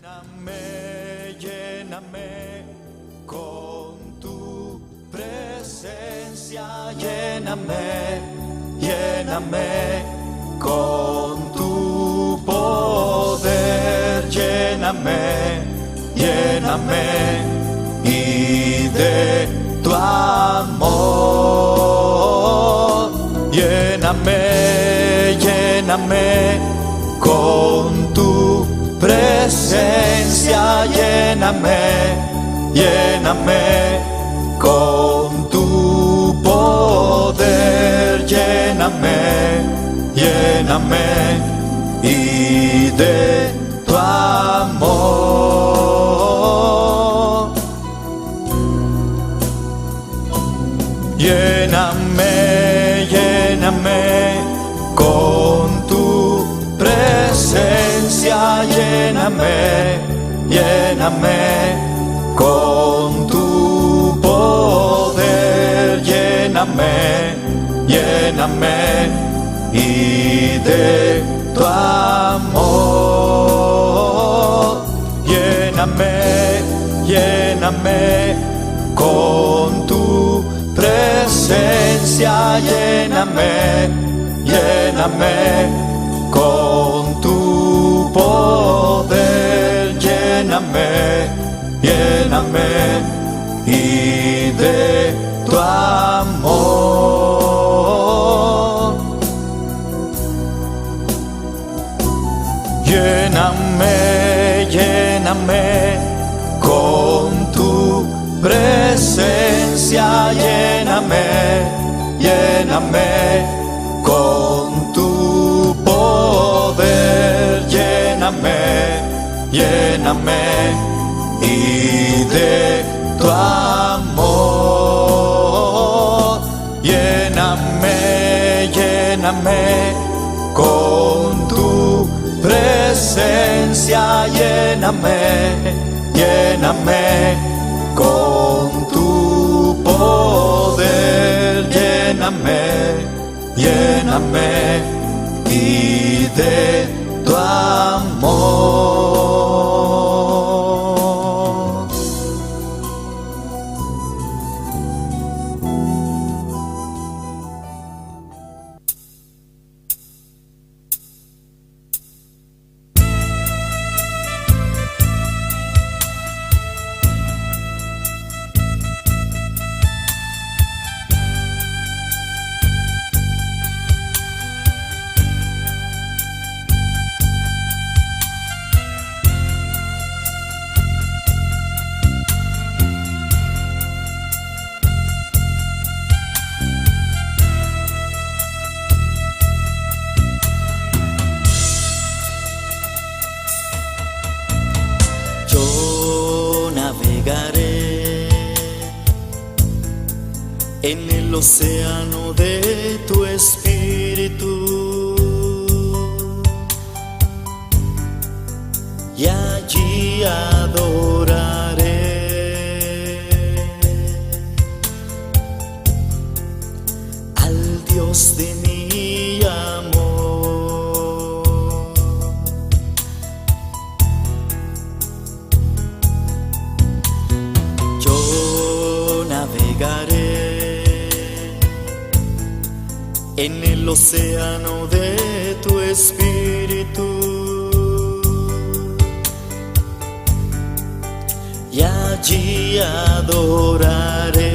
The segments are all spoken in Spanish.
Lléname, lléname con tu presencia, lléname, lléname con tu poder, lléname, lléname y de tu amor, lléname, lléname con tu presencia, lléname, lléname con tu poder, lléname, lléname y de tu amor, lléname, lléname con tu presencia, lléname, lléname con tu poder, lléname, lléname y de tu amor, lléname, lléname con tu presencia, lléname, lléname con tu poder, lléname, lléname y de tu amor, lléname, lléname con tu presencia, lléname, lléname con tu poder, lléname, lléname y de tu amor, lléname, lléname con tu presencia, lléname, lléname con tu poder, lléname, lléname y de tu amor. En el océano de tu espíritu y allí adoraré al Dios de mi amor. Yo navegaré en el océano de tu espíritu y allí adoraré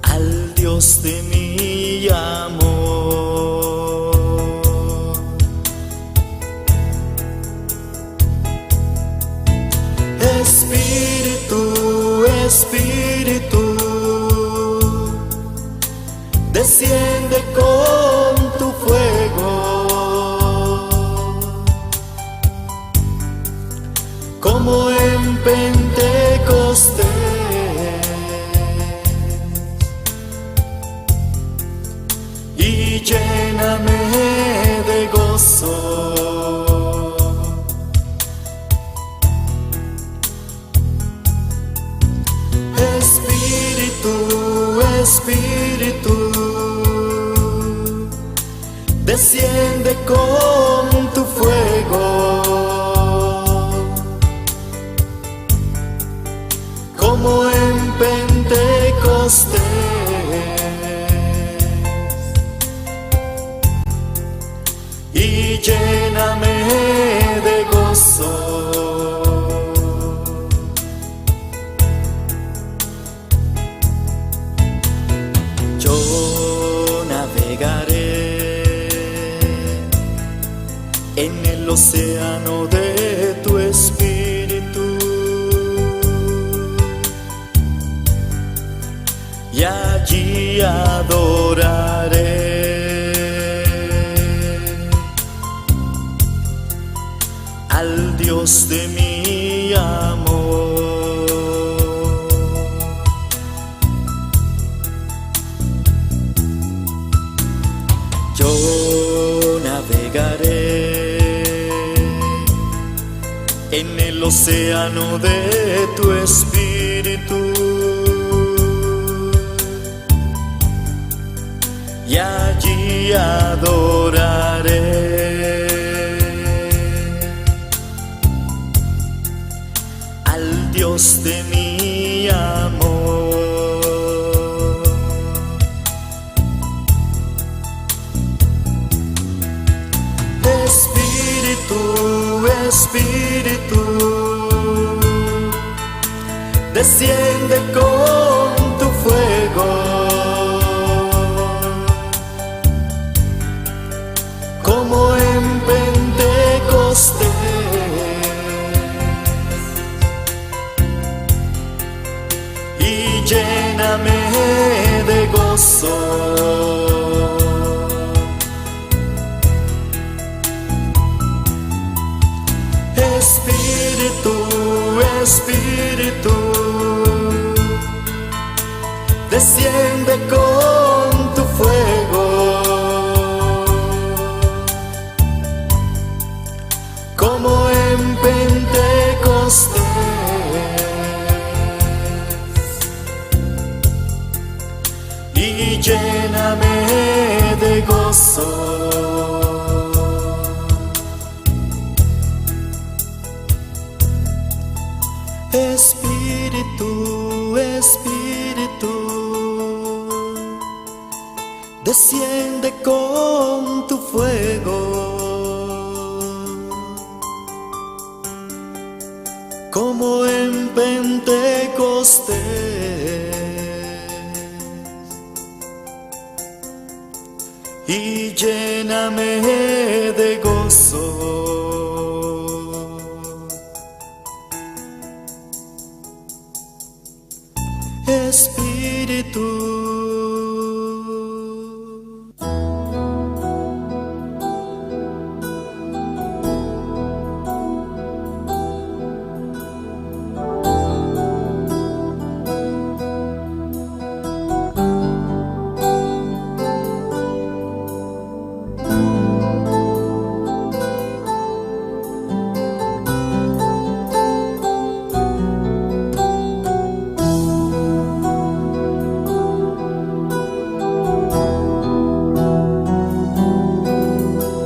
al Dios de mi amor. Espíritu, Espíritu, desciende con tu fuego, con desciende con tu fuego, como en Pentecostés, y lléname de gozo. Yo navegaré en el océano de tu espíritu, y allí adoraré al Dios de mi amor. Yo navegaré en el océano de tu espíritu, y allí adoraré al Dios de mi amor. Espíritu, Espíritu, desciende con tu fuego, como en Pentecostés, y lléname de gozo. Espíritu, Espíritu, desciende con tu fuego, como en Pentecostés, y lléname de gozo. Espíritu, Espíritu, desciende con tu fuego, como en Pentecostés, y lléname de gozo. Espíritu.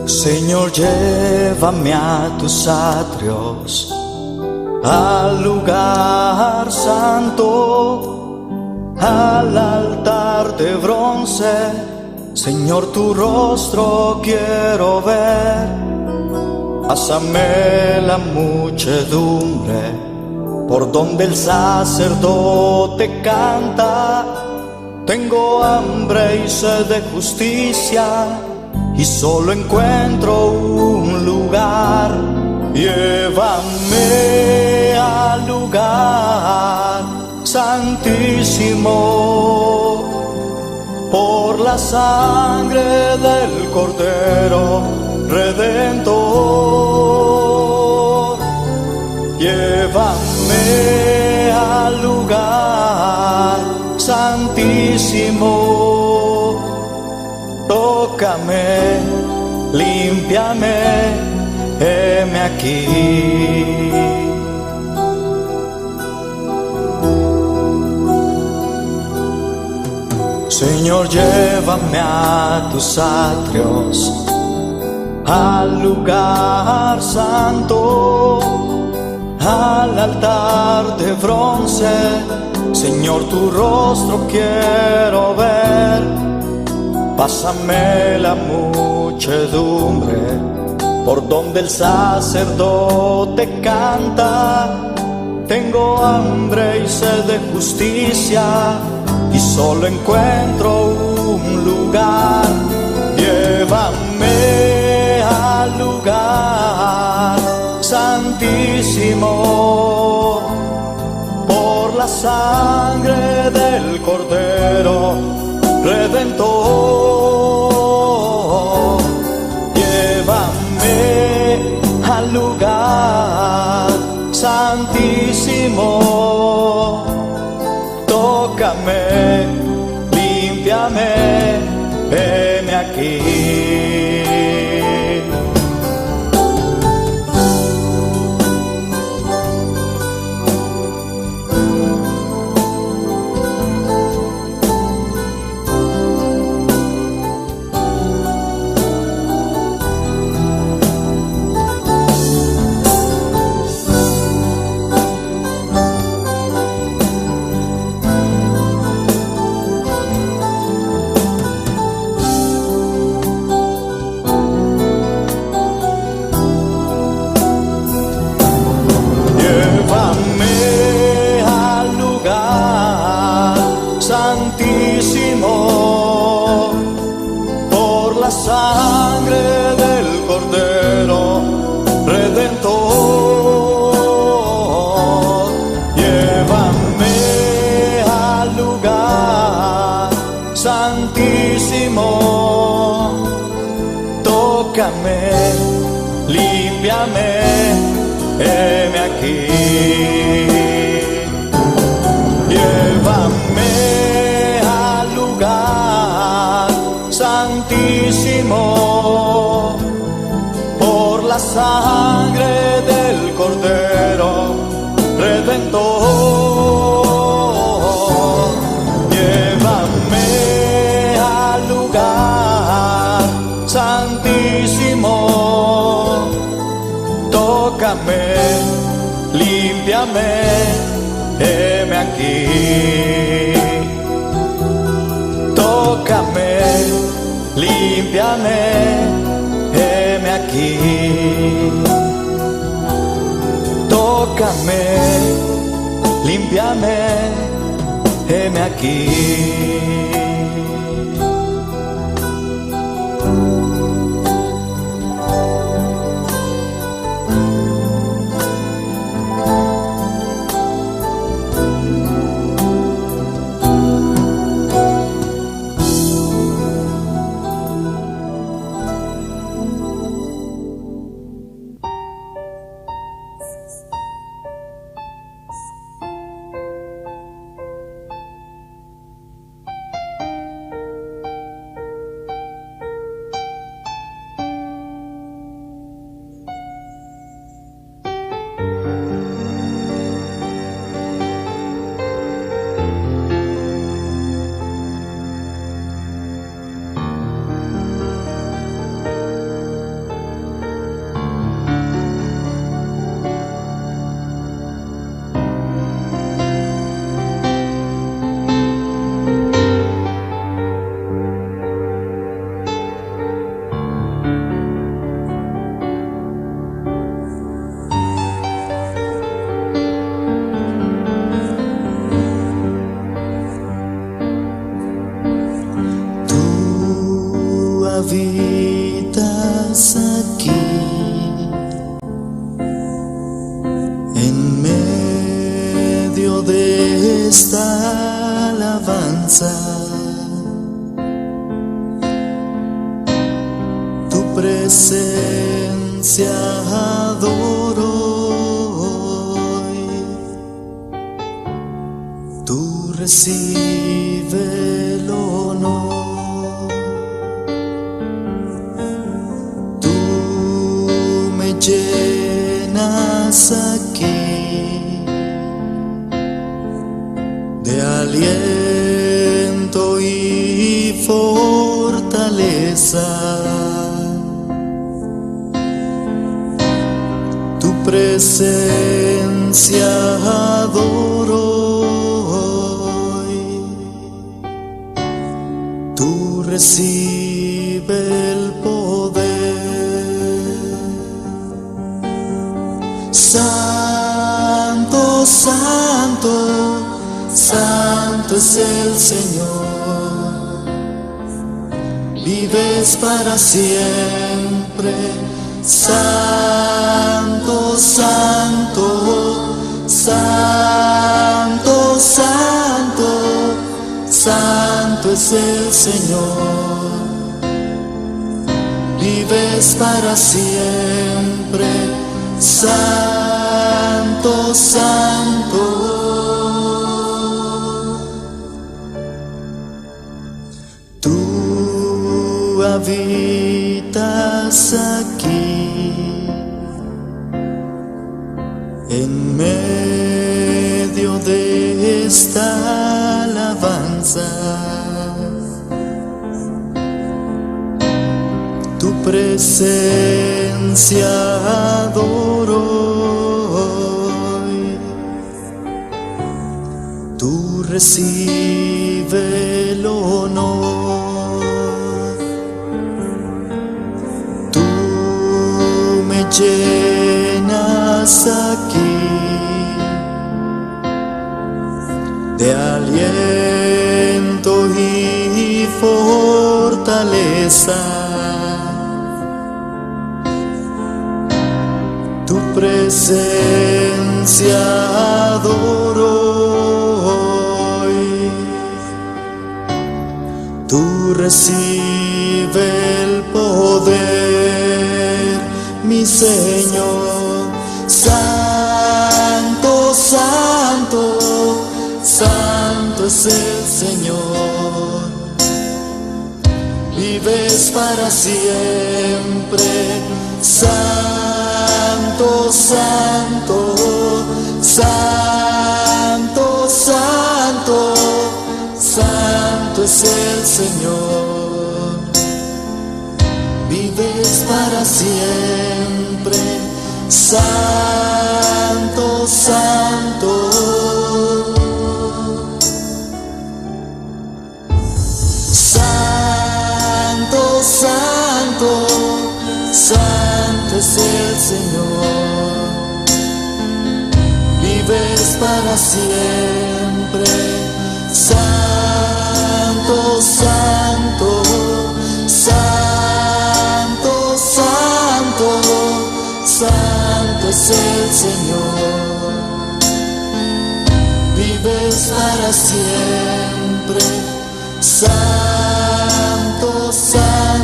Señor, llévame a tus atrios, al lugar santo, al altar de bronce. Señor, tu rostro quiero ver. Pásame la muchedumbre por donde el sacerdote canta. Tengo hambre y sed de justicia, y solo encuentro un lugar. Llévame al lugar santísimo, por la sangre del Cordero Redentor. Llévame al lugar santísimo, tócame, límpiame, heme aquí. Señor, llévame a tus atrios, al lugar santo, al altar de bronce. Señor, tu rostro quiero ver. Pásame la muchedumbre por donde el sacerdote canta. Tengo hambre y sed de justicia y solo encuentro un lugar. Llévame al lugar santísimo por la sangre del Cordero Redentor. Llévame al lugar santísimo, tócame, límpiame, heme aquí. Santísimo, por la sangre del Cordero Redentor. Llévame al lugar santísimo, tócame, límpiame, heme aquí. Llévame al lugar santísimo por la sangre del Cordero Redentor. Llévame al lugar santísimo, tócame, límpiame, heme aquí. Tócame, límpiame, heme aquí. Tócame, límpiame, heme aquí. Habitas aquí en medio de esta alabanza. Tu presencia adoro hoy. Tú recibe el honor. Llenas aquí de aliento y fortaleza. presencia adoro hoy. Tú recibe el poder. Santo, santo, santo es el Señor. Vives para siempre. Santo, santo, santo, santo, santo es el Señor. Vives para siempre. Santo, santo. Tú habitas aquí, en medio de esta alabanza. Tu presencia adoro hoy. Tú recibe el honor. Tú me llenas aquí de aliento y fortaleza. Tu presencia adoro hoy. Tú recibe el poder, mi Señor. Santo, santo, santo es el Señor. Vives para siempre. Santo, santo, santo, santo, santo es el Señor. Vives para siempre. Santo, santo. Santo, santo, santo es el Señor. Vives para siempre. Santo, santo, santo, santo, santo es el Señor. Vives para siempre. Santo, santo.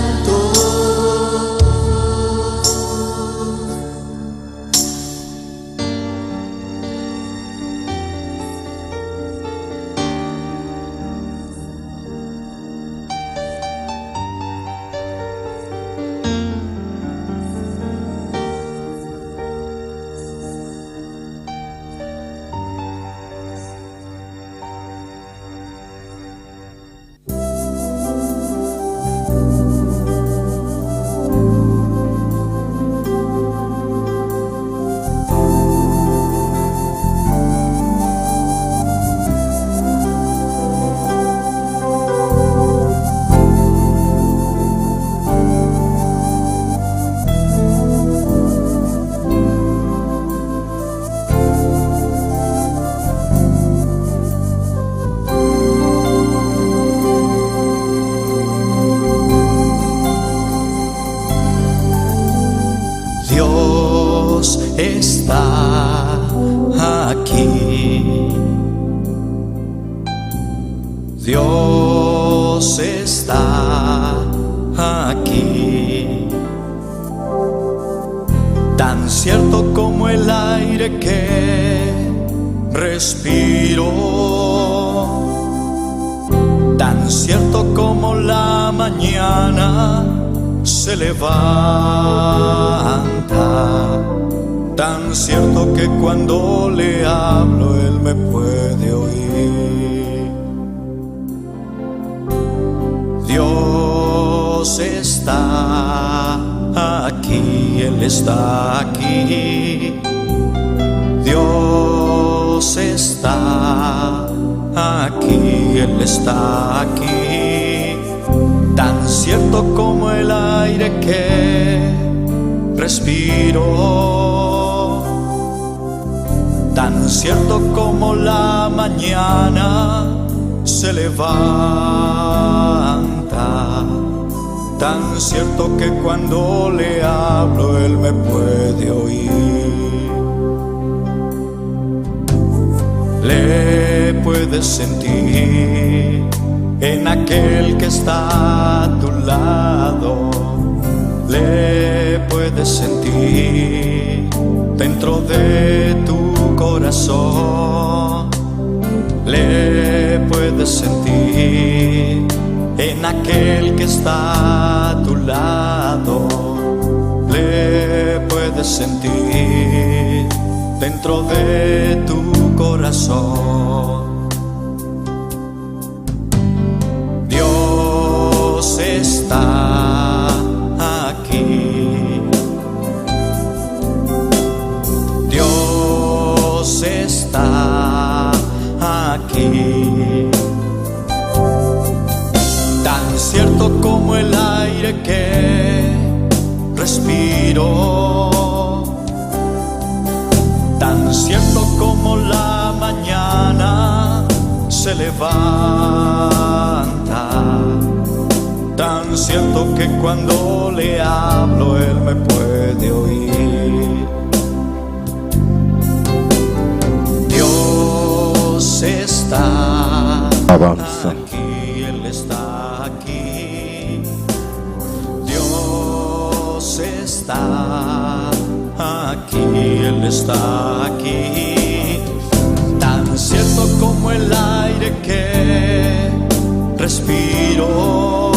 Dios está aquí. Dios está aquí. Tan cierto como el aire que respiro, tan cierto como la mañana se levanta, tan cierto que cuando le hablo Él me puede oír. Dios está aquí, Él está aquí. Dios está aquí, Él está aquí, tan cierto como el aire que respiro, tan cierto como la mañana se levanta, tan cierto que cuando le hablo Él me puede oír. Le puedes sentir en aquel que está a tu lado, le puedes sentir dentro de tu corazón, le puedes sentir en aquel que está a tu lado, le puedes sentir dentro de tu corazón. Dios está aquí, Dios está aquí, tan cierto como el aire que respiro, tan cierto como la mañana se levanta, tan cierto que cuando le hablo Él me puede oír. Dios está aquí, Él está aquí, Dios está aquí, Él está aquí, tan cierto como el aire que respiro,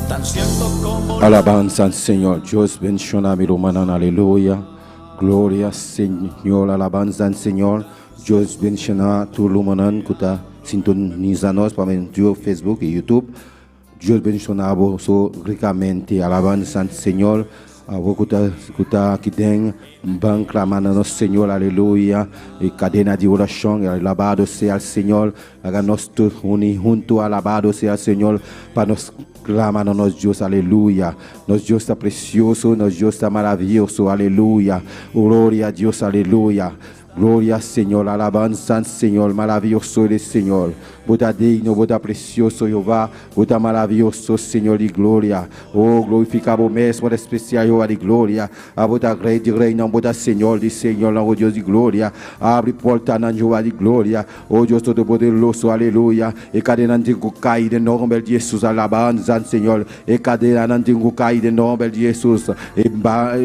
tan cierto como... Alabanza al Señor. Dios bendiga mi hermano, aleluya. Gloria al Señor, alabanza al Señor. Dios bendiga tu hermano que está sintonizándonos para Dios, Facebook y YouTube. Dios bendiga a vos ricamente, alabanza al Señor. A vos que está aquí dentro, van clamando al Señor, aleluya. Y cadena de oración, alabado sea el Señor. Háganos todos juntos, alabado sea el Señor, para nos clamar a nos Dios, aleluya. Nos Dios está precioso, nos Dios está maravilloso, aleluya. Gloria a Dios, aleluya. Gloria al Señor, alabanza al Señor, maravilloso el Señor. Bota digno, bota precioso Jehová, bota maravilloso Señor y gloria. Oh, glorificado mesmo especial Jehová de gloria. A bota rei de rei, não bota Senhor de Senhor, não, oh Deus de glória. Abre porta na Jehová de glória. Oh Deus todo-poderoso, aleluia. E cadena antigo caída em nome de Jesus, alabanza al Senhor. E cadena antigo caída em nome de Jesus. E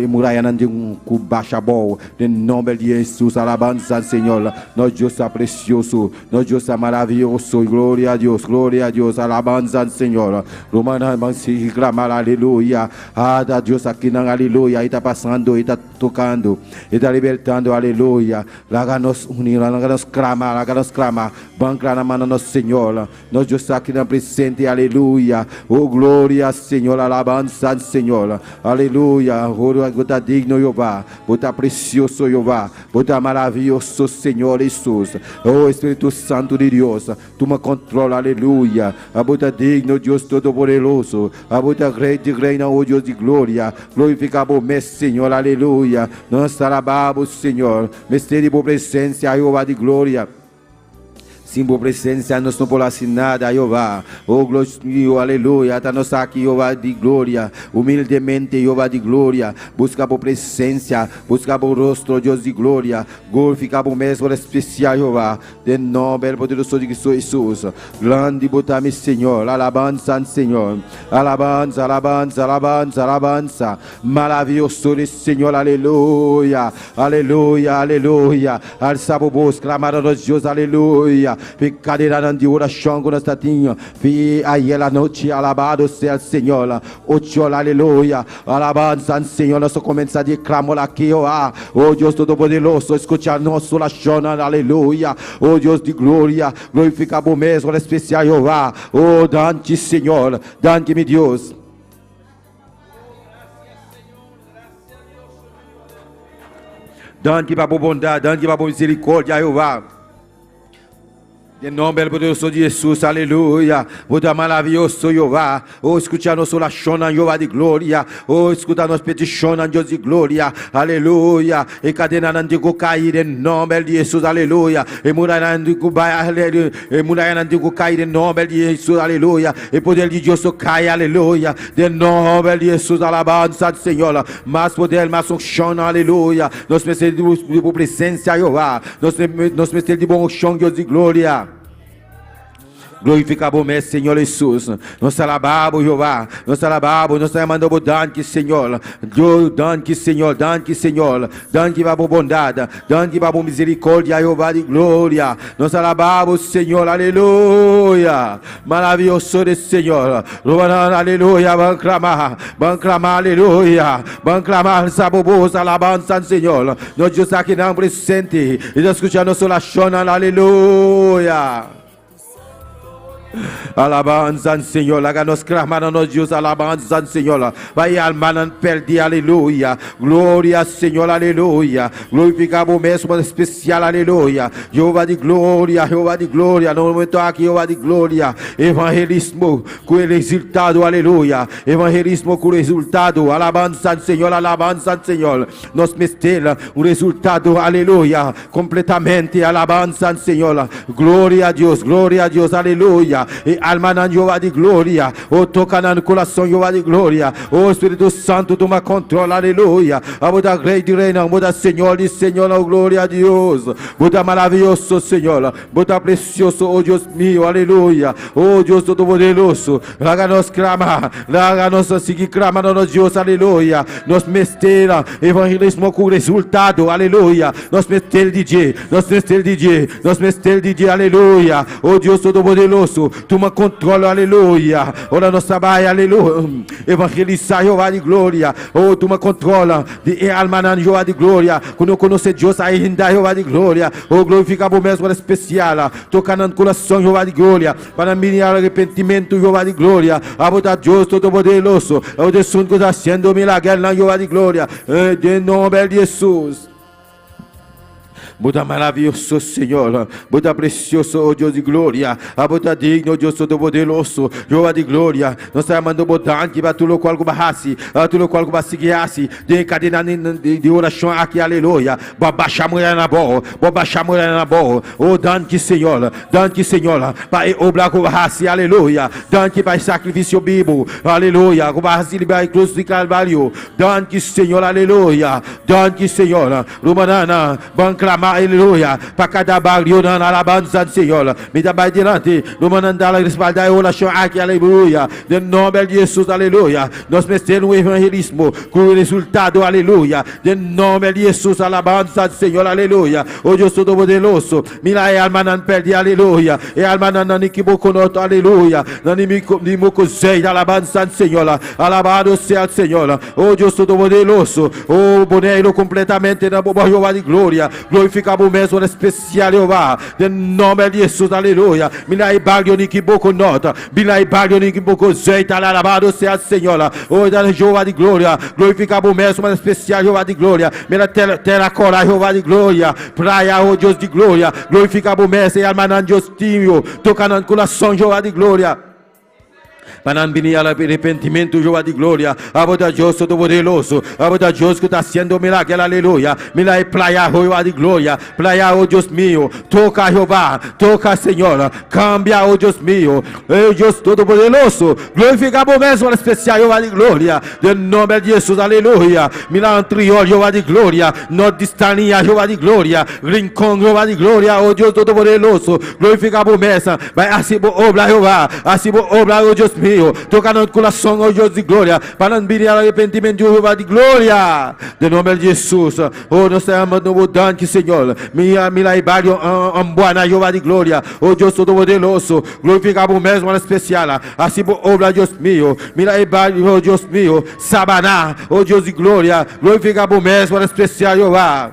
muralha antigo baixa bom, em nome de Jesus, alabanza al Señor. Nos Dios está precioso, nos Dios está maravilloso. Gloria a Dios, alabanza al Señor. Romana se clamar, aleluya. Ah, Dios aquí en aleluya. Está pasando, está tocando, está libertando, aleluya. Háganos unir, háganos clamar. Van clamando no Señor. Nos Dios está aquí en presente, aleluya. Oh, gloria al Señor, alabanza al Señor. Aleluya. Oh, está digno Jehová, está precioso Jehová, está maravilloso Señor Jesús. Oh Espíritu Santo de Dios, toma controle, aleluya. Abota digno Dios todo-poderoso, abota rei de reina, oh Dios de glória. Glorificado mestre Senhor, aleluya. Nós alabamos Senhor, mestre de boa presença, Jehová de glória. Sin por presencia nos no por nada, Jehová. Oh, gloria, aleluya. Estamos aquí, Jehová de gloria. Humildemente, Jehová de gloria. Busca por presencia, busca por rostro, Dios de gloria. Glorifica por mesmo especial, Jehová. De nombre poderoso de Cristo Jesús. Grande botame, Senhor. Alabanza al Señor. Alabanza, alabanza, alabanza, alabanza. Maravilloso el Señor, aleluya. Aleluya, aleluya. Alzamos voz, clamar a los Dios, aleluya. Cadeira de oração com esta tinha. Aí a noite, alabado seja o Senhor. Ocho, aleluia. Alabança ao Senhor. Nós começamos a clamar aqui, oh Deus Todo-Poderoso, escutar nossa oração, aleluia. Oh Deus de glória, glorifica o mesmo, especial, Jeová. Oh, dante, Senhor, dante-me, Deus. donne qui va pour bondade, donne qui va pour miséricorde, Jéhovah. Em nome poderoso de Jesus, aleluia. Muda maravilhoso, Jeová. Oh, escuta nossa oração, Jeová de glória. Oh, escuta nossa petição, Deus de glória. Aleluia. E cadena nandigo cair em nome de Jesus, aleluia. E muda nandigo aleluia. E muda nandigo cair em nome de Jesus, aleluia. E poder de Deus cai, aleluia. De nome de Jesus, alabança do Senhor. Mais poder, mais unção, aleluia. Nós precisamos de presença, Jeová. Nós precisamos de bom unção, Deus de glória. Glorificamos, Senhor Jesus. Nós alabamos, Jeová. Nós alabamos, nós mandamos danke, Senhor. Danke, Senhor. Danke, Senhor. Danke para a bondade. Danke para a misericórdia, Jeová de glória. Nós alabamos, Senhor. Aleluia. Maravilhoso de Senhor. Aleluia. Vamos clamar, aleluia. Vamos clamar, sabobos, alabança, Senhor. Nós Deus aqui não presente. E nós escutamos nossa oração, aleluia. Alabanza, Senhor, lá nós clamamos nós Deus, alabanza, Senhor, vai alma não perder, aleluia, glória, Senhor, aleluia, glorificamos mesmo especial, aleluia, Jeová de glória, no momento aqui, Jeová de glória, evangelismo com resultado, aleluia, evangelismo com resultado, alabanza, Senhor, nós mestela resultado, aleluia, completamente, alabanza, Senhor, glória a Deus, aleluia. E alma na Jeová de glória, oh toca no coração Jeová de glória, oh Espírito Santo toma controle, aleluia, a muda rei de reina, muda Senhor de Senhor, oh glória a Deus, muda maravilhoso Senhor, muda precioso, oh Deus meu, aleluia, oh Deus todo-poderoso, laga nos clama, laga nos seguir clamando no Deus, aleluia, nos mestera, evangelismo com resultado, aleluia, nos mestel DJ, aleluia, oh Deus todo-poderoso, toma controle, aleluia. Ora nós trabalhamos, aleluia. Evangelizar, Jeová de glória. Oh, toma controle de alma na Jeová de glória. Quando conhece Deus ainda, Jeová de glória. Oh, glorifica o mesmo especial. Toca no coração, Jeová de glória. Para mim, arrependimento, Jeová de glória. A botar Deus todo-poderoso. O Deus que está sendo milagre na Jeová de glória. De nome de Jesus. Buda maravilhoso, Senhor. Buda precioso, oh Deus de glória. A Buda digno, Deus todo-poderoso. Jeová de glória. Nós estamos mandando botar que vai tudo qual que barrasse. Tudo qual que vai seguir-se. De cadena de oração aqui, aleluia. Babaixa a mulher na boa. Oh, danke, Senhor. Pai, obra com barrasse, aleluia. Danke, Pai, sacrifício bíblico. Aleluia. Com barrasse, liberar cruz de Calvário. Danke, Senhor, aleluia. Danke, Senhor. Rumanana, banclama. Aleluia, para cada barrio na alabança do Senhor, me dá mais diante, no mandar respaldar a oração aqui, aleluia, de nome de Jesus, aleluia, nós merecemos o evangelismo com resultado, aleluia, de nome de Jesus, alabança do Senhor, aleluia, o Deus todo-poderoso, mira e alma não perde, aleluia, e alma não equivoca, aleluia, não equivoca, sei, alabança do Senhor, alabado seja o Senhor, o Deus todo-poderoso, o boneiro completamente na boa Jeová de glória, glorificamos mesmo especial, Jeová, de nome de Jesus, aleluia. Milai bagio ni kiboko nota, milai bagio ni kiboko zeita, alabado seja o Senhor. Oh, da Jeová de glória, glorificamos mesmo especial, Jeová de glória. Mira terra cora, Jeová de glória, praia, oh Deus de glória, glorificamos mesmo, e alma Deus tio, tocando no coração, Jeová de glória. Para venir al arrepentimiento, Jehová de gloria. Aboda Dios todo-poderoso. Aboda Dios que está haciendo milagre, aleluya. Milagre, playa, Jehová de gloria. Playa, oh Dios mío. Toca, Jehová. Toca, Señor. Cambia, oh Dios mío. Oh Dios todo-poderoso. Glorificamos mesmo especial, Jehová de gloria. De nome de Jesus, aleluya. Milagre triol, Jehová de gloria. Nordistania, Jehová de gloria. Rincón, Jehová de gloria. Oh Dios todo-poderoso. Glorificamos mesmo. Vai assim obra, Jehová. Assim obra, oh Dios mío. Toca no coração, oh Deus de glória, para não vir arrependimento de Jeová de glória, de nome de Jesus. Oh, nós estamos mudando, Senhor, mira e barrio, ambuana, Jeová de glória, oh Deus todo-poderoso, glorificamos mesmo na especial, assim obra, Deus meu, mira e barrio, oh Deus meu, Sabaná, oh Deus de glória, glorificamos mesmo na especial, Jeová.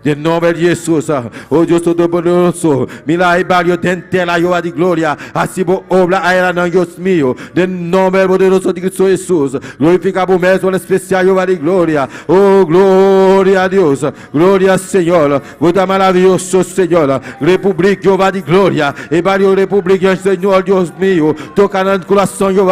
De nome de Jesus, oh Deus Todo-Poderoso, milagre barrio dentela yo de glória, assim bo obra era não Deus mío, de nome poderoso de Cristo Jesus, glorificado mesmo especial yo de glória, oh glória a Deus, glória Senhor, você maravilhoso Senhor, República yo de glória, e barrio República Senhor Deus mío, tocando no coração yo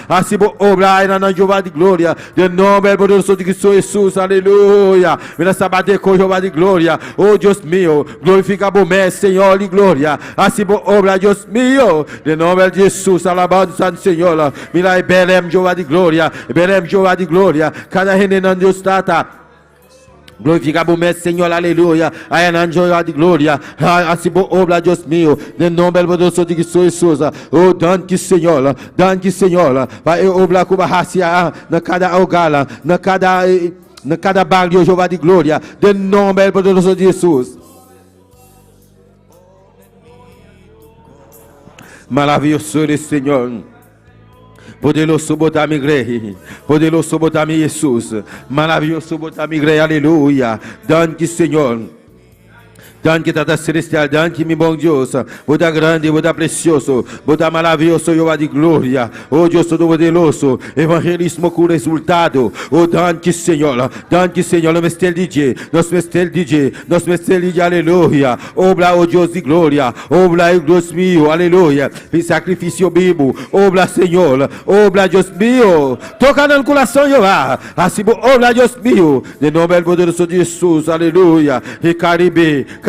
assim bo obra era não yo de glória, de nome poderoso de Cristo Jesus, aleluia, mira sabate com yo de glória. Oh Dios mío, glorificado mestre, Senhor de glória, assim por obra, Deus mío, de nome de Jesus, alabanza, Senhor, mira Belém, Jeová de glória, Belém, Jeová de glória, cada reino Deus trata. Glorificado mestre, Senhor, aleluia, aí Jeová de glória, assim por obra, Deus mío, de nome poderoso de Jesus, oh danke Senhor, vai obra com a raça, na cada hogar, na cada barrio, Jeová de glória, de nome poderoso de Jesus. Maravilhoso Senhor, poderoso botar mi igreja, poderoso botar mi Jesus, maravilhoso botar mi igreja, aleluia, danke Senhor. Danke, Tata Celestial, danke, meu bom Deus. Boda grande, boda precioso, boda maravilhoso, Jeová de glória. Oh Deus Todo-Poderoso, evangelismo com resultado. Oh, danke, Senhor, no mestre DJ, nos mestre DJ, aleluia. Obra, oh Deus de glória, obra, Deus mío, aleluia. E sacrifício vivo, obra, Senhor, obra, Deus mío. Toca no coração, Jeová. Assim, obra, Deus mío. De nome poderoso de Jesus, aleluia. E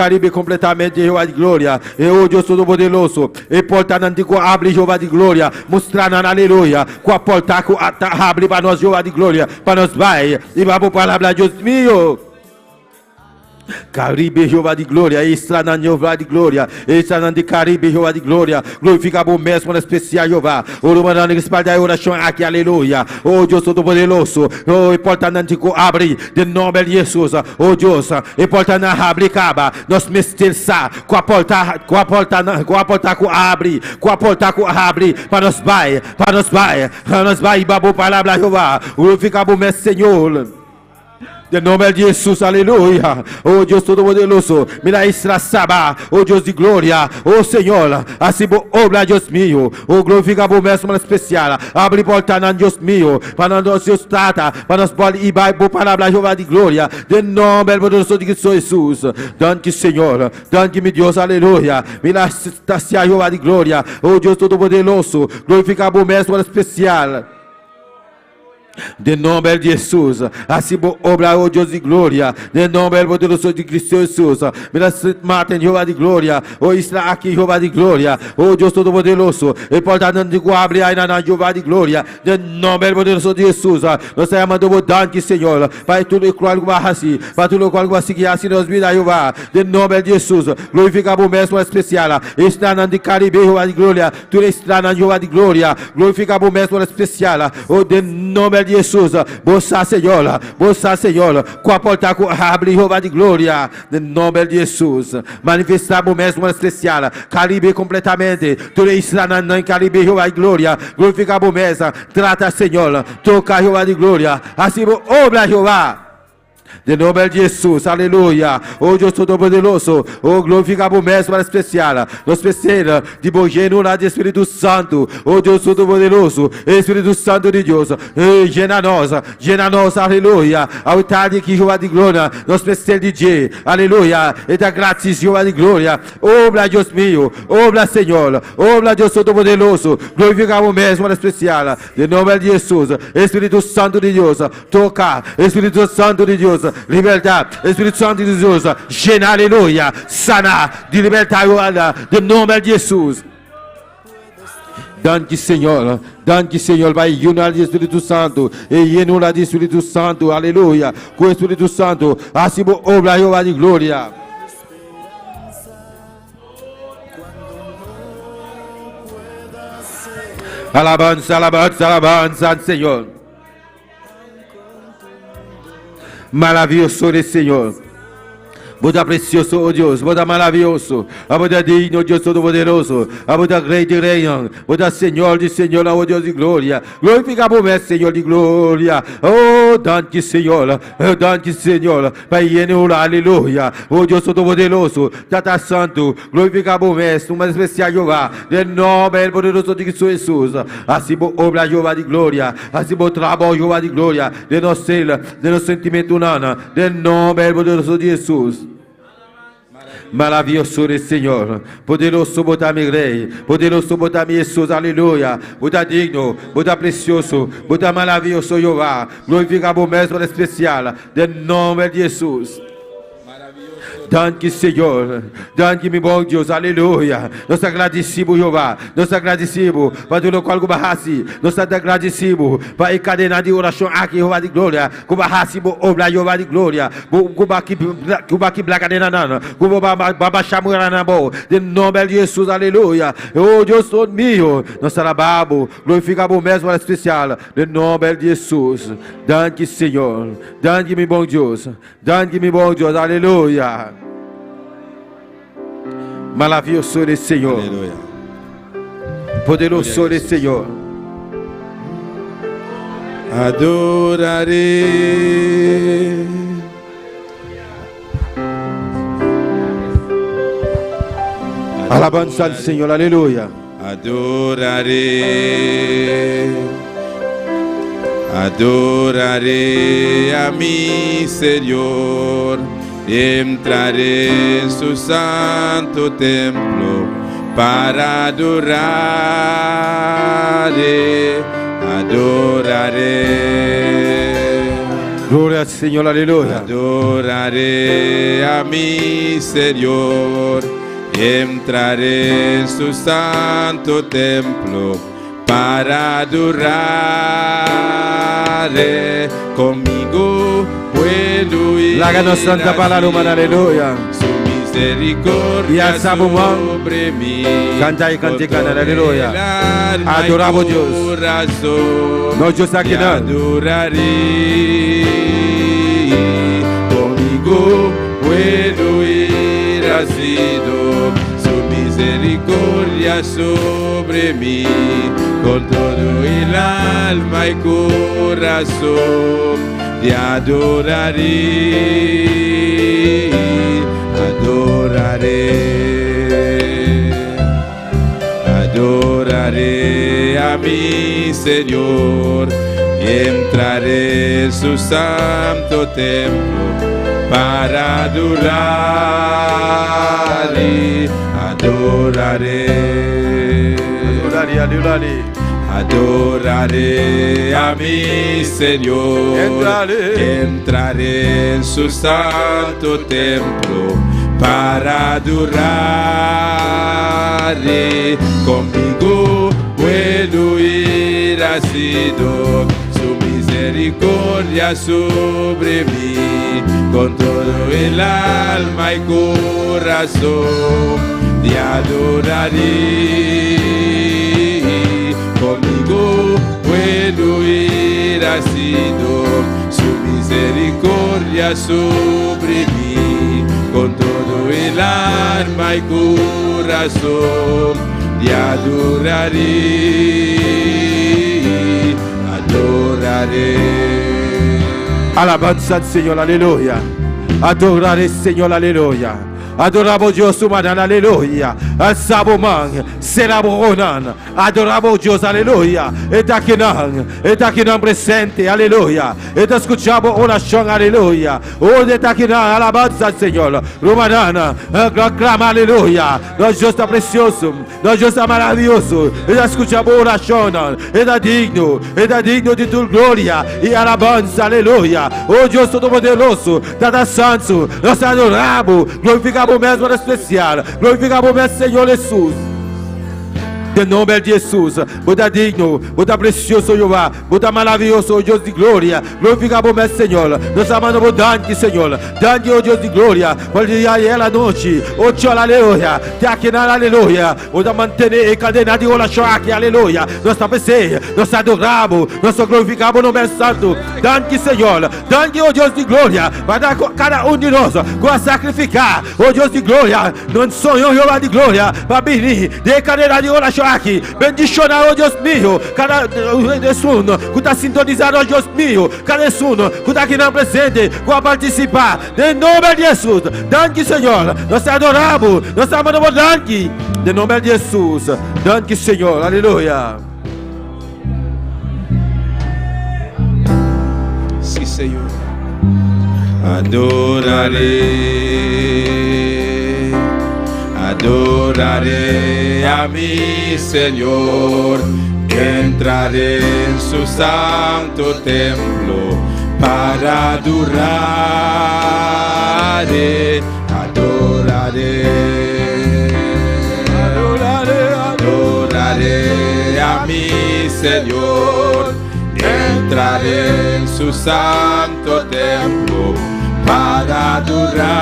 Caribe completamente, Jeová de glória, e o Deus Todo-Poderoso, e porta nantico abre, Jeová de glória, mostrando, aleluia, com a porta que abre para nós, Jeová de glória, para nós vai, e vamos palavra, Deus mío. Caribe, Jeová de glória, estrada Jeová de glória, estrada de Caribe, Jeová de glória, glorifica o mesmo especial, Jeová, o romano que espalha a oração aqui, aleluia, oh Deus Todo-Poderoso, oh, e porta nantico abre, de nome de Jesus, oh Deus, e porta na abre, caba, nós mestelsa, com a porta que abre, para nós vai, e babu palavra, Jeová, glorifica o mesmo Senhor. De nome de Jesus, aleluia. Oh Deus Todo-Poderoso, mira Saba, oh Deus de glória, oh Senhor, assim obra Deus mío, oh glorifica o mesmo especial, abre porta na Deus mío, para nós Deus trata, para nós pode ir para palavra Jeová de glória, de nome poderoso de Cristo Jesus, danke Senhor, danke meu Deus, aleluia, mira Jeová de glória, oh Deus Todo-Poderoso, glorifica o mesmo especial. De nome de Jesus, assim obra, oh Deus de glória, de nome poderoso de Cristo Jesus, mira Martin, Jeová de glória, oh está aqui, Jeová de glória, oh Deus Todo-Poderoso, e porta de abre aí na Jeová de glória, de nome poderoso de Jesus, nós chamamos danke Senhor, para tudo o qual vai assim, para tudo o qual vai seguir assim nos vida, Jeová, de nome de Jesus, glorifica o mesmo especial, está na de Caribe, Jeová de glória, tu está na Jeová de glória, glorifica o mesmo especial, oh de nome de Jesus, Bossa Senhor, com a porta que abre, Jeová de glória, no nome de Jesus, manifestar o mesmo especial, Caribe completamente, tu está na Caribe, Jeová de glória, glorificar o mesmo, trata Senhor, toca Jeová de glória, assim obra Jeová. De nome de Jesus, aleluia. Oh Deus Todo-Poderoso, oh glorifica o mesmo especial, nos especial de bogeno lá de Espírito Santo, oh Deus Todo-Poderoso, Espírito Santo de Deus, gena nós, aleluia. A tarde que Jeová de glória, nos especial de dia, aleluia. E da grátis Jeová de glória, obra Deus mío, obra Senhor, obra Deus Todo-Poderoso, glorifica o mesmo especial, de nome de Jesus, Espírito Santo de Deus, toca, Espírito Santo de Deus. Liberdade, Espírito Santo de Deus, gena, aleluia, sana, de libertar, de nome de Jesus. Danke Senhor, vai unir de Espírito Santo, e unir de Espírito Santo, aleluia, com o Espírito Santo, assim obra Jeová de glória. Alabanza, Senhor. Maravilhoso Senhor. Buda precioso, oh Dios, Buda maravilloso, Buda digno, Dios todopoderoso, Buda rey de reyes, Buda Señor de Señor, oh Dios de gloria. Glorificamos, Señor de gloria. Oh, danke, Señor, danke, Señor. Pai, aleluia. Oh Dios todopoderoso, Tata Santo, glorificamos, Mestre, uma especial Jeová, de nome poderoso de Jesus. Assim, obra Jeová de glória, assim, trabalho Jeová de glória, de nosso ser, de nosso sentimento humano, de nome poderoso de Jesus. Maravilhoso é Senhor, poderoso botar meu rei, poderoso botar meu Jesus, aleluia, botar digno, botar precioso, botar maravilhoso Jeová, glorificamos mesmo especial, de nome de Jesus. Danke, Senhor. Danke, meu bom Deus. Aleluia. Nós agradecemos, Jeová. Nós agradecemos para tudo o qual barrasse. Nós agradecemos para encadenar de oração aqui, Jeová de glória. Com barrasse, obra, Jeová de glória. Com baqui blaca de nanana. Com baixar na boa. De nome de Jesus, aleluia. Oh, Deus meu. Nós alabamos. Glorificamos mesmo a especial. De nome de Jesus. Danke, Senhor. Danke, meu bom Deus. Danke, meu bom Deus. Aleluia. Maravilhoso é Senhor. Aleluia. Poderoso é Senhor. Adorarei. Alabança do Senhor, aleluia. Adorarei. Adorarei a mi Senhor. Entraré en su santo templo para adorarle, adoraré. Gloria al Señor, aleluya. Adoraré a mi Señor. Entraré en su santo templo para adorarle. Conmigo puedo ir. La gana santa palabra humana, aleluya. Su misericordia sobre mí. Canta y cantican, aleluya. Adoramos Dios. No Dios aquí no. Adoraré. Conmigo puedo ir asido. Su misericordia sobre mí. Con todo el alma y corazón te adoraré, adoraré, adoraré a mi Señor y entraré en su santo templo para adorarle, adoraré, adoraré, adoraré. Adoraré a mi Señor, entraré en su santo templo para adorarle. Conmigo puedo ir asido, su misericordia sobre mí, con todo el alma y corazón te adoraré. Conmigo puedo ir asido, su misericordia sobre mí, con todo el alma y corazón te adoraré, adoraré. Alabanza al Señor, aleluya. Adoraré, Señor, aleluya. Adoramos Dios humano, aleluya. Alçamos celebramos, adoramos Dios, aleluya. Está aqui não presente, aleluya. Está escuchando oração, aleluya. Onde está aqui não, alabanza al Señor. Romanana, clama, aleluya. Nós Deus está precioso, nós Deus está maravilhoso. Está escuchando oração, está digno de tua glória e alabanza, aleluya. Oh Deus Todo-Poderoso, Tata Santo, nós adoramos, glorificamos mesmo no especial, glorificamos mesmo Senhor Jesus. de nome de Jesus. Bota digno, bota precioso Jehová, bota maravilhoso, oh Deus de glória. Glorificamos, meu Senhor. Nós amamos o danke, Senhor. Danke, oh Deus de glória. Por dia e a noite, oh Tchol, aleluia. Te aqui na aleluia. Bota manter a cadena de oração aqui, aleluia. Nós tapecei, nós adoramos, nós glorificamos o nome santo. Danke, Senhor. Danke, oh Deus de glória. Para dar cada um de nós com a sacrificar, oh Deus de glória. Não sonho, Jeová de glória. Para vir de cadena de oração aqui. Bendicionar, oh Deus meu. Cada um que está sintonizado, oh Deus meu. Cada um que está aqui na presente, para participar. Em nome de Jesus. Danke, Senhor. Nós adoramos, nós amamos, danke. Em nome de Jesus. Danke, Senhor. Aleluia. Sí, Señor. Adoraré, adoraré a mi Señor. Entraré en su santo templo para adoraré, adoraré, adoraré, adoraré a mi Señor. Entraré en su santo templo para adorar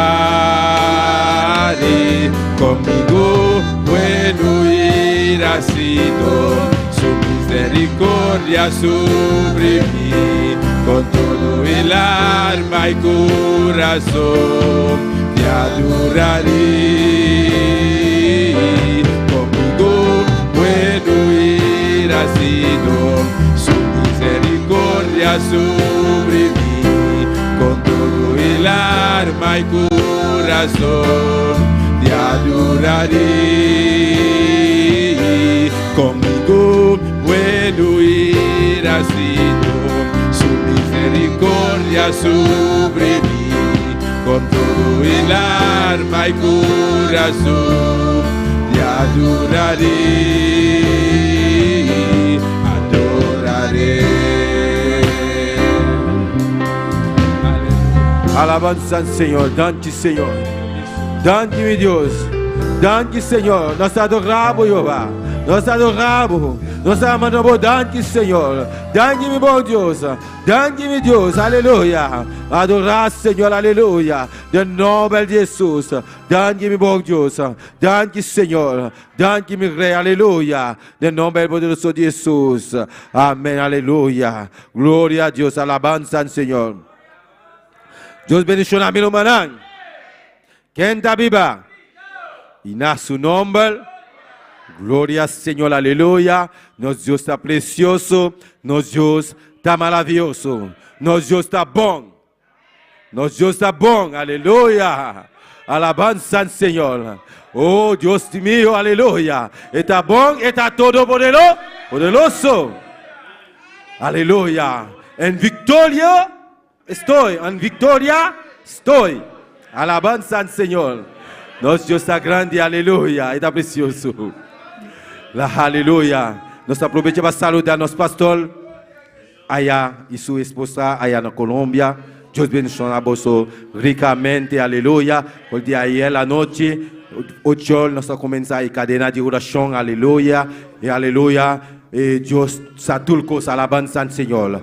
y conmigo bueno ir ha sido su misericordia sobre mí con todo el alma y corazón te adoraré conmigo bueno ir ha sido misericordia sobre mí, con todo el alma y corazón, te adoraré. Conmigo bueno ir ha sido su misericordia sobre mí, con todo el alma y corazón, te adoraré. Alabanza al Señor, danke Señor, danke mi Dios, danke Señor, nos adoramos Jehová, nos adoramos, nos amamos, danke Señor, danke mi bom Dios, danke mi Dios, aleluya, adorar Señor, aleluya, de nome de Jesús, danke mi bom Dios, danke Señor, danke mi Rey, aleluya, de nome poderoso de Jesús, amén, aleluya, gloria a Dios, alabanza al Señor. Dios bendiga a mi hermano. ¿Quién está viva? Y na su nombre. Gloria al Señor, aleluya. Nos Dios está precioso. Nos Dios está maravilloso. Nos Dios está bon. Nos Dios está bon, aleluya. Alabanza al Señor. Oh Dios mío, aleluya. Está bon, está todo poderoso. Aleluya. En victoria. Estoy en victoria, estoy. Alabanza al Señor. Nuestro Dios está grande, aleluya. Está precioso. La aleluya. Nos aprovechamos para saludar a nuestro pastor allá y su esposa allá en Colombia. Dios bendiga a vosotros ricamente, aleluya. Por día ayer la noche, 8 horas, nos comenzamos la cadena de oración, aleluya. Y aleluya. Dios satulcos, alabanza al Señor.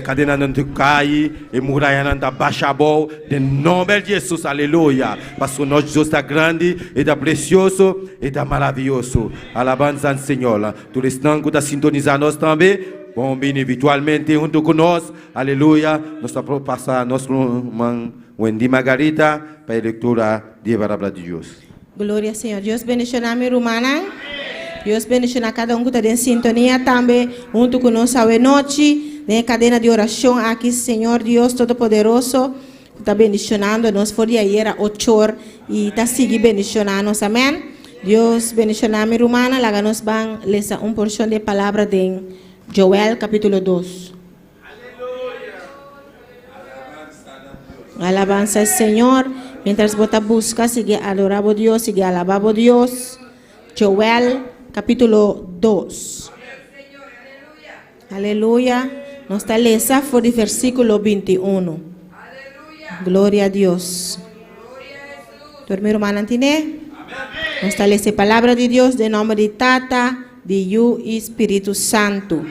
Cadena não te cai, e muralha não te baixa bom, de nome de Jesus, aleluia. Porque o nosso Deus está grande, está precioso, está maravilhoso. Alabanza ao Senhor. Todos estão que está sintonizando nós também, vão vir virtualmente junto conosco, aleluia. Nós vamos passar nosso irmão Wendy Margarita para a leitura da palavra de Deus. Glória ao Senhor. Deus bendiga a minha irmã. Deus bendiga a cada um que está em sintonia também, junto conosco a noite. Na cadena de oração aqui, Senhor Deus Todo-Poderoso, está bendicionando nós. Foi ayer 8 horas e está seguindo bendicionando, amém? Deus bendicionar a minha irmã, lá nos van ler uma porção de palavra de Joel, capítulo 2. Alabanza al Señor. Mientras vos busca, sigue adorar a Dios, sigue alabar a Dios. Joel, capítulo 2. Aleluya. Nos está leyendo por el versículo 21. Gloria a Dios. ¿Tu hermano tiene? Amén. Nos establece palabra de Dios de nombre de Tata, de Yu y Espíritu Santo.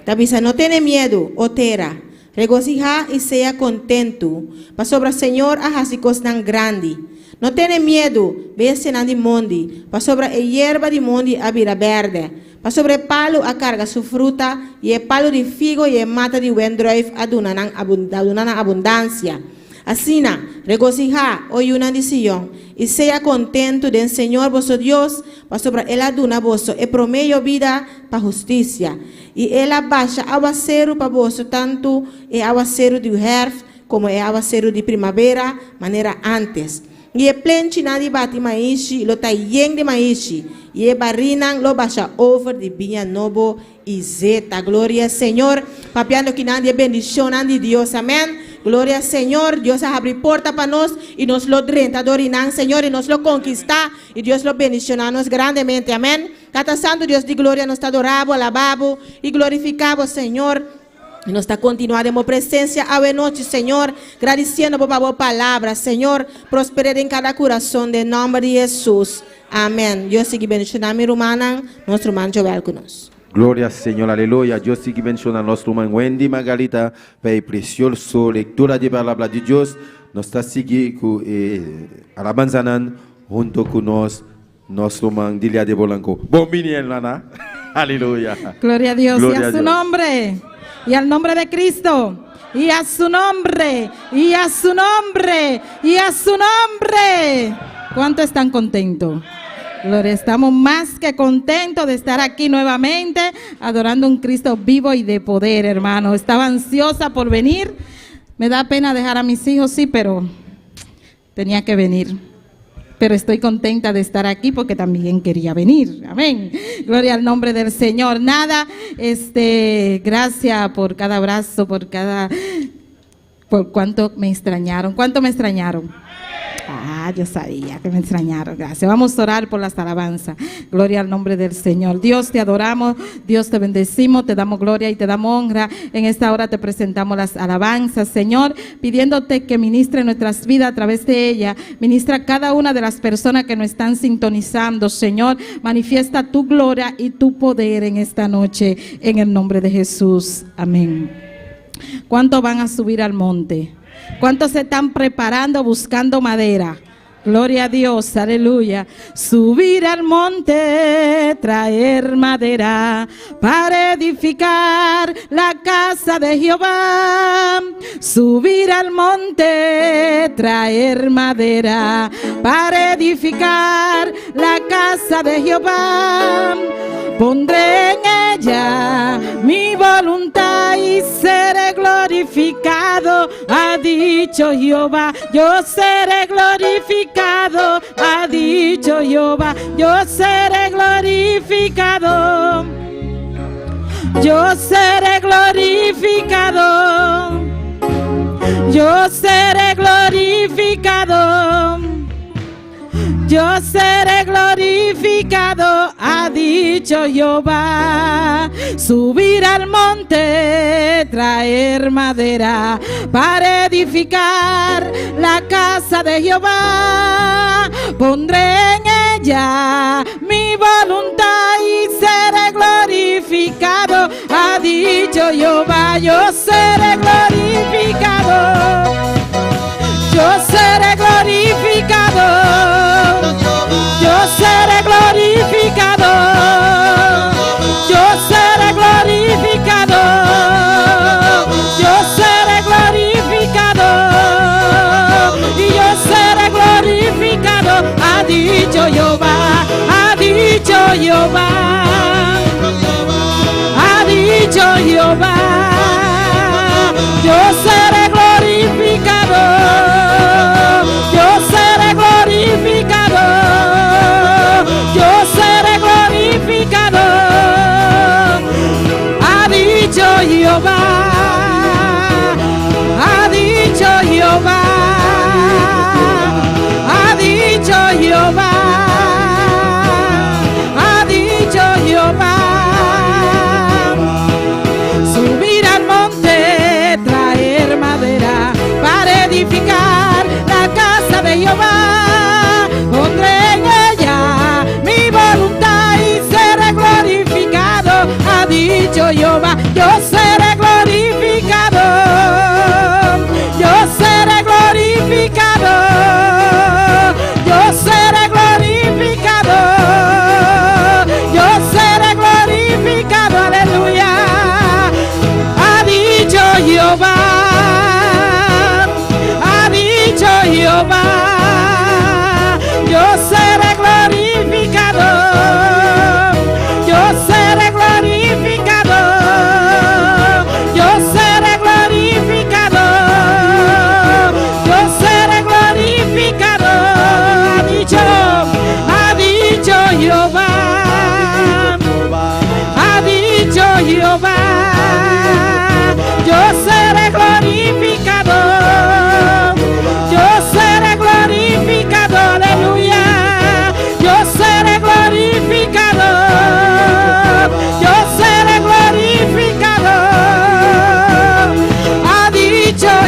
Tabisa, no tiene miedo, otera. Regocija y sea contento. Pa sobre el Señor a hasicos tan grande. No tiene miedo, vese nan di mondi. Pa sobre a hierba di mondi a vira verde. Pa sobre palo a carga su fruta. Y el palo de figo y el mata de wendroif adunanan abundancia. Asina, regocija hoy una decisión y sea contento del Señor vuestro Dios, para sobre él aduna vuestro e promedio vida para justicia. Y él abaixa aguacero para vosotros, tanto el aguacero de herf como el aguacero de primavera, manera antes. Y el plenchi nadie bate maishi, lo tayeng de maishi. Y el barrinan lo baixa over de viña novo y zeta. Gloria al Señor. Papiando que nadie bendición de Dios. Amén. Gloria al Señor, Dios abre puerta para nosotros y nos lo renta, adorinan, Señor, y nos lo conquista y Dios lo bendicionamos grandemente, amén. Cada santo Dios de gloria nos está adorado, alabado y glorificado, Señor. Y nos está continuando en presencia a noche, Señor, agradeciendo por favor palabras, Señor, prosperar en cada corazón de nombre de Jesús, amén. Dios sigue bendicionando mi hermana, nuestro hermano Joel con nosotros. Gloria al Señor, aleluya. Dios sigue mencionando a nuestro hermano Wendy Margarita para preciosa lectura de palabra de Dios. Nos está siguiendo alabanza junto con nuestro hermano Dilia de Bolanco. Buen día, Lana. Aleluya. Gloria a Dios. Gloria y a a su Dios. nombre. Y al nombre de Cristo. Y a su nombre. Y a su nombre. Y a su nombre. ¿Cuánto están contentos? Gloria, estamos más que contentos de estar aquí nuevamente adorando a un Cristo vivo y de poder, hermano. Estaba ansiosa por venir. Me da pena dejar a mis hijos, sí, pero tenía que venir. Pero estoy contenta de estar aquí porque también quería venir. Amén. Gloria al nombre del Señor. Nada, gracias por cada abrazo, por cuánto me extrañaron. ¿Cuánto me extrañaron? Yo sabía que me extrañaron. Gracias. Vamos a orar por las alabanzas. Gloria al nombre del Señor. Dios, te adoramos, Dios, te bendecimos, te damos gloria y te damos honra. En esta hora te presentamos las alabanzas, Señor, pidiéndote que ministre nuestras vidas a través de ella. Ministra a cada una de las personas que nos están sintonizando, Señor. Manifiesta tu gloria y tu poder en esta noche, en el nombre de Jesús. Amén. ¿Cuántos van a subir al monte? ¿Cuántos se están preparando buscando madera? Gloria a Dios, aleluya. Subir al monte, traer madera para edificar la casa de Jehová. Subir al monte, traer madera para edificar la casa de Jehová. Pondré en ella mi voluntad y seré glorificado, ha dicho Jehová. Yo seré glorificado, ha dicho Jehová. Yo seré glorificado. Yo seré glorificado. Yo seré glorificado. Yo seré glorificado, ha dicho Jehová. Subir al monte, traer madera para edificar la casa de Jehová. Pondré en ella mi voluntad y seré glorificado, ha dicho Jehová. Yo seré glorificado. Yo seré glorificado. Yo seré glorificado. Yo seré glorificado. Yo seré glorificado. Y yo seré glorificado. Ha dicho Jehová. Ha dicho Jehová. Ha dicho Jehová. Yo seré glorificado. Yo seré glorificado. Yo seré glorificado. Ha dicho Jehová. Ha dicho Jehová. Ha dicho Jehová. Ha dicho Jehová. Subirá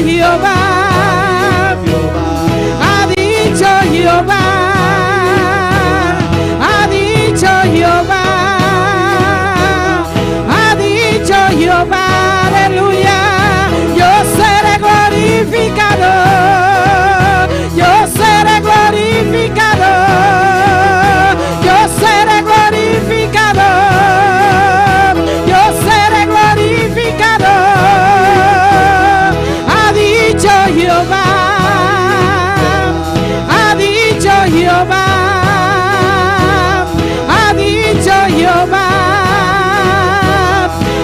Jehová, ha dicho Jehová, ha dicho Jehová, ha dicho Jehová, aleluya. Yo seré glorificado, yo seré glorificado, yo seré glorificado, yo seré glorificado. Ha dicho Jehová, ha dicho Jehová, ha dicho Jehová,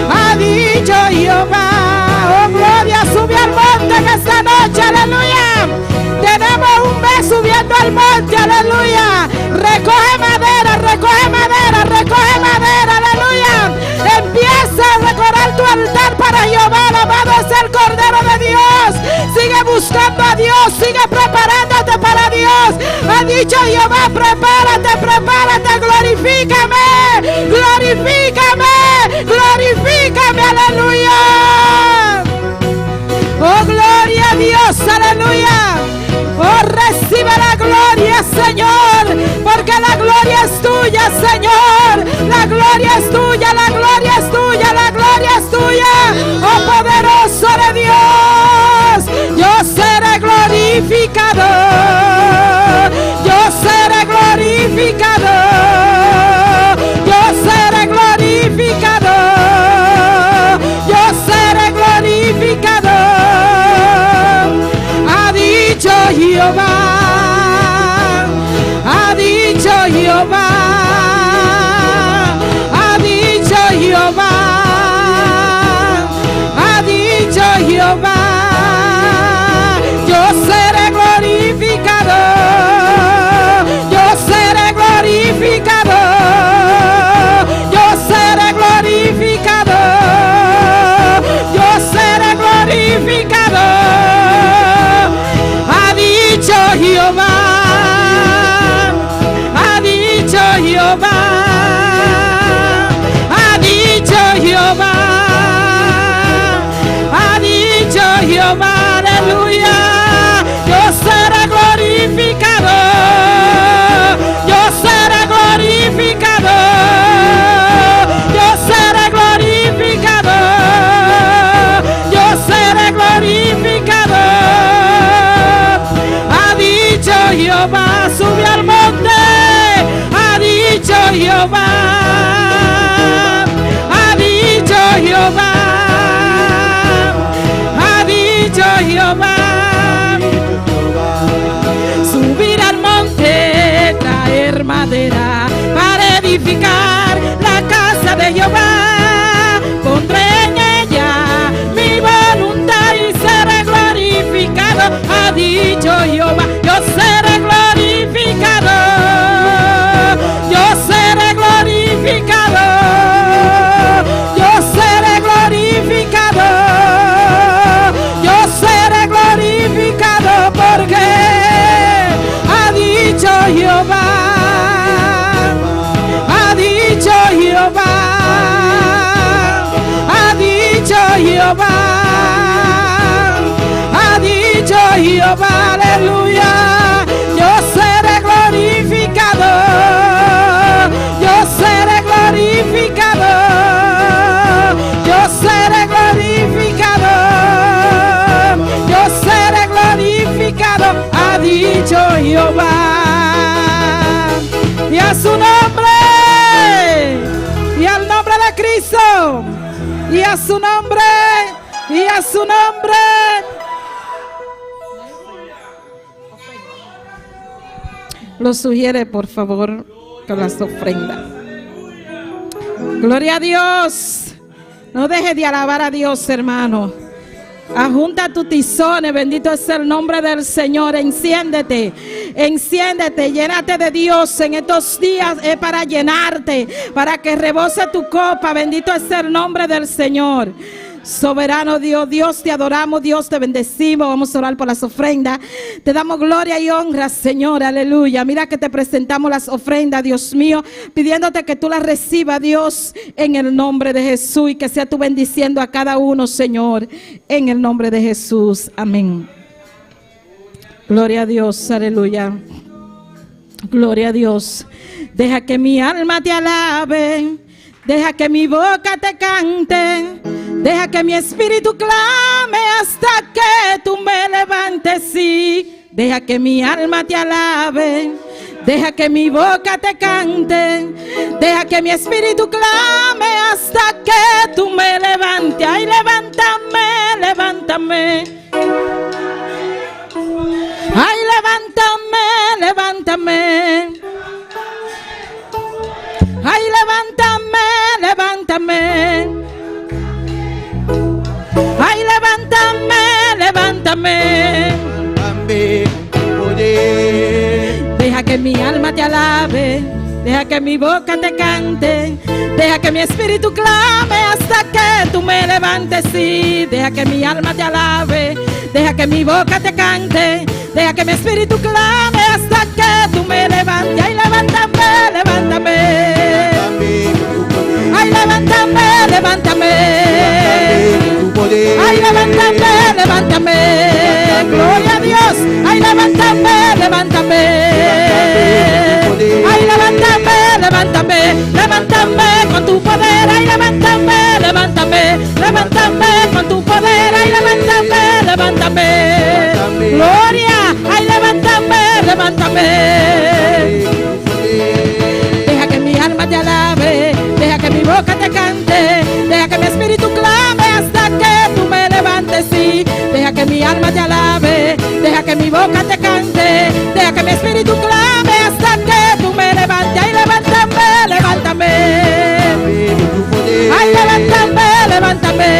ha dicho Jehová. Oh, gloria, sube al monte en esta noche, aleluya. Tenemos un mes subiendo al monte, aleluya. Recoge madera, recoge madera, recoge madera, aleluya. Empieza a decorar tu altar para Jehová, alabado es el Cordero de Dios. Sigue buscando a Dios, sigue preparándote para Dios. Ha dicho Jehová, prepárate, prepárate, glorifícame, glorifícame, glorifícame, aleluya. Oh, gloria a Dios, aleluya. Oh, recibe la gloria, Señor, porque la gloria es tuya, Señor. La gloria es tuya, la gloria es tuya, la gloria es tuya. Oh, poderoso de Dios, yo seré glorificado, yo seré glorificado, yo seré glorificado, yo seré glorificado. Ha dicho Jehová, ha dicho Jehová, ha dicho Jehová, ha dicho Jehová. Yo seré glorificado, yo seré glorificado, yo seré glorificado, yo seré glorificado. Ha dicho Jehová, ha dicho Jehová, ha dicho Jehová, ha dicho Jehová, aleluya. Yo seré glorificado, yo seré glorificado, yo seré glorificado, yo seré glorificado. Ha dicho Jehová, sube al monte. Ha dicho Jehová, ha dicho Jehová, ha dicho Jehová. Subir al monte, traer madera para edificar la casa de Jehová. Pondré en ella mi voluntad y seré glorificado. Ha dicho Jehová, yo seré glorificado, yo seré glorificado, yo seré glorificado, yo seré glorificado, porque ha dicho Jehová, ha dicho Jehová, ha dicho Jehová, ha dicho Jehová, aleluya. Yo seré glorificado, yo seré glorificado, yo seré glorificado, yo seré glorificado. Ha dicho Jehová, y a su nombre, y al nombre de Cristo, y a su nombre, y a su nombre. Lo sugiere, por favor, con las ofrendas. Gloria a Dios. No dejes de alabar a Dios, hermano. Ajunta tus tizones, bendito es el nombre del Señor. Enciéndete, enciéndete, llénate de Dios en estos días. Es para llenarte, para que rebose tu copa. Bendito es el nombre del Señor. Soberano Dios, Dios te adoramos, Dios te bendecimos. Vamos a orar por las ofrendas. Te damos gloria y honra, Señor, aleluya. Mira que te presentamos las ofrendas, Dios mío, pidiéndote que tú las recibas, Dios, en el nombre de Jesús, y que sea tú bendiciendo a cada uno, Señor, en el nombre de Jesús. Amén. Gloria a Dios, aleluya. Gloria a Dios. Deja que mi alma te alabe, deja que mi boca te cante, deja que mi espíritu clame hasta que tú me levantes, sí. Deja que mi alma te alabe, deja que mi boca te cante, deja que mi espíritu clame hasta que tú me levantes. Ay, levántame, levántame. Ay, levántame, levántame. Ay, levántame, levántame. Ay, levántame, levántame. Deja que mi alma te alabe, deja que mi boca te cante, deja que mi espíritu clame hasta que tú me levantes, sí. Deja que mi alma te alabe, deja que mi boca te cante, deja que mi espíritu clame hasta que tú me levantes. Ay, levántame, levántame. Ay, levántame, levántame. Ay, levántame, levántame. Gloria a Dios. Ay, levántame, levántame. Ay, levántame, levántame. Levántame con tu poder. Ay, levántame, levántame. Levántame con tu poder. Ay, levántame, levántame. Gloria. Ay, levántame, levántame. Deja que mi alma te alabe, deja que mi boca te cante, deja que mi espíritu clame hasta que tú me levantes, sí. Deja que mi alma te alabe, deja que mi boca te cante, deja que mi espíritu clame hasta que tú me levantes. Ay, levántame, levántame. Ay, levántame, levántame.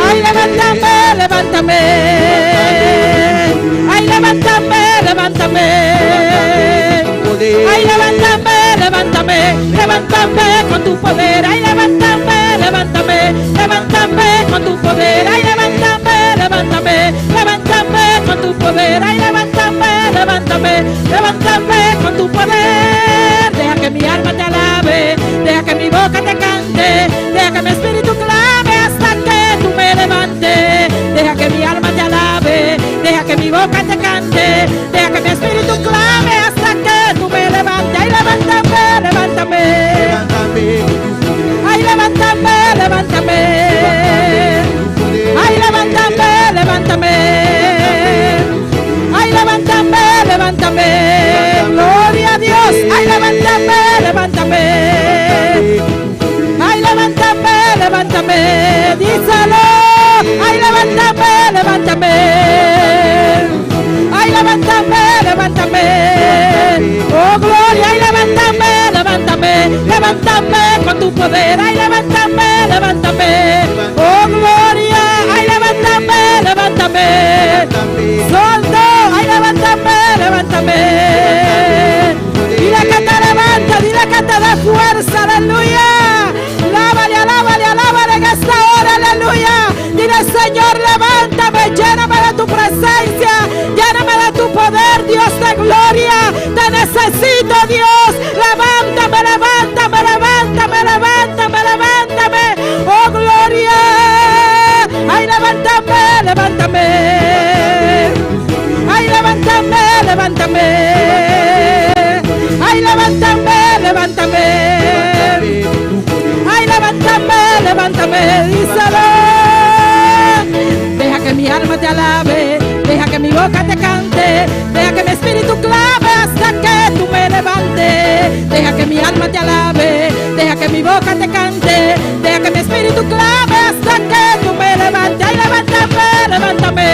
Ay, levántame, levántame. Ay, levántame, levántame. Ay, levántame, levántame. Levántame con tu poder. Ay, levántame, levántame. Levántame con tu poder. Ay, levántame, levántame. Levántame con tu poder. Ay, levántame, levántame. Levántame con tu poder. Deja que mi alma te alabe, deja que mi boca te cante, deja que mi espíritu clame hasta que tú me levantes. Deja que mi alma te alabe, deja que mi boca te cante, deja que mi espíritu clame hasta que tú me levantes. Ay, levántame, levántame. Ay, levántame, levántame. Ay, levántame, levántame. Ay, levántame, levántame. Gloria a Dios. Ay, levántame, levántame. Ay, levántame, levántame. Díselo. Ay, levántame, levántame. Ay, levántame, levántame. Oh, gloria. Ay, levántame, levántame. Levántame con tu poder. Ay, levántame, levántame. Oh, gloria. Ay, levántame, levántame. Soldo. Ay, levántame, levántame. Dile que te levanta, dile que te dé fuerza, aleluya. Alábale, alábale, alábale en esta hora, aleluya. Dile, Señor, levántame, lléname de tu presencia, lléname de tu poder, Dios de gloria. Te necesito, Dios. Levántame, levántame, levántame, levántame, levántame. Oh, gloria. Ay, levántame, levántame. Ay, levántame, levántame. Ay, levántame, levántame. Ay, levántame, levántame. Díselo. Deja que mi alma te alabe, deja que mi boca te cante, deja que mi espíritu clame hasta que tú me levantes. Deja que mi alma te alabe, deja que mi boca te cante, deja que mi espíritu clame hasta que tú me levantes. Ay, levántame, levántame.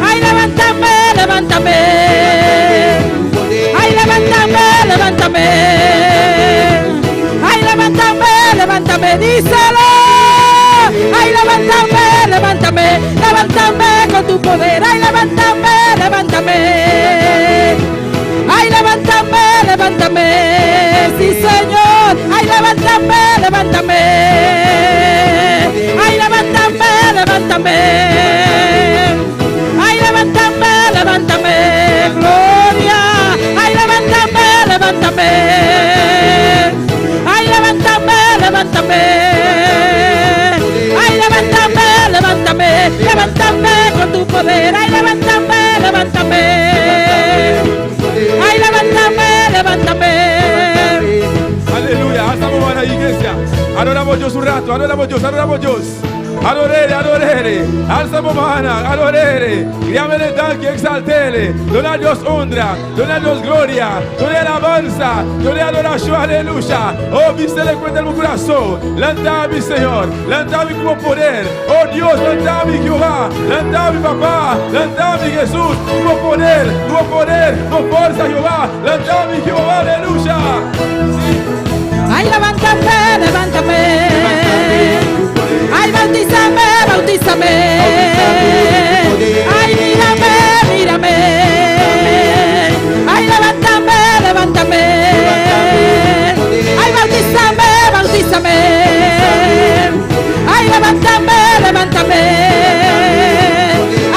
Ay, levántame, levántame. Ay, levántame, levántame. Ay, levántame, levántame. Díselo. Ay, levántame, levántame. Levántame con tu poder. Ay, levántame, levántame. Ay, levántame, levántame. Sí, Señor. Ay, levántame, levántame. levántame. Ay, levántame, levántame, gloria. Ay, levántame, levántame. Ay, levántame, levántame. Ay, levántame, levántame. Levántame con tu poder. Ay, levántame, levántame. Ay, levántame, levántame. Aleluya, estamos en la iglesia. Adoramos a Dios un rato, adoramos a Dios, adoramos a Dios. Adorere, adorere, alzamos manos, adorere, llámele tanque, exaltele, dona a Dios honra, dona a Dios gloria, dona alabanza, dona adoración, aleluya. Oh, viste le cuenta en mi corazón, lantame Señor, lantame como poder, oh Dios, lantame Jehová, lantame papá, lantame Jesús, como poder, con fuerza Jehová, lantame Jehová, aleluya. Ay, levántame, levántame. Ay, bautízame, bautízame. Ay, mírame, mírame. Ay, levántame, levántame. Ay, bautízame, bautízame. Ay, levántame, levántame.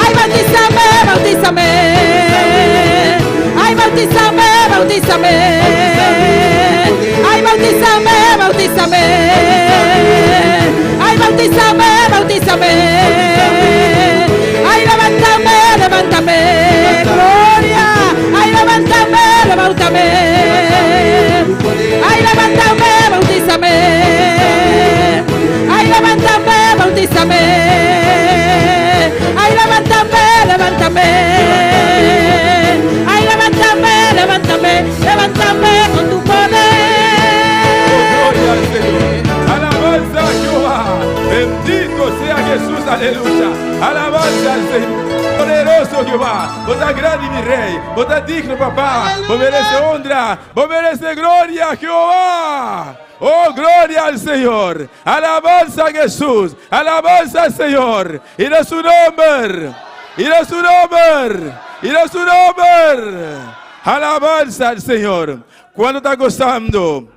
Ay, bautízame, bautízame. Ay, bautízame, bautízame. Ay, bautízame, bautízame. Ay, bautízame, bautízame. Ay, levántame, levántame. Gloria. Ay, levántame, levántame. Ay, levántame, bautízame. Ay, levántame, bautízame. Ay, levántame, levántame. Ay, levántame, levántame. Levántame con tu Gloria al Señor. Alabanza a Jehová. Bendito sea Jesús, aleluya. Alabanza al Señor. Poderoso Jehová. Vos estás grande, mi rey. Vos estás digno, papá. Vos mereces honra. Vos mereces gloria, Jehová. Oh, gloria al Señor. Alabanza a Jesús. Alabanza al Señor. Ir a su nombre. Ir a su nombre. Ir a su nombre. Alabanza al Señor. Cuando está gozando.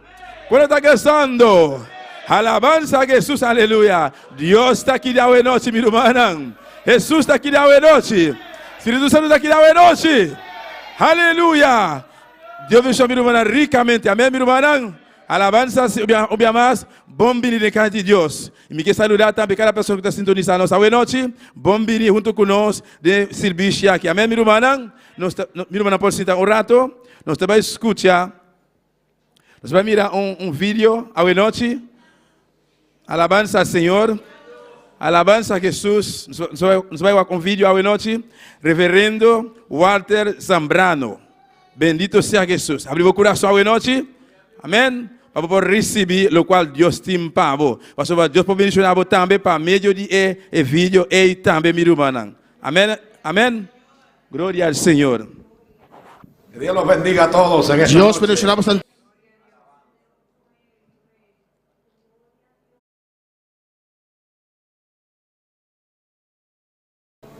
Cuando está gozando. Alabanza a Jesús, aleluya. Dios está aquí de hoy noche, mi hermana. Jesús está aquí de hoy noche. Espíritu Santo está aquí de hoy noche. Aleluya. Dios bendiga a mi hermana ricamente. Amén, mi hermana. Alabanza, obvia más. Bom venir de casa de Dios. E me quer saludar também cada pessoa que está sintonizando essa noite. Bom venir junto conosco de serviço aqui. Amém, minha irmã? Minha irmã pode sentar um rato. Nós vamos escutar. Nós vamos mirar vídeo à noite. Alabanza ao Senhor. Alabanza a Jesus. Nós vamos ver um vídeo à noite. Reverendo Walter Zambrano. Bendito seja Jesus. Abre o coração à noite. Amém. Para poder receber o qual Deus tem para você. Deus pode mencionar também para meio de vídeo e também, minha irmã. Amém. Amém. Glória ao Senhor. Que Dios los bendiga a todos en esta Dios noche. bendicionamos a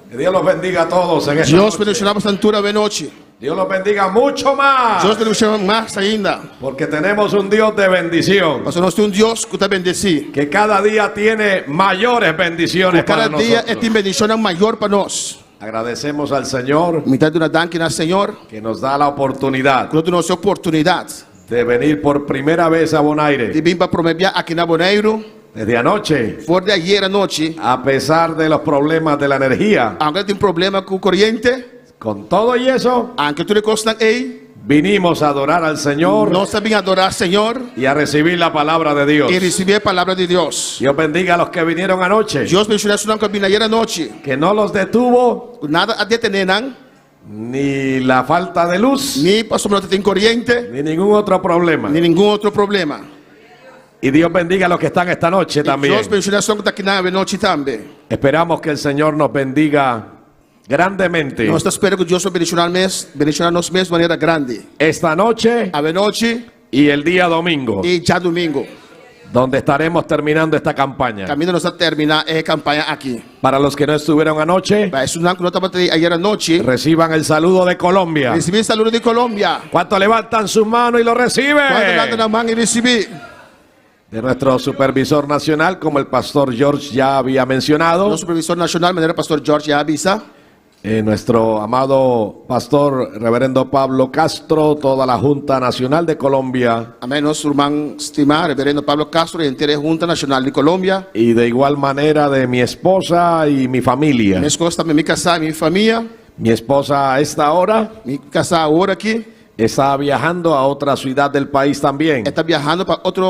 Que Dios los bendiga a todos en esta Dios noche. bendicionamos a altura de noche. Dios los bendiga mucho más. Dios bendicionamos más ainda. Porque tenemos un Dios de bendición. Mas nós temos Deus que está bendecido. Que cada día tiene mayores bendiciones Cada para dia nosotros. tem bendição maior para nós. Agradecemos al Señor Mitad de uma danke ao Senhor, que nos da la oportunidad que nos dá a oportunidade de venir por primera vez a de Bonaire. vir para promover aqui na Bonaire. Desde anoche, Fora de ayer à noite, a pesar de los problemas de la energía, agora tem problema com corrente. con todo y eso, Aunque tudo custa aí, vinimos a adorar al Señor nós também adorar ao Senhor y a recibir la palabra de Dios. e receber a palavra de Deus. Dios bendiga a los que vinieron anoche, Deus bendicionar su nome ayer à noite. que no los detuvo Nada a detener, não? ni la falta de luz, Nem pastor não tem corrente, ni ningún otro problema. nem nenhum outro problema. Y Dios bendiga a los que están esta noche también. Deus bendicionar su nome aqui na noite também. Esperamos que el Señor nos bendiga grandemente Nós esperamos que Deus vai bendicionar nós mesmos de maneira grande. esta noche A noite y el día domingo, e já domingo. donde estaremos terminando esta campaña. Caminho nós a terminar a campanha aqui. Para los que no estuvieron anoche, Vai estudar que nós estamos ayer à noite. reciban el saludo de Colombia. Recebi saludo de Colômbia. ¿Cuántos levantan sus manos y lo Quando nada reciben? na mão e recebi. de nuestro supervisor nacional, como el pastor George ya había mencionado. Nuestro supervisor nacional, maneira pastor George ya avisa. Nuestro amado pastor reverendo Pablo Castro, toda la Junta Nacional de Colombia. Amém. Nosso irmão estimado, reverendo Pablo Castro, y entera Junta Nacional de Colombia. Y de igual manera de mi esposa y mi familia. Minha esposa também, me casar, minha família. Mi esposa a esta hora Me casar agora aqui. está viajando a otra ciudad del país también. Está viajando para outra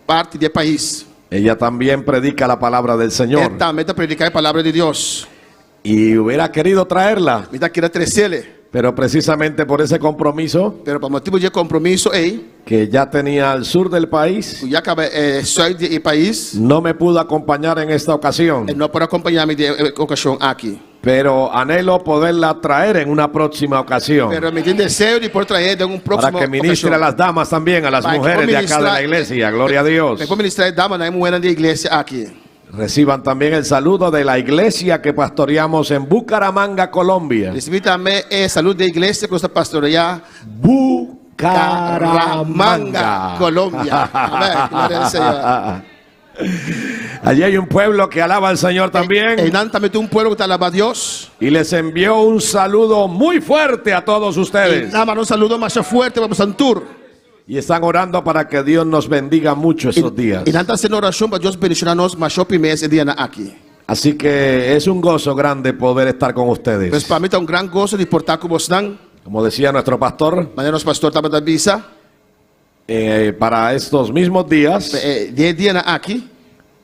parte do país. Ella también predica la palabra del Señor. Ele também está predicando a palavra de Deus. Y hubiera querido traerla, Me está querendo trazer, pero precisamente por ese compromiso pero por motivo de compromisso, que ya tenía al sur del país, já acaba sair do país, no me pudo acompañar en esta ocasión. não pode acompanhar-me de ocasião aqui. Pero anhelo poderla traer en una próxima ocasión, Pero me tem desejo de poder trazer de próximo para que ministre a ocasião. las damas también, a las Para que mujeres de acá de ministrar- la iglesia. Gloria a Dios. Me puedo ministrar dama na mulher da igreja aqui. Reciban también el saludo de la iglesia que pastoreamos en Bucaramanga, Colombia. Recebi também saúde da igreja que está pastoreando Bucaramanga, Colômbia. Amém. Glória ao Senhor. Allí hay un pueblo que alaba al Señor E también não também tem pueblo que está alabando a Deus. y les envió un saludo muy fuerte a todos E ustedes. nada mais saludo mais forte para o tour. Y están orando para que Dios nos bendiga mucho esos días. E não está sendo oração para Deus bendicionar nós mais esse dia aqui. Así que es un gozo grande poder estar con Mas ustedes. para mim é grande gozo de portar com vocês. Como decía nuestro pastor, Maneira nosso pastor também da visa. para estos mismos días Dia aqui.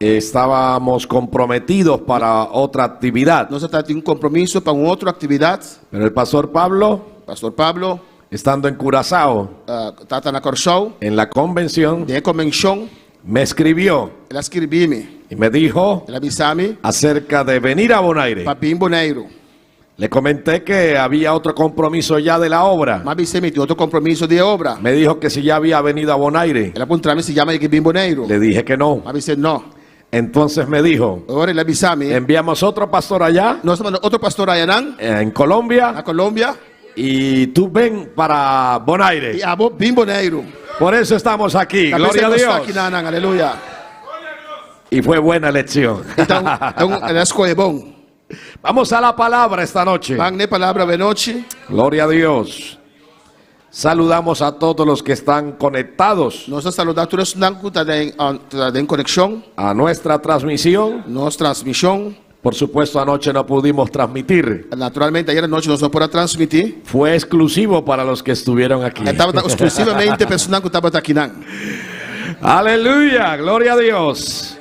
estábamos comprometidos para otra actividad. Nós estamos tendo compromisso para uma outra atividade. Pero el pastor Pablo, Pastor Pablo estando en Curazao, está na Corsão. en la convención, De convenção. me escribió Ela escreveu-me. y me dijo Ela avisou-me. acerca de venir a Bonaire. Para Bonaire. Le comenté que había otro compromiso ya de la obra. Mas avisei-me de outro compromisso de obra. Me dijo que si ya había venido a Bonaire. Ela apontou-me se chama de Bonaire. Le dije que no. Mas avisei não. Entonces me dijo, Agora ele avisou-me. enviamos otro pastor allá Nós temos outro pastor aí en Colombia na Colômbia. y tú ven para Bonaire. E a Bonaire. Por eso estamos aquí. Gloria a Dios. Aqui na aleluia. Y fue buena elección. Então, ela escolhe bom. Vamos a la palabra esta noche. Vamos na palavra de noite. Gloria a Dios. Saludamos a todos los que están conectados Nós saludamos todos que estão em conexão. a nuestra transmisión. Nossa transmissão. Por supuesto, anoche no pudimos transmitir. Naturalmente, ayer à noite nós não podemos transmitir. Fue exclusivo para los que estuvieron aquí. Estava exclusivamente pessoas que estavam aqui. Aleluya, gloria a Dios.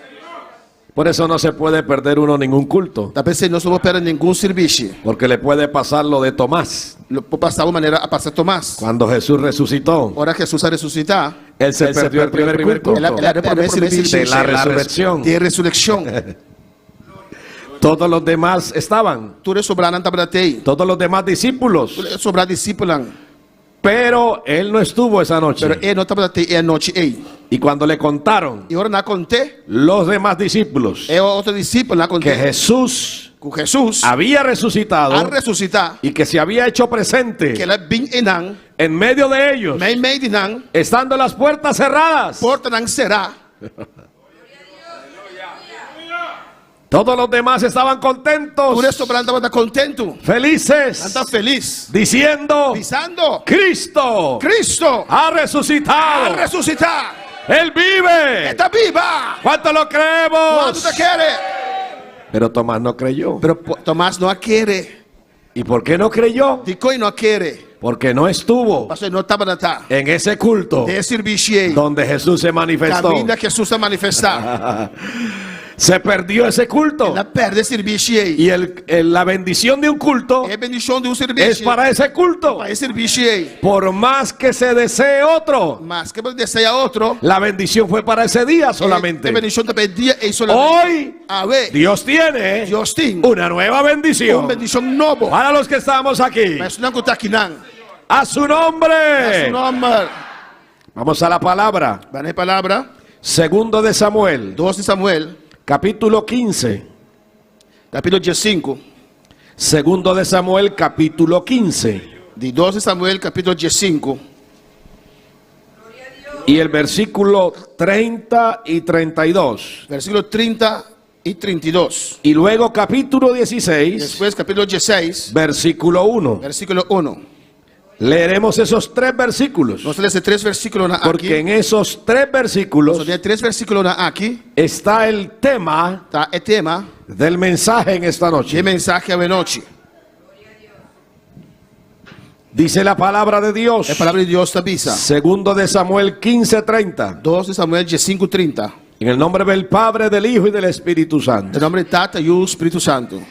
Por eso no se puede perder uno ningún culto, Da pensei, nós não vamos perder nenhum serviço. porque le puede pasar lo de Tomás. Por passar uma maneira a passar Tomás. Cuando Jesús resucitó, Ora Jesus a ressuscitar. él se perdió el primer culto Ela era para de la resurrección. de ressurreição. Todos los demás estaban, Tudo sobrando estava aí. todos los demás discípulos, Sobrar discípulo. pero él no estuvo esa noche. Pero ele não estava aí à noite aí. Y cuando le contaron E ora na contei. los demás discípulos Outro discípulo na que contei. Jesús Com Jesus. había resucitado A ressuscitar. y que se había hecho presente Que ela vim e não. en medio de ellos, Meio de não. estando las puertas cerradas, Porta não será. todos los demás estaban contentos, Tudo sobrando estava contento. felices, Está feliz. diciendo: Pisando. Cristo Cristo. ha A resucitado, ressuscitar. Él vive. Está viva. ¿Cuánto lo Quanto creemos? te quer? Pero Tomás no creyó. Pero Tomás não a quer. ¿Y por qué no creyó? Ficou e não a quer. Porque no estuvo Pastor, não estava na tá. en ese culto De serviço aí. donde Jesús se manifestó. Caminho que Jesus a manifestar. Se perdió ese culto. Ela perde serviço aí. Y la bendición de un culto É bendição de es serviço. para ese culto. Para serviço aí. Por más que se desee otro, Mas que deseja outro. la bendición fue para ese día solamente. É bendição também dia e solamente. Hoy A ver. Dios tiene Deus tem una nueva bendición bendição novo. para los que estamos aquí. Mas não está aqui não. A su nombre. Su nome. Vamos a la palabra. Vai na palavra. Segundo de Samuel, 2 de Samuel. capítulo 15. Capítulo 15. Segundo de Samuel, capítulo 15. De 2 de Samuel, capítulo 15. y el versículo 30 y 32. Versículo 30 y 32. Y luego capítulo 16, Después capítulo 16, versículo 1. versículo 1. Leeremos esos 3 versículos, Nós lemos 3 versículos porque aqui. en esos 3 versículos Nós lemos 3 versículos aqui. está el tema Tá? É tema del mensaje en esta de noche. mensagem à noite. Dice la palabra de Dios, É a palavra de Deus tabisa. segundo de Samuel 15:30, 2 de Samuel 15:30. en el nombre del Padre, del Hijo y del Espíritu Santo. Em nome de Tata e o Espírito Santo.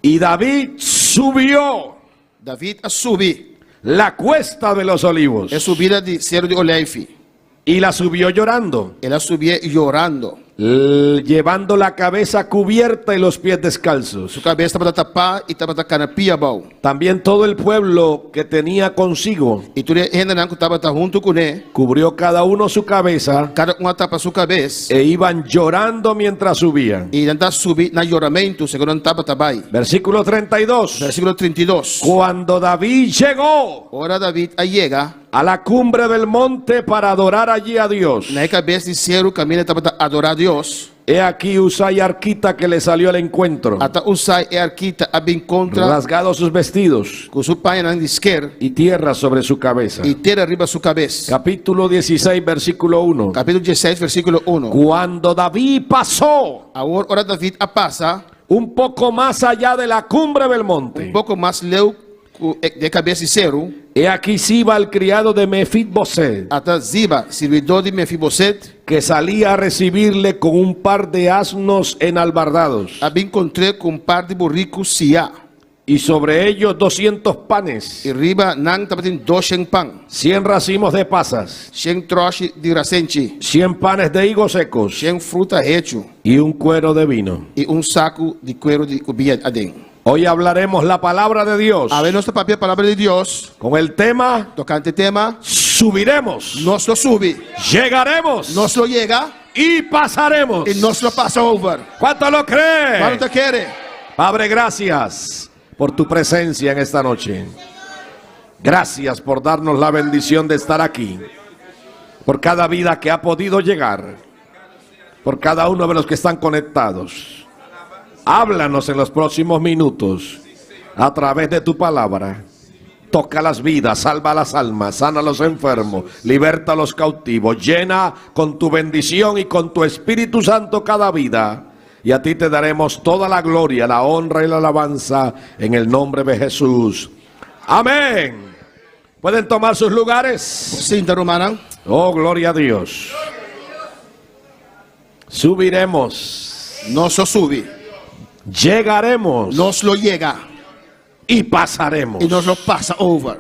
Y David subió David a subir. la cuesta de los olivos É subida de Cerro de Olive. y la subió llorando, Ela subia llorando. llevando la cabeza cubierta y los pies descalzos. Sua cabeça estava tapada e estava tacando pia bom. También todo el pueblo que tenía consigo E tudo ainda não estava junto com ele. cubrió cada uno su cabeza Cada tapa sua cabeça. e iban llorando mientras subían. E ainda subir na lloramento, segundo não estava também. Versículo 32. Versículo 32. Cuando David llegó Ora David a chega a la cumbre del monte para adorar allí a Dios, na cabeça de Cerro, caminha estava a adorar a Deus. he aquí Usai Arquita que le salió al encuentro, Até Usai e Arquita a bem contra rasgados sus vestidos com seu pai na esquerda y tierra sobre su cabeza. e ter arriba sua cabeça. Capítulo 16, versículo 1. Capítulo 16, versículo 1. Cuando David pasó Ora David a passa un poco más allá de la cumbre del monte, pouco mais leu de cabeça de Cerro. he aquí Siba, el criado de Mefiboseth, Até Ziba, servidor de Mefiboset, que salía a recibirle con un par de asnos enalbardados, a bem encontrei com par de burricos Sia. y sobre ellos 200 panes, E riba não estava tendo 200 pão, 100 racimos de pasas, 100 troche de racente, 100 panes de higos secos 100 fruta hecho y un cuero de vino. e saco de cuero de cubia adentro. Hoy hablaremos la palabra de Dios A ver, nosso papel, a palavra de Deus, con el tema tocante tema, subiremos, nós lo sube, llegaremos nós lo llega y pasaremos. e nós lo passa over. ¿Cuánto lo cree? Quanto quer? Padre, gracias por tu presencia en esta noche. Gracias por darnos la bendición de estar aquí, por cada vida que ha podido llegar, por cada uno de los que están conectados. Háblanos en los próximos minutos a través de tu palabra. Toca las vidas, salva las almas, sana a los enfermos, liberta a los cautivos, llena con tu bendición y con tu Espíritu Santo cada vida. Y a ti te daremos toda la gloria, la honra y la alabanza en el nombre de Jesús. Amén. ¿Pueden tomar sus lugares? Sinta, Romana. Oh, gloria a Dios. Subiremos, Nós lo sube, llegaremos nós lo llega y pasaremos. e nós lo passa over.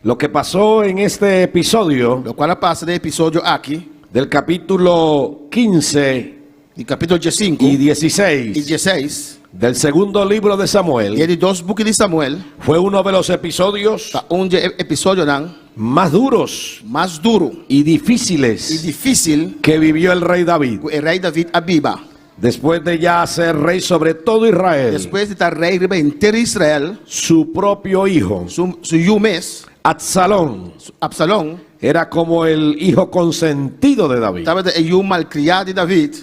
Lo que pasó en este episodio Lo qual passa de episódio aqui, del capítulo 15 de capítulo 5 y e 16 16, del segundo libro de e Samuel de 2 buques de Samuel, fue uno de los episodios tá onde episódio não más duros mais duro y e difíciles difícil que vivió el rey David. que o rei David abiba. Después de ya ser rey sobre todo Israel, Depois de estar rei inteiro Israel, su propio hijo, su Yumes, Absalón, Absalom, era como el hijo consentido de David. estava de Yu malcriado de David.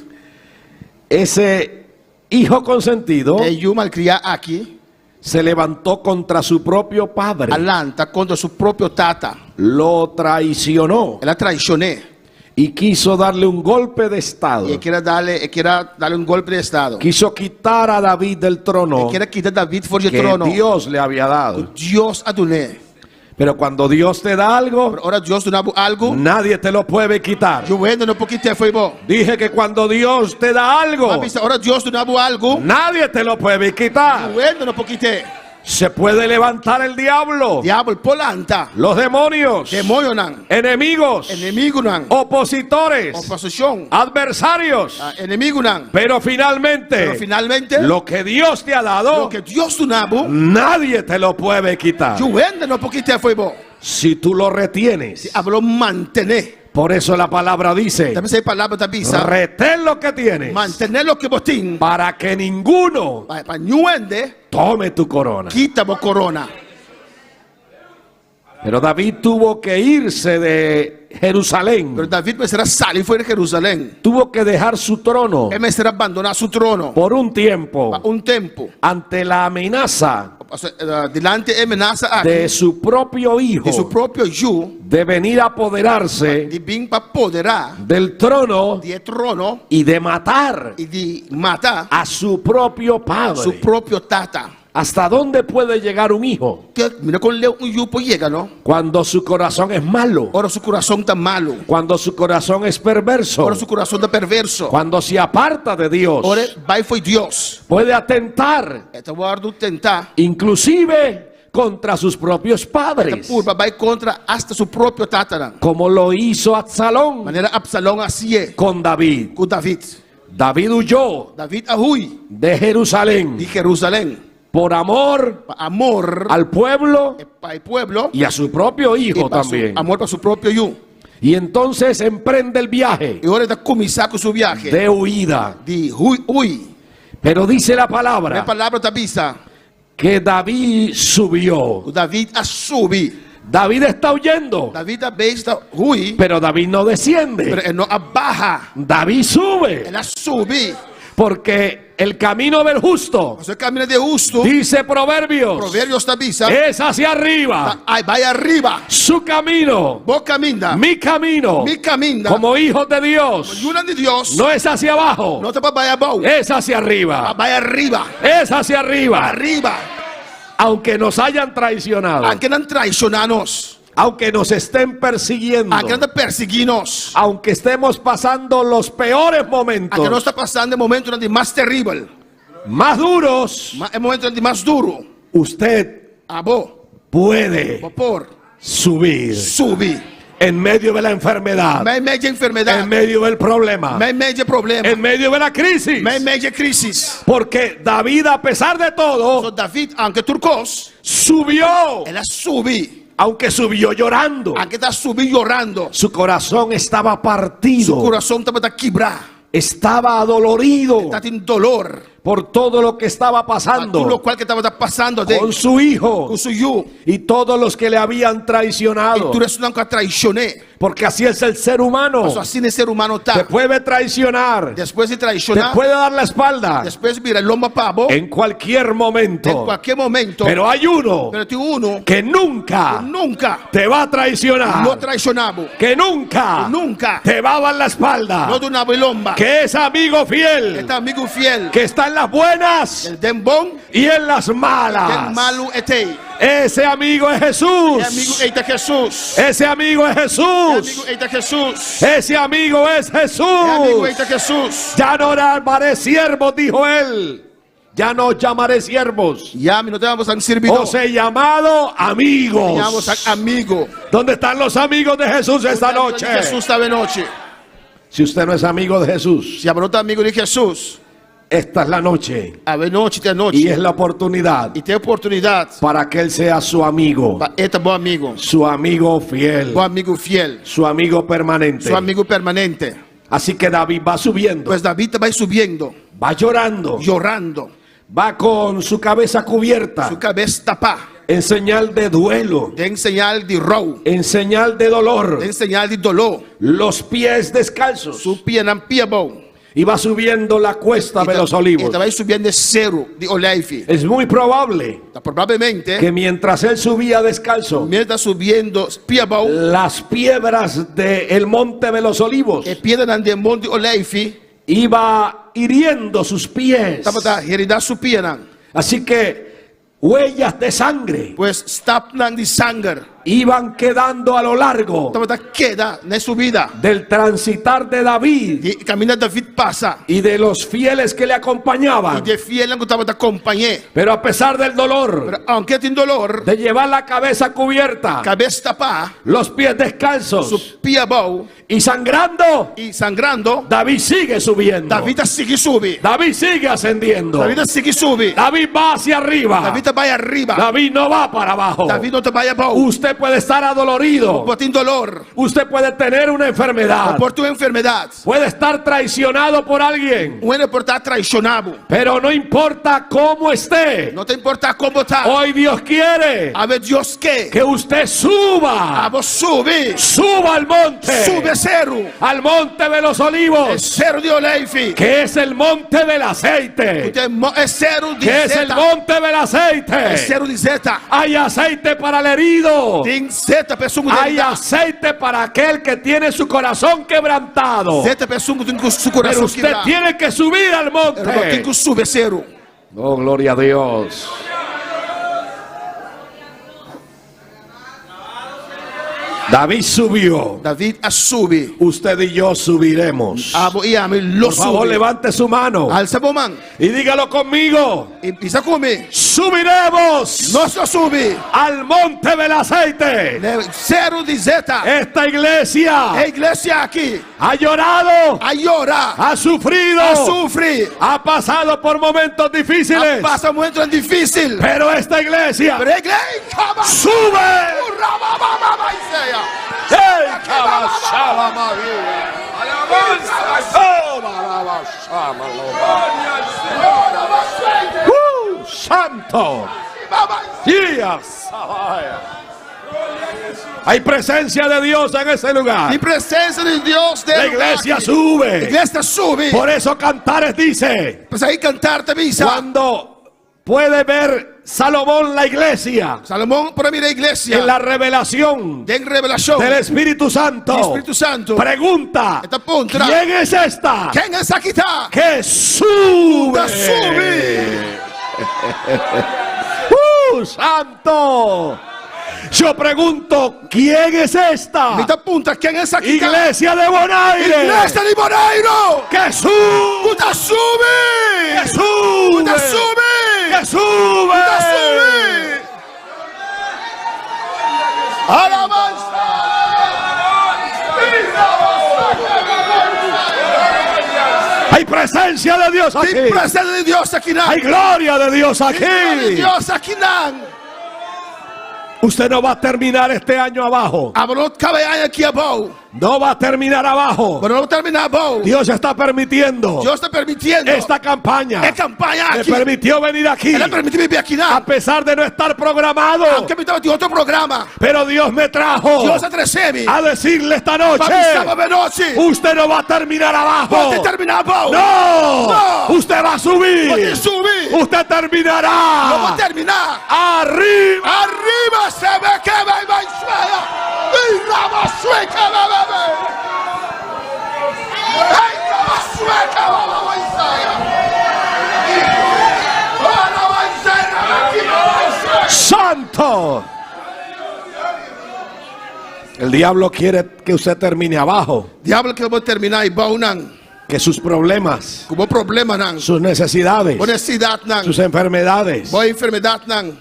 Ese hijo consentido Yu malcriado aqui, se levantó contra su propio padre, alanta contra su próprio tata. lo traicionó Ela traicionou. y quiso darle un golpe de estado. E queria darle um golpe de estado. Quiso quitar a David del trono Queria quitar David fora de que trono. Dios le había dado. Deus adonou. Pero cuando Dios te da algo, Ora Deus donava algo. nadie te lo puede quitar. Eu ainda não porque te foi bom. Dije que cuando Dios te da algo, Ora Deus donava algo. nadie te lo puede quitar. Eu ainda não porque te. Se puede levantar el diablo, Diabo polanta. los demonios, Demônio não. enemigos, Inimigo não. opositores, Oposição. adversarios. Inimigo não. Pero finalmente, Pero finalmente, lo que Dios te ha dado, lo que Deus donava, nadie te lo puede quitar. eu ainda não porque te foi bom. Si tú lo retienes. Hablou mantener. Por eso la palabra dice, Também sei palavra da bisa. retén lo que tienes Mantener lo que botim. para que ninguno Para nuende, tome tu corona. quita bo corona. Pero David tuvo que irse de Jerusalén. Pero David precisará salir fuera de Jerusalén. Tuvo que dejar su trono Él precisará abandonar su trono por un tiempo un tiempo. ante la amenaza O sea, delante de amenaza de su propio hijo de su propio yo de venir a apoderarse de vir para apoderar del trono del trono y de matar y de matar a su propio padre. su propio tata. ¿Hasta dónde puede llegar un hijo Que mira con Leo un yupo llega, ¿no? cuando su corazón es malo? Ahora su corazón está malo. Cuando su corazón es perverso. Ahora su corazón está perverso. Cuando se aparta de Dios. Ahora va y fue Dios. Puede atentar Esta guarda tentar. inclusive contra sus propios Esta padres, purba va contra hasta su propio tatara. como lo hizo Absalón Manera Absalón así es con David. con David. David huyó David ahui de Jerusalén de Jerusalén. por amor Amor al pueblo para el pueblo y a su propio hijo para su, también. amor para su propio yo. Y entonces emprende el viaje Y ahora está comenzando con su viaje. de huida. De hui. Pero dice la La palabra palabra te avisa. que David subió. David a subir. David está huyendo, David a está hui. pero David no Pero desciende. él no abaja. David sube, Él a subir. porque el camino del justo, O sea, camina de justo. dice Proverbios, Proverbios te avisa. es hacia arriba. Ahí va arriba. Su camino, Vos camina. mi camino, Mi camina. como hijos de Dios, Ayuda de Dios. no es hacia abajo, No te va a abajo. es hacia arriba. Va arriba. Es hacia arriba. Arriba. Aunque nos hayan traicionado, Aunque no traicionanos. aunque nos estén persiguiendo, Aunque no perseguinos. aunque estemos pasando los peores Aunque no momentos, está pasando el momento de más terrible. más duros, El momento de más duro. usted A vos. puede Por subir subir. en medio de la enfermedad, Me media enfermedad. en medio del problema, Me media problema. en medio de la crisis. Me media crisis. Porque David, a pesar de So todo, David, aunque turcos, subió, él a subir. aunque subió llorando. Aunque está subir llorando. Su corazón estaba Su partido, corazón estaba quebrado. estaba adolorido Está en dolor. por todo lo que estaba Todo lo pasando cual que estaba pasando de con su hijo con su yo. y todos los que le habían Y traicionado. tú eres un traicioné. Porque así es el ser humano. Eso así el ser humano Te está. puede traicionar, Después de te traicionar, puede dar la espalda después mira el lomo pavo. en cualquier momento. En cualquier momento. Pero hay uno Pero tú uno que nunca nunca te va a traicionar, lo traicionamos. que nunca Nunca te va a dar la espalda, no de una lomba. que es amigo fiel, Este amigo fiel. que está en las buenas El den bon, y en las el malas. malo este. Ese amigo es El amigo Jesús. este Jesús. Ese amigo es El amigo Jesús. este Jesús. Ese amigo es El amigo Jesús. este Jesús. Ya no llamaré siervos, dijo él. Ya no llamaré siervos. Ya no te vamos a servir. Os he llamado amigos. Llamamos a amigo. ¿Dónde están los amigos de Jesús esta noche? Jesús esta noche. Si usted no es amigo de Jesús, Si habló amigo de Jesús, esta es la noche a ver noche de noche. y es la oportunidad Y tem oportunidad para que él sea su amigo, para este bom amigo. su amigo fiel, Bom amigo fiel. su amigo permanente. Su amigo permanente. Así que David va subiendo, Pues David va subiendo, va llorando, llorando. va con su cabeza cubierta Su cabeza tapada. en señal de duelo, Tem señal de row. en señal de dolor, Tem señal de dolor. los pies descalzos, Su pia na pia bom. y va subiendo la cuesta de los olivos. Vai subiendo de cero de olive. Es muy probable Provavelmente, que mientras él subía descalzo, mientras subiendo pia bom, las piedras del monte de los olivos e piedra na monte olive, iba hiriendo sus pies. estava heridar su pia na. Así que huellas de sangre Pues stap na de sangue. iban quedando a lo largo Estava queda na subida. del transitar de David E caminha David passa. y de los fieles que le E acompañaban. de fiel que estava da companhia. Pero a pesar del dolor Pero aunque tem dolor, de llevar la cabeza cubierta, cabeça tapada, los pies descalzos su pia bom y sangrando, e sangrando, David sigue subiendo. David sigue sube. David sigue ascendiendo. David sigue sube. David va hacia arriba. David vai arriba. David no va para abajo. David não te vai abaixo. Usted Usted puede estar adolorido. por tu dolor, Usted puede tener una enfermedad. por tu enfermedad. Puede estar traicionado por alguien. Puede por estar traicionado. Pero no importa cómo esté. No te importa cómo está. Hoy Dios quiere A ver Dios que usted suba. A vos sube. Suba al monte. Sube cero. Al monte de los El olivos. cero de Oleifi. Que es el monte del aceite. Es cero de Que es el Zeta. monte del Es aceite. cero de Zeta. Hay aceite para el herido. Tem Zeta pessoa Hay aceite para aquel que tiene su corazón quebrantado. Zeta pessoa tem su Pero coração usted quebrado. tiene que subir al Tem monte. que subir cero. Oh, gloria a Dios. David subió. David a sube. Usted y yo subiremos. Abo e ame lo Por favor, sube. levante su mano Alça a mão. y dígalo conmigo. E pisa comer. Subiremos Nós só sube. al monte del aceite. Cero de Zeta. Esta iglesia A igreja aqui. ha llorado, A llorar. ha sufrido, A sofrer. ha pasado por momentos difíciles. Passa muito difícil. Pero esta iglesia Pero a igreja sube. ¡Ey, cabashala María! ¡Santo! ¡Días! Hay presencia de Dios en ese lugar. Em presença de Deus. La iglesia A sube. igreja sube. Por eso Cantares dice, Precisa ir cantar também. cuando puede ver Salomón la iglesia Salomão para mim a igreja. en la revelación Tem revelação. del Espíritu Santo, Espírito Santo. pregunta, Esta ponta. ¿quién es esta Quem é essa que está? que sube? Sube. ¡Santo! Yo pregunto, ¿quién es esta Me apunta quem é essa que está? iglesia de Bonaire Igreja de Bonaire. que sube? Puta sube. ¡Que sube! Puta sube. ¡Que sube! Puta sube. Alabanza. Hay presencia de Dios aquí. Tem presença de Deus aqui não. Hay gloria de Dios Tem glória de aquí. Deus aqui não. Usted no va a terminar este año abajo. A não cabe aqui é bom. No va a terminar abajo. Mas não terminar bom. Dios está permitiendo Deus está permitindo. esta campaña. É campanha Me aqui. permitió venir aquí. Ela permite me vir aqui A não. pesar de no estar programado. Aunque me estava de outro programa. Pero Dios me trajo Deus atrecebe. a decirle esta noche. Para mim sábado noite. Usted no va a terminar abajo. Pode terminar bom. No. No. Usted va a subir. Pode subir. Usted terminará Não vou terminar. arriba. Arriba se ve que vai mais feia. E rama sueca vai ver. Ei, rama sueca vai mais feia. Ora vai ser aqui. Santo. El diablo quiere que usted termine abajo. Diabo que eu vou terminar e bom não. Que sus problemas, Com bom problema não. sus necesidades, Boa necessidade não. sus enfermedades Boa enfermidade não.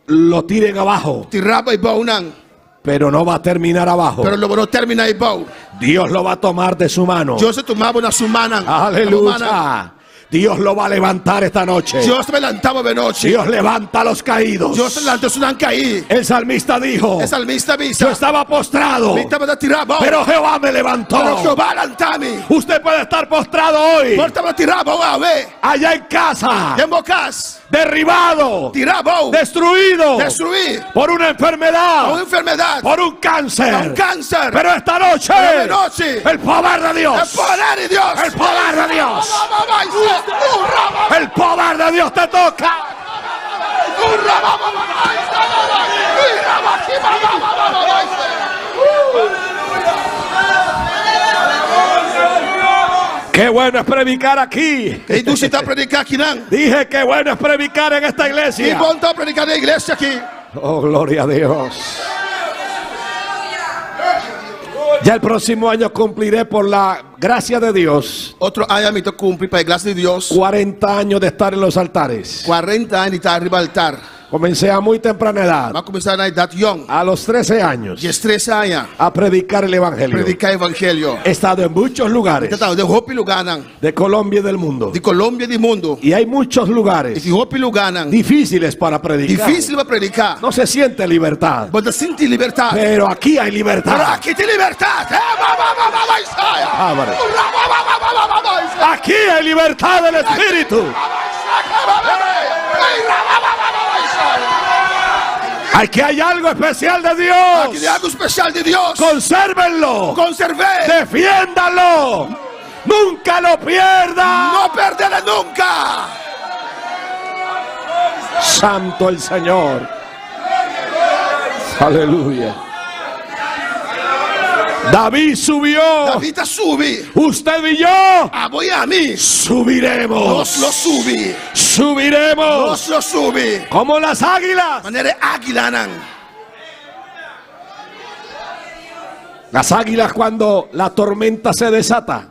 lo tiren abajo. Tiraba e bom não. Pero no va a terminar abajo. Pero não vou terminar e bom. Dios lo va a tomar de su mano. Deus se tomava na sua mão. Aleluya. Dios lo va a levantar esta noche. Deus me levantava de noite. Dios levanta a los caídos. Deus levanta os não cair. El salmista dijo, É salmista yo visa. estaba postrado, Me estava de tirar bom. pero Jehová me levantó. Pero Jeová levantame. Usted puede estar postrado hoy, Portava tirar bom a ver. allá en casa, Dembocas. derribado, Tirar bom. destruido Destruir. por una A uma enfermedad, enfermidade. por un cáncer. A câncer. Pero esta noche, Pero de noche. el poder de É Dios, poder de Deus. el poder de Dios, Vai ser. el poder de Dios te toca. Qué bueno es predicar aquí. Quem tu está predicando aqui não? Dije que bueno es predicar en esta Que iglesia. bom está predicando na igreja aqui. Oh, gloria a Dios. Ya el próximo año cumpliré por la gracia de Dios Outro ano me cumpre para a graça de Deus. 40 años de estar en los altares. 40 anos de estar arriba do altar. Comencé a muy temprana edad, Maar começar na idade young. a los 13 años, De 13 anos. a predicar el evangelio. Predicar evangelho. He estado en muchos lugares Então, de roupa lugar não. de Colombia y del mundo. De Colômbia e do mundo. Y hay muchos E lugares de roupa lugar não. difíciles para predicar. Difícil para predicar. No se siente libertad. Você sente liberdade. Pero aquí hay Pero libertad. aqui tem liberdade. Ábrale. Aquí hay libertad del Espíritu. Aquí hay algo especial de Aqui Dios. tem algo especial de Deus. Consérvenlo. Conservei. Defiéndalo. Nunca lo pierda. Não perderá nunca. Santo el Señor. Aleluya. David subió. David sube. Usted y yo Apoia a mim. subiremos. Nós lo sube. Subiremos Nós lo sube. como las águilas. Maneira águila não. Las águilas cuando la tormenta se desata,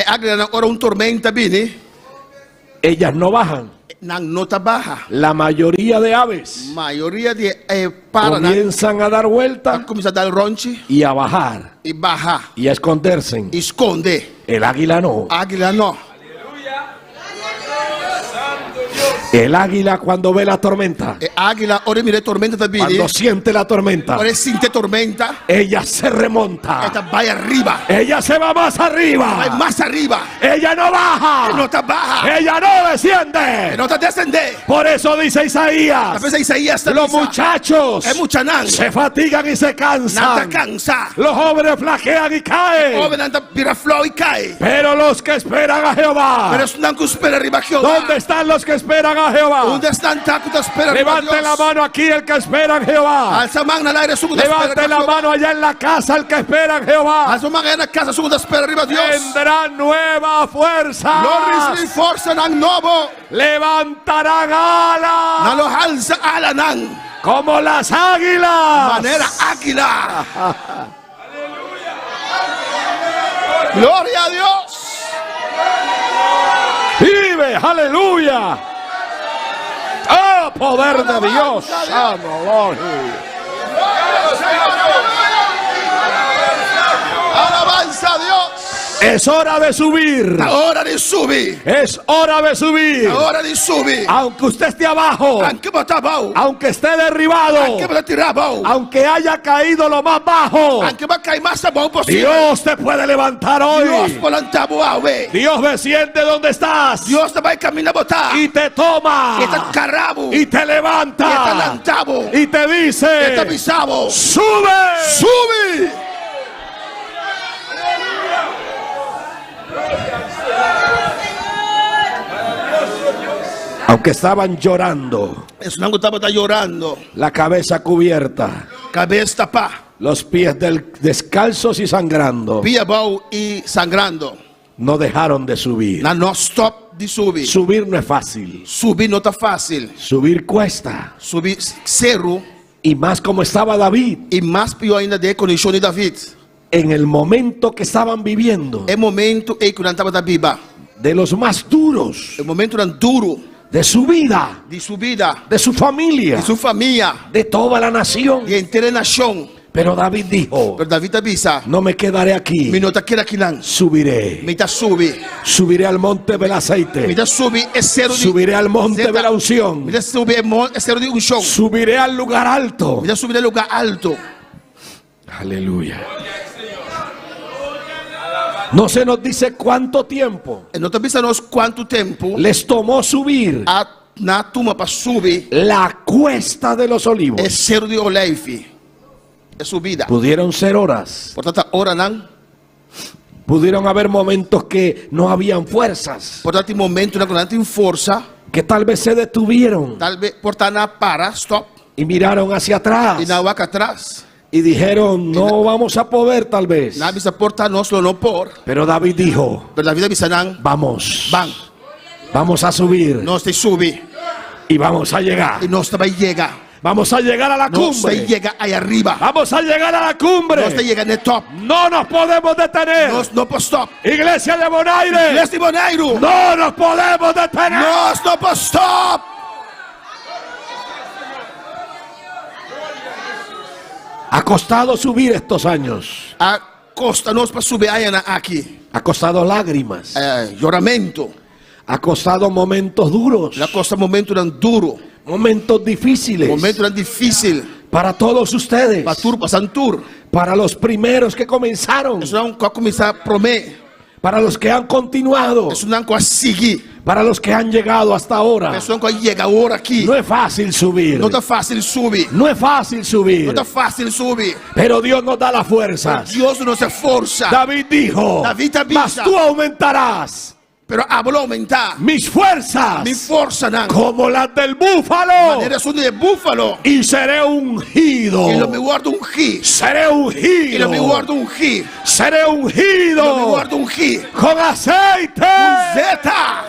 Águila não. Ora tormenta bine. ellas no bajan. Não nota baja. La mayoría de aves Maioria de para não. comienzan a dar vuelta Começa a dar ronche y a bajar e barra. y a esconderse. Esconde. El águila no. Águila não. El águila cuando ve la tormenta, Águila, ora mire tormenta também. cuando siente la tormenta, Ora sente tormenta. ella se remonta. Esta vai arriba. Ella se va más Vai arriba. mais arriba. Ella no E baja. nota barra. Ella no E desciende. nota descender. Por eso dice Isaías, Talvez Isaías los muchachos é mucha não. se fatigan y se Nada cansan. cansa. Los jóvenes flaquean y caen. Homem anda vira flor e cai. Pero los que esperan a Jehová, Pero não que espera arriba que ¿dónde están los que esperan a Jehová? Onde estão tacos da espera arriba Levante la mano aquí el que espera en Jehová. Alça a mão na aire sugo da espera. Levante la mano allá en la casa el que espera en Jehová. Alça a mão aí na casa sugo da espera arriba Deus. Tendrán nueva fuerza. Glória e força não novo. Levantarán alas Não lo alça ala não. como las águilas. Maneira águila. Glória a Deus. Vive, aleluya. Oh, poder de Dios. Alabanza a Deus. Es hora de subir. A hora de subir. Es hora de subir. A hora de subir. Aunque usted esté abajo, Anche botar bom. aunque esté derribado, Anche botar tirar bom. aunque haya caído lo más bajo, Anche vai cair mais bom possível. Dios te puede levantar Deus hoy. volantar boa, ué. Dios desciende donde estás Deus vai caminhar botar. y te toma Eta carabo. y te Eta levanta lantabo. y te Eta dice: bisabo. sube. Sube. Aunque estaban llorando, Isso não estava chorando. la cabeza cubierta, Cabeça tapa. los pies descalzos y sangrando, Pia bom e sangrando. no dejaron de subir. Na no stop de subir. Subir no es fácil. Subir não tá fácil. Subir cuesta. Subir zero. Y más como estaba David E mais pior ainda de condição de David. en el momento que estaban viviendo, É momento em que não estava da Bíblia. de los más duros É momento duro de su vida, de subida. de su familia, De sua família. de toda la nación. De inteira nação. Pero David dijo: Pero David avisa. no me quedaré aquí, Me nota aqui não. subiré. Me tá subir. Subiré al monte del aceite. Me tá subir é zero de. Subiré al monte de la unción. Me tá subir é zero de chão. Subiré al lugar alto. Me tá subir é lugar alto. Aleluya. No se nos dice cuánto tiempo E não tá pensando quanto tempo les tomó subir na turma para subir la cuesta de los olivos. é zero de Oleife. É subida. Pudieron ser horas. Portanto, hora não. Pudieron haber momentos que no habían fuerzas, Portanto, em momento não tem força. que tal vez se detuvieron Talvez portanto para stop y miraron hacia atrás e na vaca atrás. y dijeron: no vamos a poder tal vez. Na bisa porta nós não por. Pero David dijo: Pero David avisa não. vamos, Bang. vamos a subir Nós te subir y vamos a llegar. e nós também chega. Vamos a llegar a la Nós te cumbre. chega aí arriba. Vamos a llegar a la Nós te cumbre. chega no top. No nos podemos detener. Nós não por stop. Iglesia de Bonaire, Neste Bonairo. no nos podemos detener. Nós não por stop. Ha costado subir estos años. A costa nós para subir aqui. Ha costado lágrimas. Lloramento. Ha costado momentos duros. La costa momento duro. Momentos difíciles. Momento difícil. Para todos ustedes. Para tur, para tur. Para los primeros que comenzaron. Isso não vai começar a prometer. Para los que han continuado. Isso não vai seguir. Para los que han llegado hasta ahora. Pessoa que chega agora aqui. No es fácil subir. Não está fácil subir. No es fácil subir. Não está fácil subir. Pero Dios nos da la fuerza. Deus nos dá força. David dijo, mas tú aumentarás. Pero hablo aumentar. Mis fuerzas. Mi força não. Como las del búfalo. Maneira son de búfalo. Y seré ungido. Y lo me guardo ungir. Seré ungido. Y lo me guardo ungir. Seré ungido. Y lo me guardo ungir. Con aceite. Zeta.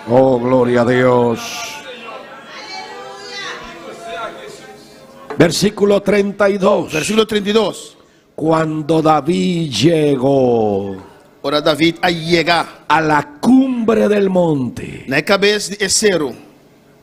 Oh, gloria a Dios. Versículo 32. Versículo 32. Cuando David llegó. Ora David a llegar a la cumbre del monte. Na cabeça de Ecero.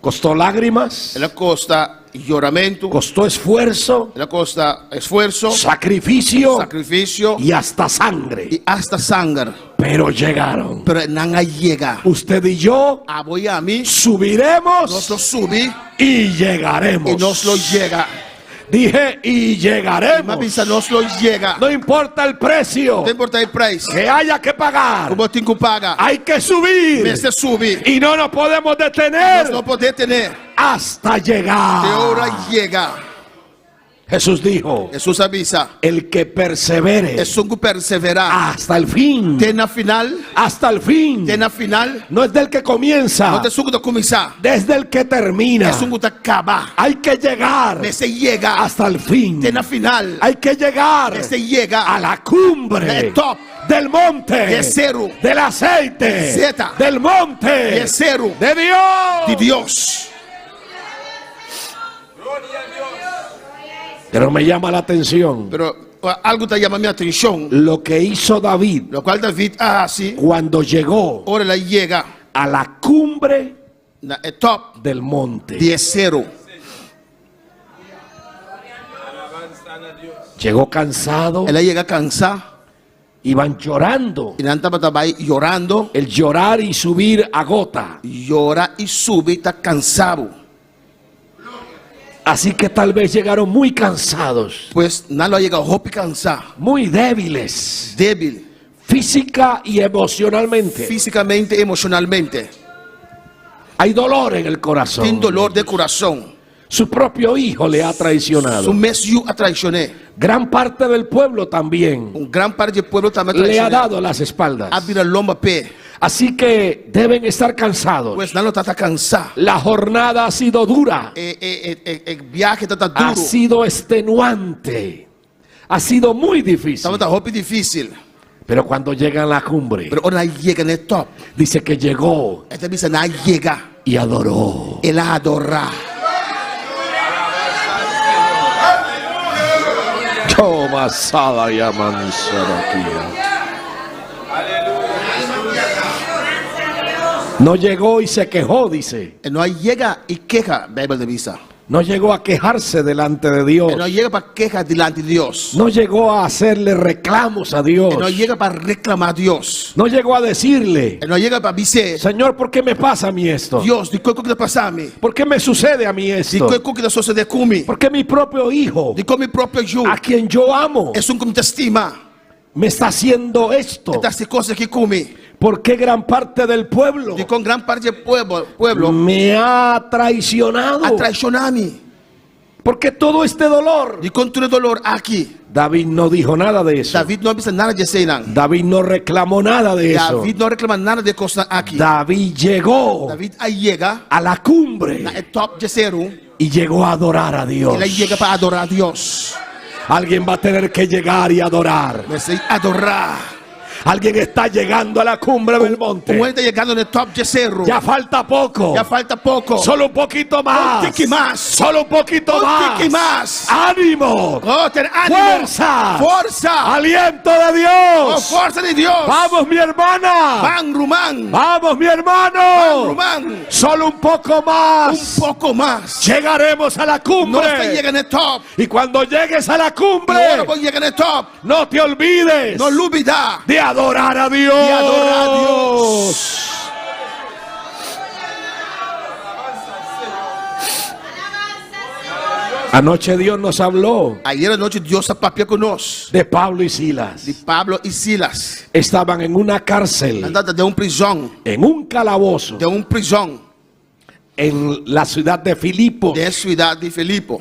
Costó lágrimas. Ela costa lloramento. Costó esfuerzo. Ela costa esfuerzo. Sacrificio. Sacrificio. Y hasta sangre. Y hasta sangre. Pero llegaron. Pero não llega. Usted y yo a voy a mí subiremos. Nos lo subí. Y llegaremos. Y nos lo llega. Dije y llegaremos. Nos lo llega. No importa el precio. No importa el precio. Que haya que pagar. Como tengo que pagar. Hay que subir. Se sube. Y no nos podemos detener. No podemos detener. Hasta llegar. De hora llega. Jesús dijo. Jesús avisa. El que persevere. Es un que persevera. Hasta el fin. Tena final. Hasta el fin. Tena final. No es del que comienza. No es un que comienza. Desde el que termina. Es un que acaba. Hay que llegar. Se llega. Hasta el fin. Tena final. Hay que llegar. Se llega. A la cumbre. Top. Del monte. Cero. Del aceite. Zeta. Del monte. Cero. De Dios. De Dios. Pero me llama la atención. Pero algo te llama mi atención. Lo que hizo David. Lo cual David así. Cuando llegó. Ahora la llega. A la cumbre. Top. Del monte. De Cero. Llegó cansado. Ella llega cansada. Iban llorando. Y estaba llorando. El llorar y subir agota. Llora y sube, está cansado. Así que tal vez llegaron muy cansados. Pues nada llega roupa cansado. Muy débiles. Débil. Física y emocionalmente. Físicamente y emocionalmente. Hay dolor en el corazón. Tiene dolor de corazón. Su propio hijo le ha traicionado. Su mesio ha traicionado. Gran parte del pueblo también. Un gran parte del pueblo también le ha dado las espaldas. Así que deben estar cansados. Pues no está cansado. La jornada ha sido dura. El viaje está duro. Ha sido extenuante. Ha sido muy difícil. Está difícil. Pero cuando llega a la cumbre, pero ahora llega en el top. Dice que llegó. Esta dice no llega y adoró. Él adora. Toma sala y amansaraquía. No llegó y se quejó, dice. No llega y queja, Bible de visa. No llegó a quejarse delante de Dios. No llega para quejar delante de Dios. No llegó a hacerle reclamos a Dios. No llega para reclamar a Dios. No llegó a decirle. No llega para decir. Señor, ¿por qué me pasa a mí esto? Dios, ¿de qué te pasa a mí? ¿Por qué me sucede a mí esto? ¿De qué te sucede conmigo? ¿Por qué mi propio hijo? ¿De qué mi propio yo? A quien yo amo. Es un que te estima. Me está haciendo esto. Estas cosas que come. ¿Por qué gran parte del pueblo? Y con gran parte del pueblo me ha traicionado. Ha traicionado a mí. Porque todo este dolor. Y con todo dolor aquí. David no dijo nada de eso. David no dice nada de eso. David no reclamó nada de eso. David no reclama nada de cosas aquí. David llegó. David llega a la cumbre. El top de Cero. Y llegó a adorar a Dios. Él llega para adorar a Dios. Alguien va a tener que llegar y adorar. Adorar. Alguien está llegando a la cumbre del monte. Um está chegando no top de cerro. Ya falta poco. Já falta pouco. Solo un poquito más. tique más. Solo un poquito más. tique más. Ánimo. Oh, ter ánimo. Fuerza. Força. Aliento de Oh, Dios. força de Deus. Vamos, mi hermana. Van Rumán. Vamos, mi Van hermano. Rumán. Solo un poco más. Pouco mais. Llegaremos a la Nós está cumbre. chegando no top. Y cuando llegues a la E agora cumbre, vamos chegar no top. no te olvides Não duvidar. de adorar a Dios. De adorar a Dios. Anoche Dios nos habló Ayer à noite Deus papiou conosco. de Pablo y Silas. De Pablo e Silas. Estaban en una cárcel, Andada de prisão. en un calabozo, De prisão. en la ciudad de Filipos, De cidade de Filipe.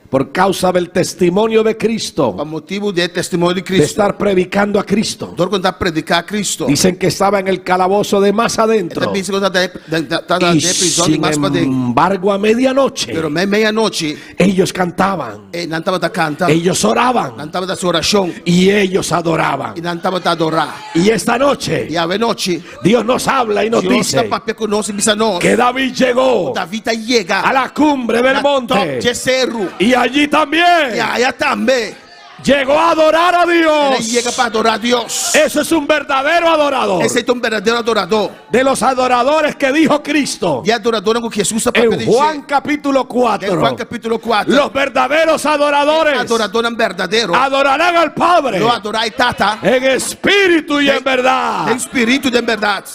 por causa del testimonio de Cristo, Por motivo de testemunho de de Cristo. estar predicando a Cristo. Dor quando predicar a Cristo. Dicen que estaba en el calabozo de más adentro. Também se está Y de prisão de sin mais para dentro. embargo, a medianoche, Pero meia-noite, ellos cantaban, não estava a cantar. ellos oraban Não estava a sua oração. y ellos adoraban. E não estava a adorar. Y esta noche, E a noite, Dios nos habla y nos Deus está dice papiando conosco e diz a nós. que David llegó Davi chega a la cumbre del na top monte de cerro. y allí E también aí também. llegó a adorar a Ele Dios. chega para adorar a Deus. Eso es un verdadero adorador. Esse é um verdadeiro adorador. De los adoradores que dijo Cristo E adorador com Jesus para en pedir. Juan capítulo Em 4. Juan capítulo 4. Los verdaderos adoradores Adorador não verdadeiro. adorarán al Padre Não adorar e tata. en espíritu y en verdad. Em espírito de verdade.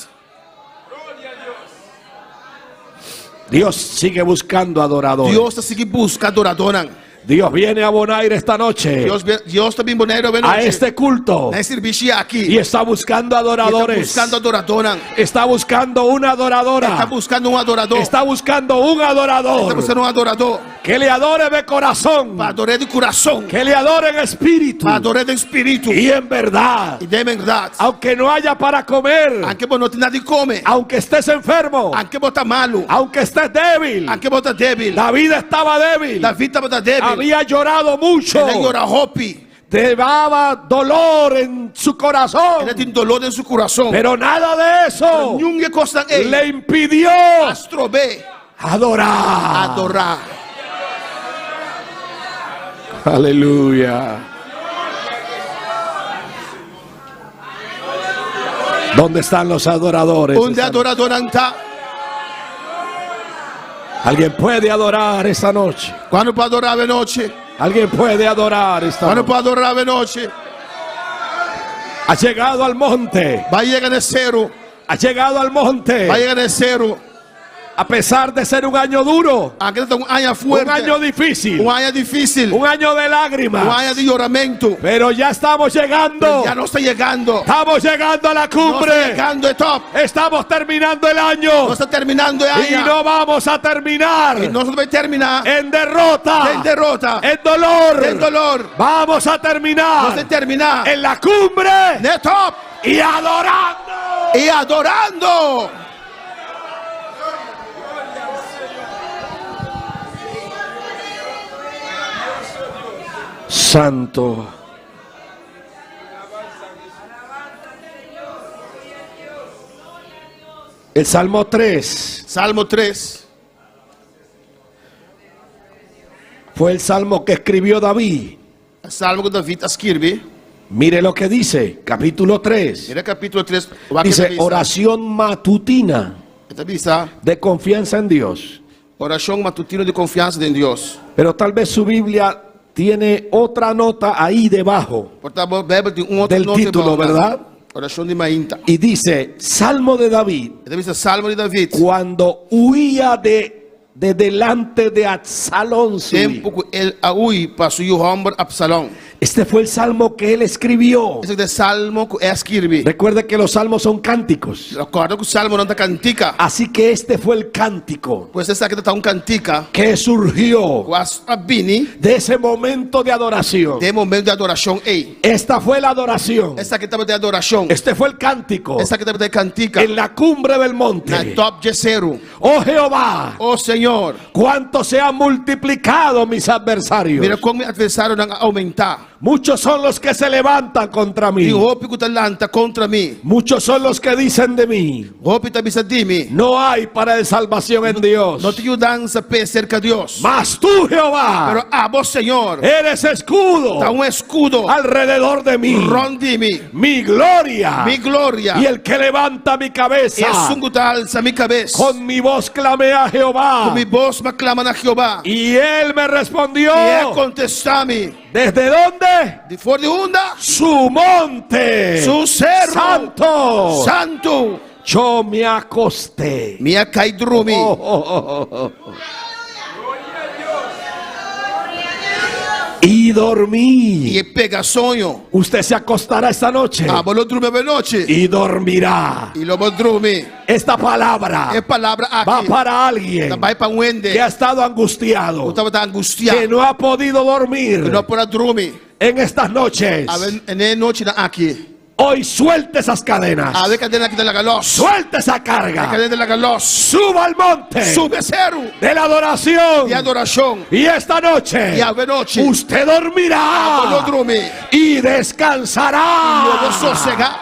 Dios sigue buscando adoradores. Deus está seguindo buscar adorador. Dios viene a Bonaire esta noche Deus também boneiro a a este culto Nesse serviço aqui. y está buscando Está adoradores. buscando adorador. Está buscando una Está adoradora. buscando um adorador. Está buscando un Está adorador buscando um adorador. que le adore de corazón, Para adorar de coração. que le adore en espíritu Para adorar de espírito. y en verdad. E de verdade. Aunque no haya para comer, Aunque você não tem nada de comer. aunque estés enfermo, Aunque você está malo. aunque estés débil. Aunque você está débil. David estaba débil, Davi estava débil. había llorado mucho, Ele llora hope. llevaba dolor en su corazón, Ele tem dolor em seu coração. pero nada de eso Nenhuma coisa le impidió astrobe adorar. adorar. Aleluya. ¿Dónde están los adoradores? Onde adorador não está. Alguien puede adorar esta noche. Quando para adorar a noite. Alguien puede adorar esta Quando noche. para adorar a noite. Ha llegado al monte. Vai chegar no cerro. Ha llegado al monte. Vai chegar no cerro. A pesar de ser un año duro, Aqui está año un fuerte. año difícil, Año difícil. un año de lágrimas, Año de lloramento. pero ya estamos llegando. Já não está chegando. Estamos llegando a la Não está cumbre. chegando é top. Estamos terminando el Não año está terminando é y año. no vamos a terminar E nós vai terminar en derrota, em derrota. en dolor. Em dolor. Vamos a Nós vai terminar terminar en la cumbre é top. y adorando. E adorando. Santo. El Salmo 3 Salmo 3. fue el salmo que escribió David. Salmo que David escreve. Mire lo que dice, capítulo 3. Mira capítulo 3. Dice, oración matutina de confianza en Dios. Oração matutina de confiança em Deus. Pero tal vez su Biblia tiene otra nota ahí debajo Portanto, a Bíblia tem um outro del nome título, ¿verdad? Oração de Mainta. Y dice, Salmo de David, Então, esse Salmo de David. cuando huía de delante de Absalón su hijo. Tempo que ele aui passou o ombro Absalão. Este fue el salmo que él escribió. Esse é o Salmo que escreve. Recuerde que los salmos son cánticos. Recorda que o Salmo não está cantica. Así que este fue el cántico Pois essa aqui está cantica. que surgió Com as abini de ese momento de adoración. de momento de adoração. Ei, Esta fue la adoración. essa aqui estava de adoração. Este fue el cántico Essa aqui estava de cantica. en la cumbre del Na monte. top de cero. Oh Jehová, Oh Senhor, cuánto se han multiplicado mis adversarios. mira como meu adversário não aumentar. Muchos son los que se levantan contra mí. Die hoop kutalanta contra mí. Muchos son los que dicen de mí. Hoop bisa dimi. No hay para de salvación en Dios. No te ayudan a pe cerca de Dios. Mas tú, Jehová, Pero a vos, Señor, eres escudo está un escudo alrededor de mí. ron de mí. Mi gloria. Mi gloria. Y el que levanta mi cabeza. Es un que alza mi cabeza. Con mi voz clamé a Jehová. Con mi voz me claman a Jehová. Y él me respondió. Y él contesta a mí. ¿Desde dónde? De fuera de onda. Su monte. Su cerro. Santo. Santo. Yo me acosté. Mia kaidrumi. Y dormí. Y pega sueño. Usted se acostará esta noche. Lo drume de noche. Y dormirá. Y lo drumi. Esta palabra Es palabra aquí. va para alguien Vai para un wende. que ha estado angustiado, Estaba angustiado. que no ha podido dormir Que no puede dormir. en estas noches. A ver, en la noche aquí. Hoy suelte esas cadenas. A ver, cadena que de la galos. Suelte esa carga. Cadena de la galos. Suba al monte Sube cero. de la adoración. Y adoración. Y esta noche Y a ver noche. usted dormirá Lo drume. y descansará. Y luego sosega.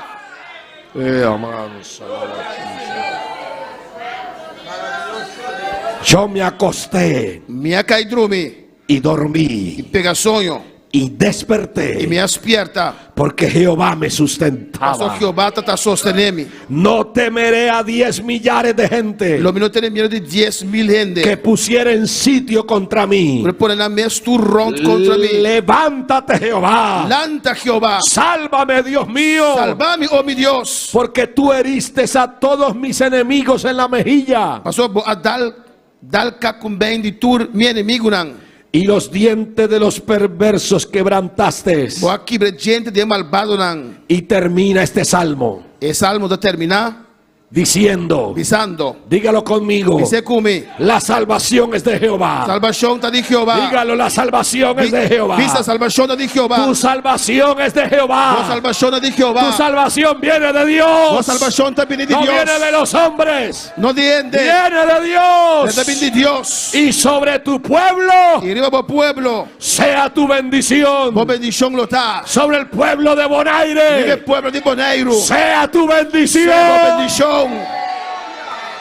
Yo me acosté Mia kaidrumi. y dormí Y pega sueño. y Y desperté me despierta. porque Jehová me Pastor sustentaba. Jehová está sosteniendo. No temeré a 10 millares de gente Lo menos tiene miedo de 10,000 gente. que pusiera en sitio contra mí. Pero ponen la mes tu rond contra mí. Levántate, Jehová. Lanta Jehová. Sálvame, Dios mío. Salvame, oh mi Dios. Porque tú heriste a todos mis enemigos en la mejilla. Pastor, a dal kakumben di tur mi enemigo nan. Y los dientes de los perversos quebrantaste. Bo aqui gente de malvado nan. Y termina este salmo E salmo da terminar diciendo, bisando. dígalo conmigo, Dice come. la salvación es de Jehová. Salvación ta di Jehová. Dígalo, la salvación es de Jehová. Visa salvación ta di Jehová. Tu salvación es de Jehová. Bo salvación ta di Jehová. Tu salvación viene de Bo Dios. salvación ta viene de No Dios. viene de los hombres. No diende. Viene de Dios. Ta viene de Dios. Y sobre tu pueblo Y arriba bo pueblo. sea tu bendición. Bo bendición lo ta. Sobre el pueblo de Vive Bonaire pueblo de Bonaire. sea tu Bo bendición. bendición.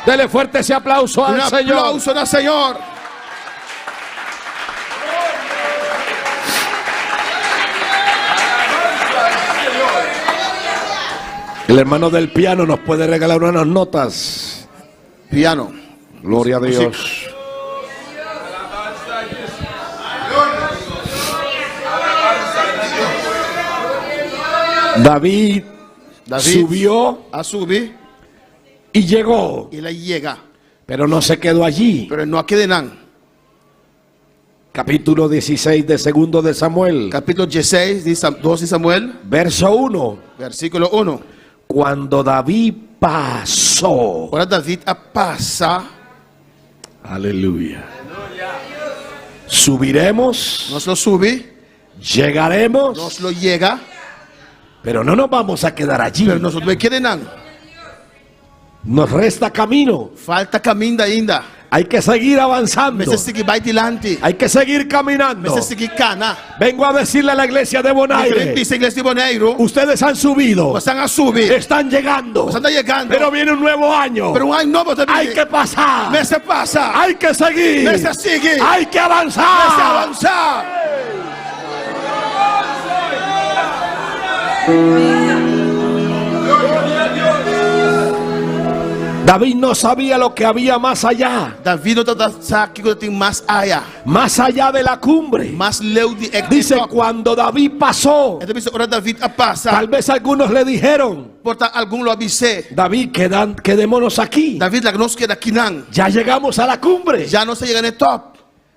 Dele fuerte ese aplauso Un al Señor. aplauso al Señor. El hermano del piano nos puede regalar unas notas. Piano. Gloria a Dios. David subió a subir y llegó, y la llega. pero no se quedó allí. Pero no quede nada. Capítulo 16 de segundo de Samuel, Capítulo 16 de 2 de Samuel, verso 1. versículo 1. Cuando David pasó, Ahora David pasa, aleluya, subiremos, nos lo sube, llegaremos, nos lo llega, pero no nos vamos a quedar allí. pero nosotros no quede nada. Nos resta camino. Falta camino ainda. Hay que seguir avanzando. Mas esse que vai dilante. Hay que seguir caminando. Mas esse que cana. Vengo a decirle a la iglesia de Bonaire, Dice iglesia de Bonaire. ustedes han subido, Están a subir. están llegando, Están llegando. pero viene un nuevo año. Pero un año nuevo también. Hay que pasar, Mas se pasa. hay que seguir, Mas se sigue. hay que Mas se avanzar. avanzar. David no sabía lo que había más allá, David não sabe que tem mais área. más allá de la cumbre. Mais leu de Dice, cuando David pasó, Então ora David a passa. tal vez algunos le dijeron, Porta algum lo avisé. David, quedémonos aquí. David la nos queda aqui não. Ya llegamos a la cumbre. Já não se chega no top.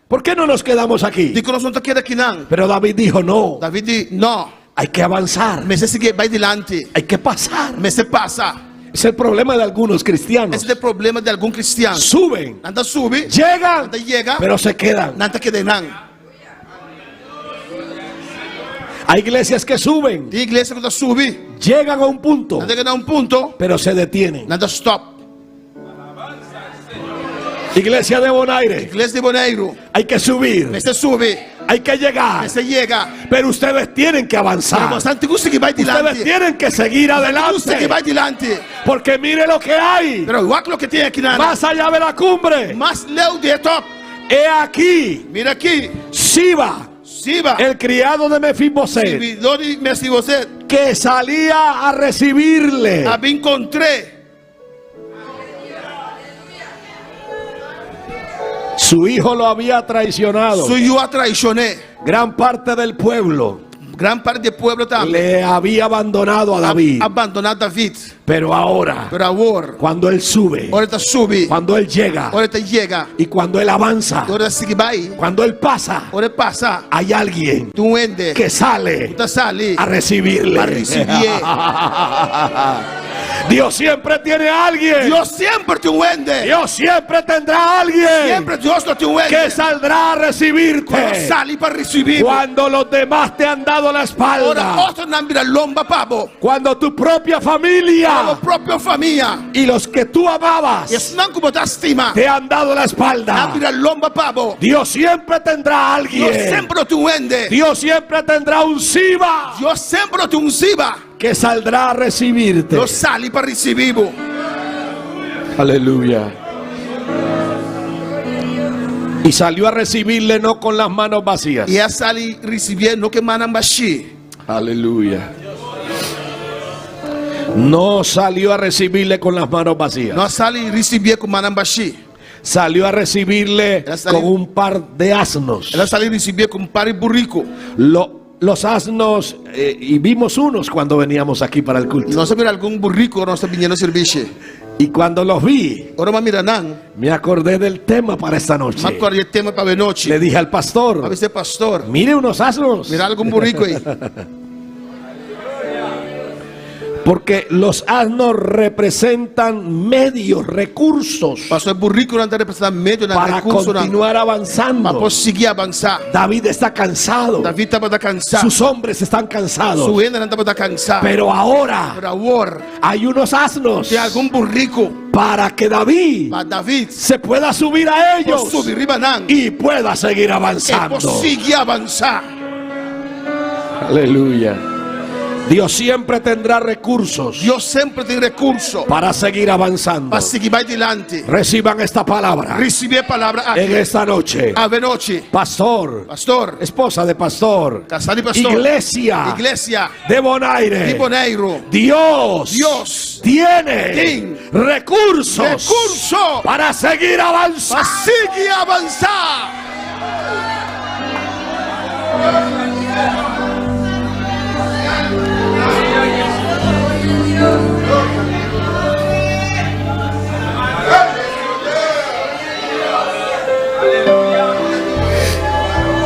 ¿Por qué no nos quedamos aquí? Digo nós não tá queda aqui não. Pero David dijo, no, David diz, não. hay que avanzar, Mas esse que vai dilante. hay que pasar. Mas se passa. Es el problema de algunos cristianos. Esse é o problema de algum cristiano. Suben, Anda sube. llegan, Anda llega. pero se quedan. Nada queda não. Hay iglesias que suben, Tem igreja que sube. llegan a un punto, Nada queda punto. pero se detienen. Nada stop. Iglesia de Bonaire, Igreja de Bonaire. hay que subir, Mas se sube. hay que llegar. Você llega. Pero ustedes tienen que avanzar. Mas você tem que vai Ustedes dilante. tienen que seguir Você que adelante. vai dilante. Porque mire lo que hay. Pero olha o que tem aqui na. Más allá de la cumbre. Mas leu de top. He aquí. Mira aqui. Siba, Siba. el criado de Mefiboset, Servidor de Mefiboset. que salía a recibirle. A me encontrei. Su hijo lo había traicionado. Sou eu a traicionei. Gran parte del pueblo Gran parte do povo também. le había abandonado a David. Abandonado David. Pero ahora, Pero agora. cuando él sube, Ahora sube. cuando él llega Ahora chega. y cuando él avanza, Ahora sigue vai. cuando él pasa, Ahora passa. hay alguien Tu ende. que sale Tu sali. a recibirle. A recibir. Dios siempre tiene a alguien. Deus sempre te ende. Dios siempre tendrá a alguien Sempre Deus não te que ende. saldrá a Quando recibirte sali para receber. cuando los demás te han dado la Ora espalda, outro não vira lomba pabo. cuando tu propia A familia própria família. y los que tú amabas E não como da estima. te han dado la Não espalda. vira lomba pabo. Dios siempre tendrá a Deus alguien. sempre te ende. Dios siempre tendrá un Siba Deus sempre te ungiva. que saldrá a recibirte. Deus sali para receber. Aleluya. Y salió a recibirle no con las manos vacías. E a sali receber no que manam baixi. Aleluya. No salió a recibirle con las manos vacías. Não sali receber com manam baixi. Salió a recibirle Ela salió- con un par de asnos. Ela sali receber com pare burrico. Los asnos, y vimos unos cuando veníamos aquí para el culto. Nós sabemos algum burrico nós está vindo serviço. Y cuando los vi, Ora ma miranang. me acordé del tema para esta noche. Ma corre tema para noite. Le dije al pastor, Para ser pastor. mire unos asnos. Mira algum burrico aí. Porque los asnos representan medios, recursos Pastor burrico não está representando medo na para recurso não. continuar Para avanzando. conseguir avançar. David está cansado. David estava da cansar. Sus hombres están cansados. Su enda não estava da cansar. Pero ahora Pero agora hay unos asnos tem algum burrico para que David para David. se pueda subir a ellos Subir riba não. y pueda seguir E avanzando. conseguir avançar. Aleluya. Dios siempre tendrá recursos Deus sempre tem recurso para seguir avanzando. para seguir mais adiante. Reciban esta palabra Receber a palavra en aqui. esta noche. Ave noite. Pastor, Pastor. esposa de pastor, Casado de pastor. iglesia Igreja. de Bonaire, Riboneiro. Dios tiene Tem recursos recurso para seguir avanzando. para seguir avançar.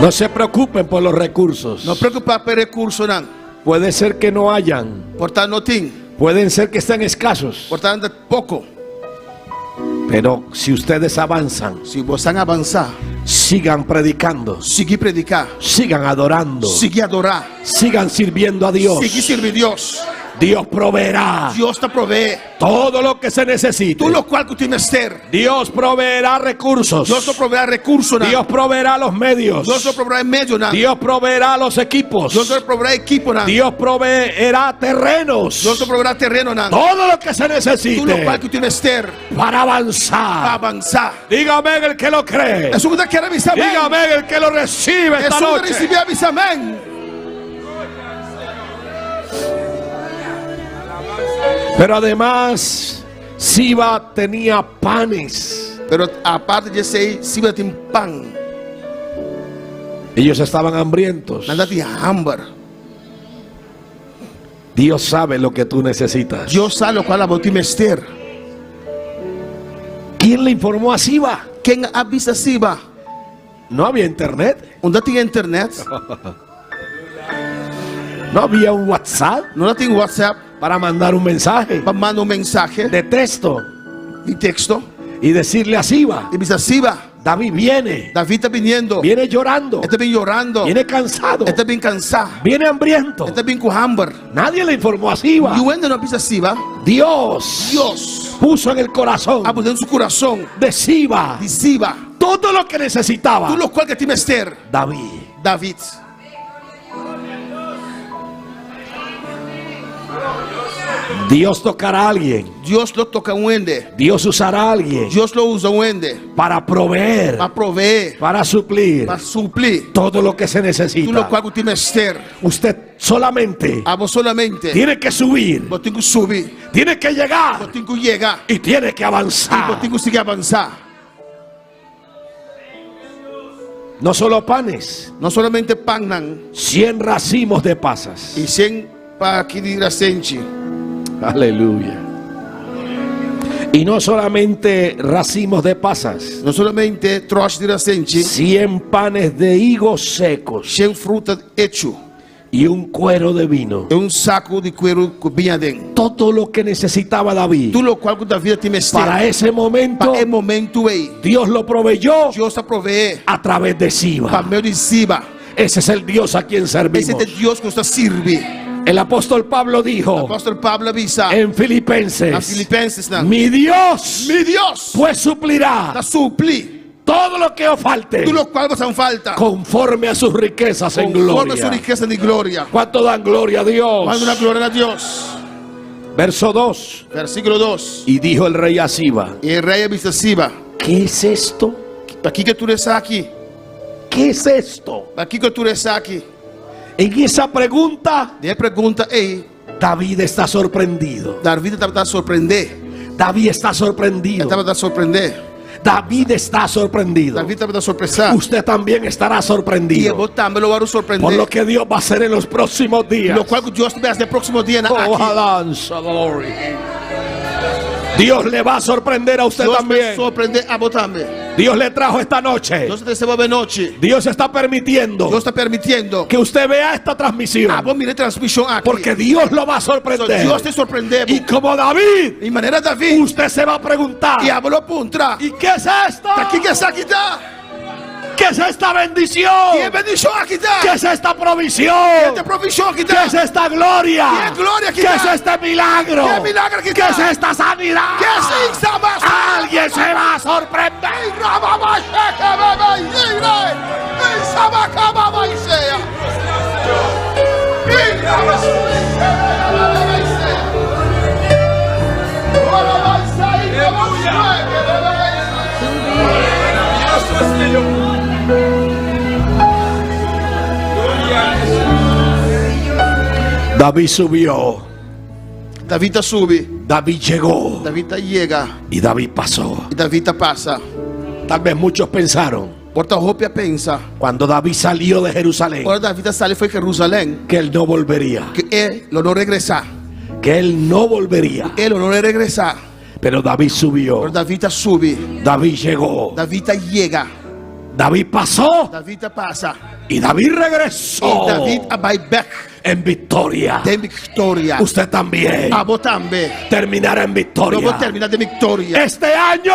No se preocupen por los recursos. Não preocupar com recurso não. Puede ser que no hayan, Portanto não tem. pueden ser que estén escasos, Portanto pouco. pero si ustedes avanzan, Se você avançar, sigan predicando, seguir predicar, sigan adorando, seguir adorar, sigan sirviendo a Dios. seguir servir Deus. Dios proveerá Deus te provee todo lo que se necesite. tudo o qual que tem menester. Dios proveerá recursos. Deus te proveerá recurso não. Dios proveerá los medios. Deus te proveerá meio não. Dios proveerá los equipos. Deus te proveerá equipo não. Dios proveerá terrenos. Deus te proveerá terreno não. Todo lo que se Tudo o necesite qual que tem menester para para avanzar. avançar. Dígame el que lo cree. É isso que você quer avisar. Dígame el que lo recibe É esta isso que noche. receber avisar. Amém. Pero además, Siba tenía panes. Pero a parte de ser, se tem pão, Ellos estaban hambrientos. nada tem hambre. Dios sabe lo que tú necesitas. Deus sabe o qual você tem menester. ¿Quién le informó a Siba? Quem avisa Siba? No había internet. Onde tem internet? No había un WhatsApp Não tem WhatsApp para mandar un mensaje para mandar mensagem de texto de texto. y decirle a Siba, E diz Siba, David viene, David está vindo. viene llorando, Está bem chorando. viene cansado, Está bem cansado. viene hambriento. Está bem com hambre. Nadie le informó a Siba. E o ainda não avisa Siba. Dios Deus puso en el corazón abriu dentro do seu coração de Siba de Siba todo lo que necesitaba tudo o qual que tem menester. David. David. Dios tocará a alguien. Dios lo toca un ende. Dios usará a alguien Dios lo usa un ende. para proveer, Para proveer. para suplir Para suplir. todo lo que se Tudo necesita. qual você menester. Usted solamente A você solamente. tiene que subir, Você tem que subir. tiene que llegar Você tem que chegar. y tiene que E você avanzar. tem que conseguir avançar. No solo panes, Não somente pão, não. 100 racimos de pasas. E sem para que de recente. Aleluya. Y no solamente racimos de pasas, Não somente troço de recente. 100 panes de higos secos Sem fruta hecho. y un cuero de vino. É saco de cuero bem dentro. Todo lo que necesitaba David Tudo o qual da vida tem menester. para ese momento, Para o momento aí. Dios lo proveyó Deus está proveer. a través de Para Siba. meio de Siba. Ese es el Dios a quien Esse servimos. é Deus que está sirve. El apóstol Pablo O dijo apóstolo Pablo avisa. en Na Filipenses: Filipenses, não. mi Dios Mi Deus. pues suplirá Da suplir. todo lo que os falte Tudo o qual você falta. conforme a sus riquezas en Conforme a sua gloria. riqueza de glória. ¿Cuánto dan gloria a Dios? Manda uma glória a Deus. Verso 2. Versículo 2. Y dijo el rey a Siba: E o rei avisa Siba. ¿qué es esto? Para que tu está aqui? ¿Qué es esto? Para que tu está aqui? En esa pregunta, Ele pergunta, ei, David está sorprendido. David estava a surpreender. David está sorprendido. Estava a surpreender. David está sorprendido. David estava a surpresar. Usted también estará E eu sorprendido também lo vou surpreender. por lo que Dios va a hacer en los próximos días. Lo qual Deus vai fazer no próximo dia Oh, aqui. alabanza, gloria. Dios le va a sorprender a usted Deus vai también. surpreender a você também. Dios le trajo esta noche. Deus te recebeu noite. Dios está permitiendo Deus está permitindo. que usted vea esta transmisión, Vamos mirar transmissão aqui. porque Dios lo va a So, sorprender. Deus te surpreender. Y como David, De maneira David. usted se va a preguntar: E a lo puntra. ¿y qué es esto? Aqui que está aqui tá? ¿Qué es esta bendición? Que bendição aqui tá? ¿Qué es esta provisión? Que provisão aqui ¿Qué tá? es esta gloria? ¿Qué gloria aquí ¿Qué está? es este milagro? ¿Qué milagro aquí ¿Qué está? es esta sanidad? Que assim está mais. Alguien se va a sorprender. David subió, David sube. David llegó David chega. y David pasó. E David passa. Tal vez muchos pensaron, Porta-roupa pensa. cuando David salió de Jerusalén, Quando David saiu foi Jerusalém. que él no volvería, Que ele não regressar. que él no volvería. Ele não regressar. Pero David subió, Quando David sube. David llegó, David chega. David pasó David passa. y David regresó E David vai back. en victoria. Tem vitória. Usted también A você também. terminará en Não vou victoria. terminar de vitória. Este año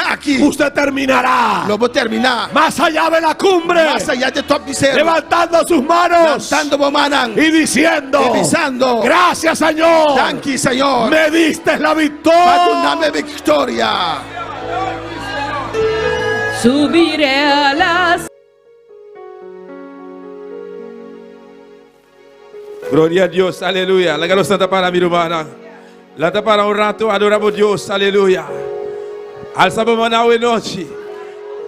Aqui. usted terminará Não vou terminar. más allá de la cumbre, Más allá de top de cero. levantando sus manos Lançando bomanan. y diciendo: Avisando. gracias, Señor, Thank you, Senhor. me diste la Para tu victoria. nome vitória. Subiré a las Gloria a Dios, aleluya. La santa para mi hermana. La para un rato, adoramos a Dios, aleluya. Alzamos mano de noche.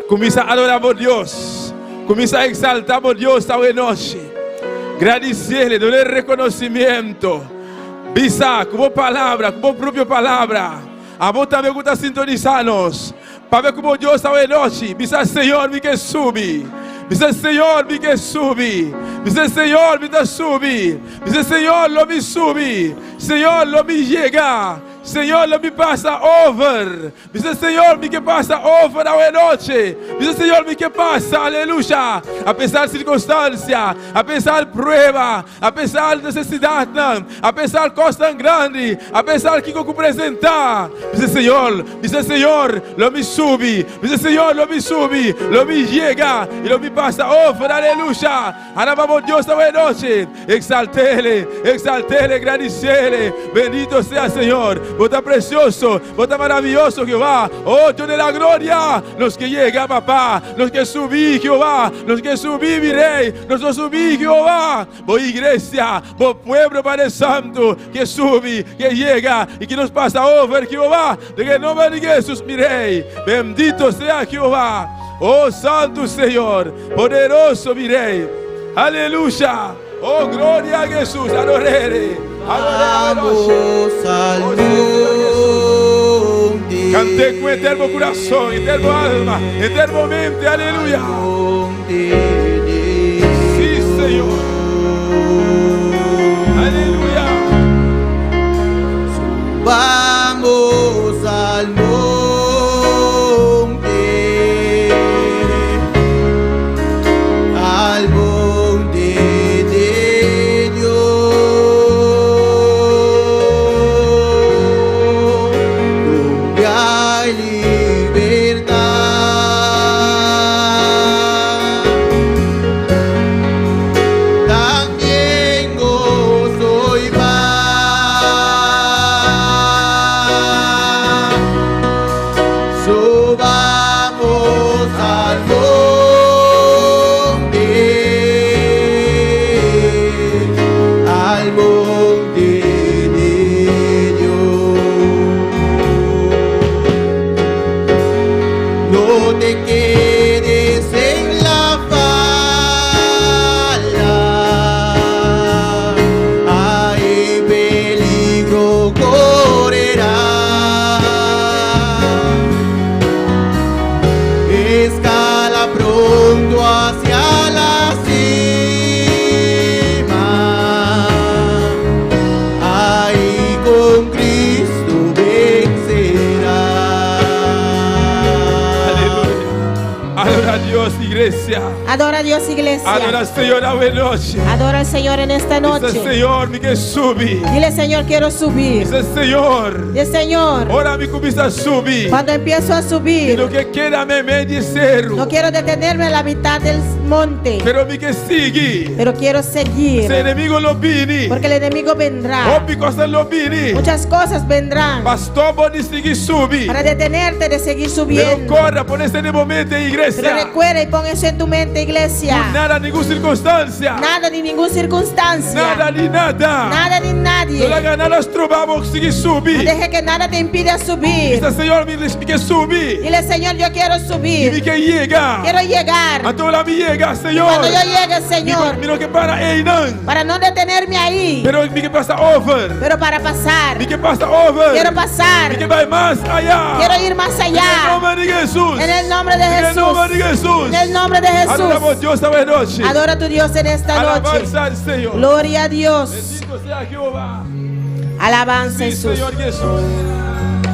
Comienza a adorar a Dios. Comienza a exaltar a Dios esta noche. Agradecerle, darle reconocimiento. Visa, como palavra, como própria palavra. A vos também que está sintonizando-nos. Para ver como Deus esta noite. Visa, Senhor, me que sube. Dice Senhor, me que sube. Dice Senhor, me da sube. Dice Senhor, lo me sube. Senhor, lo me llega. Senhor, lo me passa over. Dice Senhor, me que passa over a noite. Dice Senhor, me que passa, aleluya. A pesar de circunstância, a pesar de prueba, a pesar de necessidade, a pesar de coisa tão grande, a pesar que eu apresentar. Dice Senhor, lo me sube. Dice Senhor, lo me sube, lo me llega e lo me passa over, aleluya. Alabamos Deus esta noite. Exaltele, agradecele. Bendito sea Senhor. vos estás precioso, vos estás maravilloso, Jehová. Oh, Dios de la gloria, los que llegan, papá, los que subí, Jehová, los que subí, mi rey, los subí, Jehová. Vos iglesia, vos pueblo, Padre Santo, que sube, que llega y que nos pasa over, Jehová, de el nombre de Jesús, mi rey. Bendito sea Jehová. Oh, santo Señor, poderoso, mi rey. Aleluya. Oh, gloria a Jesús. Adorere. Vamos al monte. Canté con eterno corazón, eterno alma, eterno mente. Aleluya. Sí, Señor. Aleluya. Vamos al monte. Al monte de Dios, donde hay libertad. También gozo y paz. Subamos al monte de Dios. No te quedes en la falda, hay peligro correrás. Escala pronto hacia la cima, ahí con Cristo vencerás. Aleluya. Adora a Dios, iglesia. Adora a Dios, iglesia. Adora al Señor a buena noche. Adora al Señor en esta Dice noche. Señor, mi que subí. Dile, Señor, quiero subir. Dice Señor, Dile, Señor, ahora mi comienza a subir. cuando empiezo a Y lo subir, que queda me dice, no quiero detenerme en la mitad del monte, pero mi que sigue. pero quiero Se seguir, enemigo lo vini. porque el enemigo vendrá. Hopi cosa lo vini. Muchas cosas vendrán Pastor, boni sigue subir. para detenerte de seguir Pero subiendo. corra por este momento, Pero iglesia. recuerda y pon eso en tu mente, iglesia. Nada, ninguna circunstancia. Nada ni ninguna circunstancia. Nada ni nada. Nada ni nadie. No la gana nos trovamos sigue No subir. deje que nada te impida subir. Dice Señor, mi que subir. Dile, Señor, yo quiero Y mi subir. que llega. Quiero llegar. A toda la mi llega, Señor. Cuando yo llegue, Señor, Mira que para Einan. para no detenerme ahí, Pero mi que pasa over. pero para pasar. Mi que pasa over. Quiero pasar. Mi que va más allá. Quiero ir más En el allá. nombre de Jesús. En el nombre de En el nombre Jesús. de Jesús. En el nombre de Adoramos a Jesús. Dios esta noche. Adora a tu Dios en esta noche. Alabanza al Señor. Gloria a Dios. Bendito sea Jehová. Alabanza Sí, Jesús. Señor Jesús.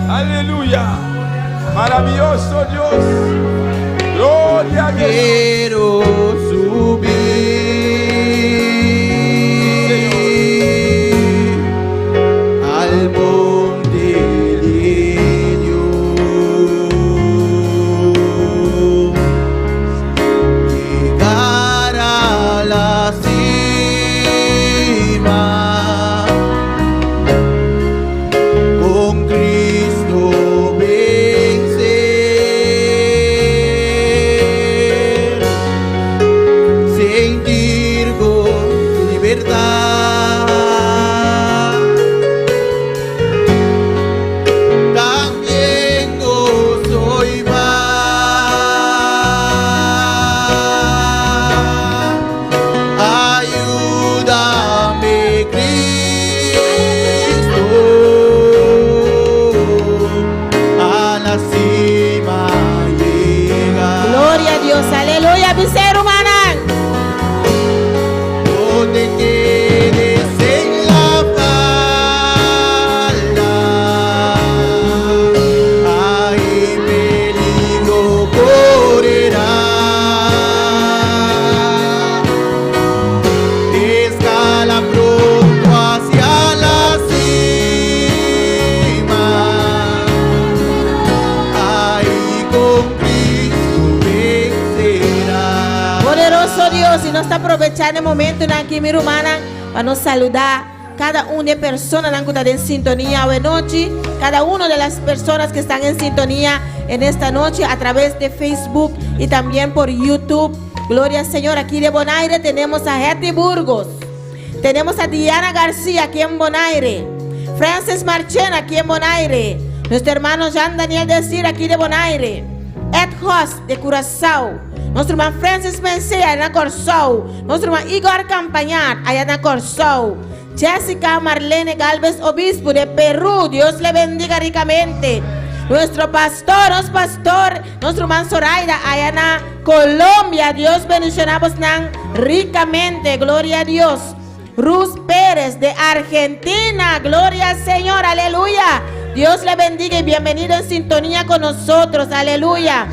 Aleluya. Maravilloso Dios. Gloria a Jesús. Quiero subir al monte de Dios, llegar a la cima, con Cristo vencer, sentir gozo y libertad. También gozo y paz. Ayúdame, Cristo, a la cima llegar. Gloria a Dios. Aleluya. Mi ser humana. No te quedes en la falda, hay peligro correrás. Escala pronto hacia la cima, ahí con Cristo vencerás. Poderoso Dios, y nós está aproveitando o momento aqui, minha irmã, para nos saludar cada una de personas que están en sintonía hoy noche, cada una de las personas que están en sintonía en esta noche a través de Facebook y también por YouTube. Gloria al Señor. Aquí de Bonaire tenemos a Hetty Burgos, tenemos a Diana García aquí en Bonaire, Francis Marchena aquí en Bonaire, nuestro hermano Jean Daniel Desir aquí de Bonaire, Ed Hoss de Curazao, nuestro hermano Francis Mensei allá en Corzao, nuestro hermano Igor Campañar allá en Corzao, Jessica Marlene Galvez Obispo de Perú, Dios le bendiga ricamente. Nuestro pastor, nuestro hermano Zoraida allá en Colombia, Dios bendicionamos ricamente, gloria a Dios. Ruth Pérez de Argentina, gloria al Señor, aleluya. Dios le bendiga y bienvenido en sintonía con nosotros, aleluya.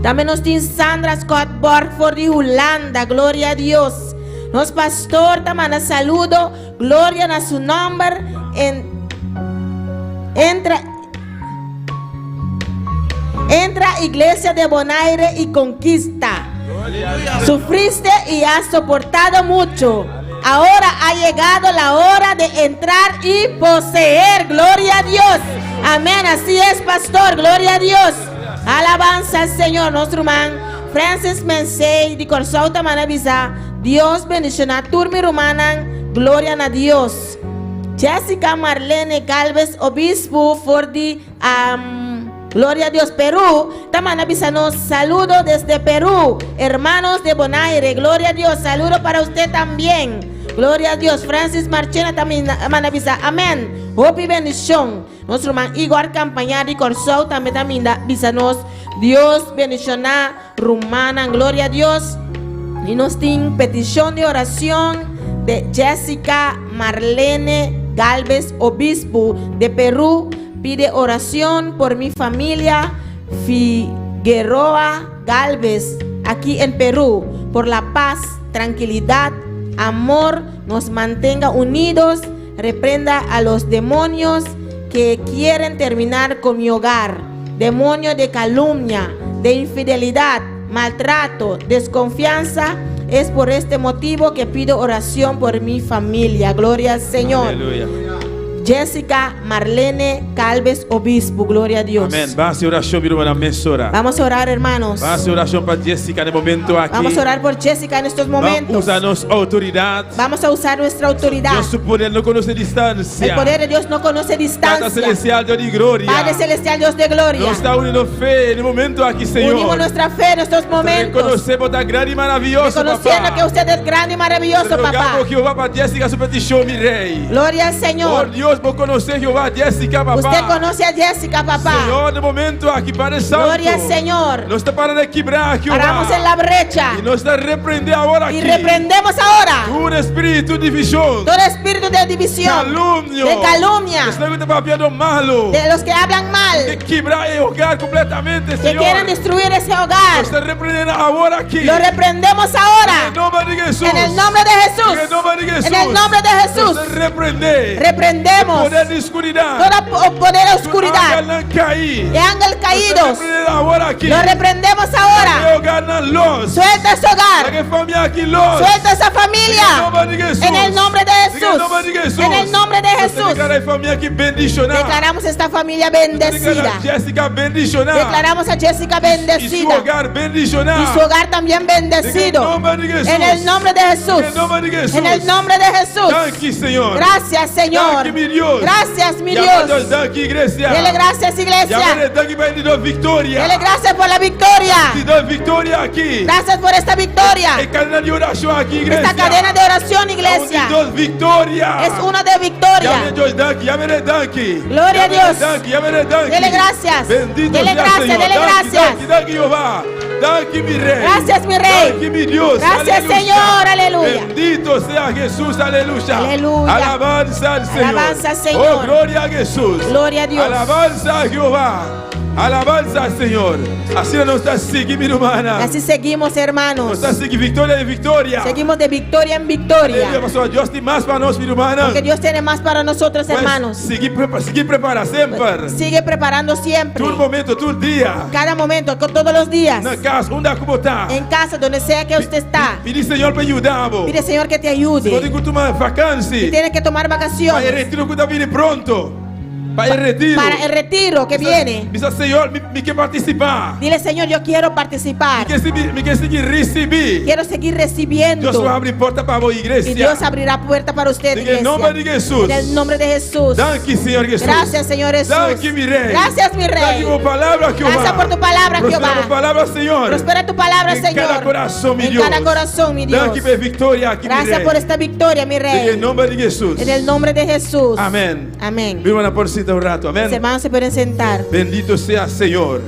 También nos tiene Sandra Scott Borgford de Holanda, gloria a Dios. Nos pastor, tamana saludo, gloria a su nombre. Entra iglesia de Bonaire y conquista. Sufriste y has soportado mucho. Ahora ha llegado la hora de entrar y poseer. Gloria a Dios. Amén. Así es, pastor. Gloria a Dios. Alabanza al Señor. Nuestro hermano Francis Mensei de Corzauta Manavisa. Dios bendicionar turmi rumanan. Gloria a Dios. Jessica Marlene Galvez Obispo for the gloria a Dios, Perú. Tamana bisanos, saludo desde Perú, hermanos de Bonaire. Gloria a Dios, saludo para usted también. Gloria a Dios. Francis Marchena también manavisa. Amén. Hope y bendición. Nuestro hermano Igor Campañar y Corzao también bisanos. Dios bendiciona rumana. Gloria a Dios. Y nos tiene petición de oración de Jessica Marlene Galvez Obispo de Perú. Pide oración por mi familia Figueroa Galvez aquí en Perú, por la paz, tranquilidad, amor, nos mantenga unidos, reprenda a los demonios que quieren terminar con mi hogar, demonio de calumnia, de infidelidad, maltrato, desconfianza. Es por este motivo que pido oración por mi familia. Gloria al Señor. Aleluya. Jessica Marlene Galvez Obispo, gloria a Dios. Amén. Vamos a orar, hermanos. Vamos a oración para Jessica en el momento aquí. Vamos a orar por Jessica en estos momentos. Vamos a usar nuestra autoridad. Dios, su poder no conoce distancia. El poder de Dios no conoce distancia. Padre celestial, Dios de gloria. Padre celestial, Dios de gloria. Nos está uniendo fe en el momento aquí, Señor. Unimos nuestra fe en estos momentos. Reconocemos tan grande y maravilloso, reconociendo que usted es grande y maravilloso, papá. Jehová para Jessica su petición, mi rey. Gloria al Señor. Oh Dios, vos conocés Jehová, Jessica, papá. Usted conoce a Jessica, papá. Señor, de momento aquí, Padre Santo. Gloria al Señor. Nos está para de quebrar, Jehová. Paramos en la brecha. Y nos está reprende ahora aquí. Y reprendemos ahora. Un espíritu de división. Todo espíritu de división. Calumnia. De calumnia. Malo. De los que hablan mal. De quebrar el hogar completamente, que Señor. quieren destruir ese hogar. Nos está reprendiendo ahora aquí. Lo reprendemos ahora. En el nombre de Jesús. En el nombre de Jesús. En el nombre de Jesús. En el nombre de Jesús. Nos reprende. Reprendemos. El poder de oscuridad. Todo poder de oscuridad. De ángel caídos. Lo reprendemos ahora. Suelta ese hogar. Suelta esa familia. En el nombre de Jesús. En el nombre de Jesús. Declaramos esta familia bendecida. Declaramos a Jessica bendecida. Y su hogar también bendecido. En el nombre de Jesús. En el nombre de Jesús. Gracias, Señor. Gracias, mi Dios. Dele gracias, iglesia. Dele gracias por la victoria. Gracias por esta victoria. Esta cadena de oración, iglesia. Es una de victoria. Gloria a Dios. Dele gracias. Dele gracias. Dele gracias. Gracias, mi rey. Gracias, Señor. Aleluya. Bendito sea Jesús. Aleluya. Aleluya. Alabanza al Señor. Alabanza al Señor. Oh, gloria a Jesús. Gloria a Dios. Alabanza a Jehová. Alabanza al Señor. Así nos está siguiendo, mi hermana. Así seguimos, Nos hermanos. está siguiendo victoria de victoria. Seguimos de victoria en victoria. Pastor, Dios tiene más para nosotros, mi hermana. Porque Dios tiene más para nosotros, hermanos. Sigue prepara siempre. Sigue preparando siempre. Todo momento, todo día. Cada momento, todos los días. Na casa, onde como está. En casa, donde sea que usted está. Pide Señor para ayudarnos. Pide, Señor, que te ayude. Quando que tomar Si vacancia. tienes que tomar Para el vacaciones. retiro que está viene pronto. Para el retiro. Para el retiro que viene. Dice Señor, me quer participar. Dile, Señor, yo quiero participar. Me quer seguir recibir. Quiero seguir recibiendo. Dios va a abrir puerta para a Y igreja. Dios abrirá puerta para usted, En el nombre de iglesia. Jesús. En el nombre de Jesús. Danke, Señor Jesús. Gracias, Señor Jesús. Danke, mi rey. Gracias, mi rey. Danke por palabra, Jehová. Gracias por tu palabra, Prospera Jehová. tu palabra, Señor. Prospera tu palabra, En Señor. cada corazón, mi En Dios. cada corazón, mi Dios. Danke por victoria aquí, mi Gracias rey. por esta victoria, mi En el rey. nombre de Jesús. En el nombre de Jesús. Amén. Amén. Mi hermana, por citar un rato. Mis Amén. hermanos se pueden sentar. Bendito sea Señor.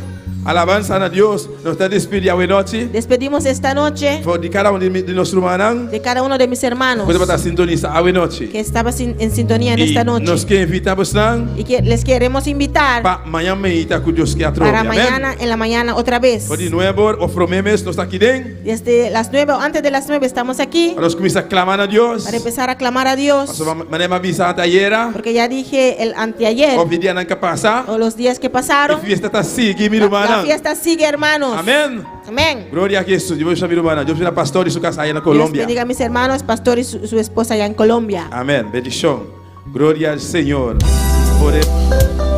Alabanza a Dios. Nos está despidiendo hoy noche. Despedimos esta noche Por de cada uno de nuestros hermanos. de cada uno de mis hermanos Puede estar sintonizado hoy noche. que estaba en sintonía en Y esta noche. nos que invitamos Y que les queremos invitar para mañana meita con Dios que atrás. para mañana, en la mañana, otra vez. Por de nuevo, ofromemos, nos está aquí dentro. Desde las 9 o antes de las 9 estamos aquí Nos comienza a clamar a Dios. para empezar a clamar a Dios. Manema avisa ayer. Porque ya dije el anteayer O día que pasa. o los días que La pasaron. fiesta está sigue, mi La hermana. fiesta sigue, hermanos. Amén. Amén. Gloria a Jesús. Yo voy a llamar a mi hermana. Yo soy una pastor y su casa allá en Dios Colombia. bendiga a mis hermanos, pastor y su esposa allá en Colombia. Amén. Bendición. Gloria al Señor. Por el...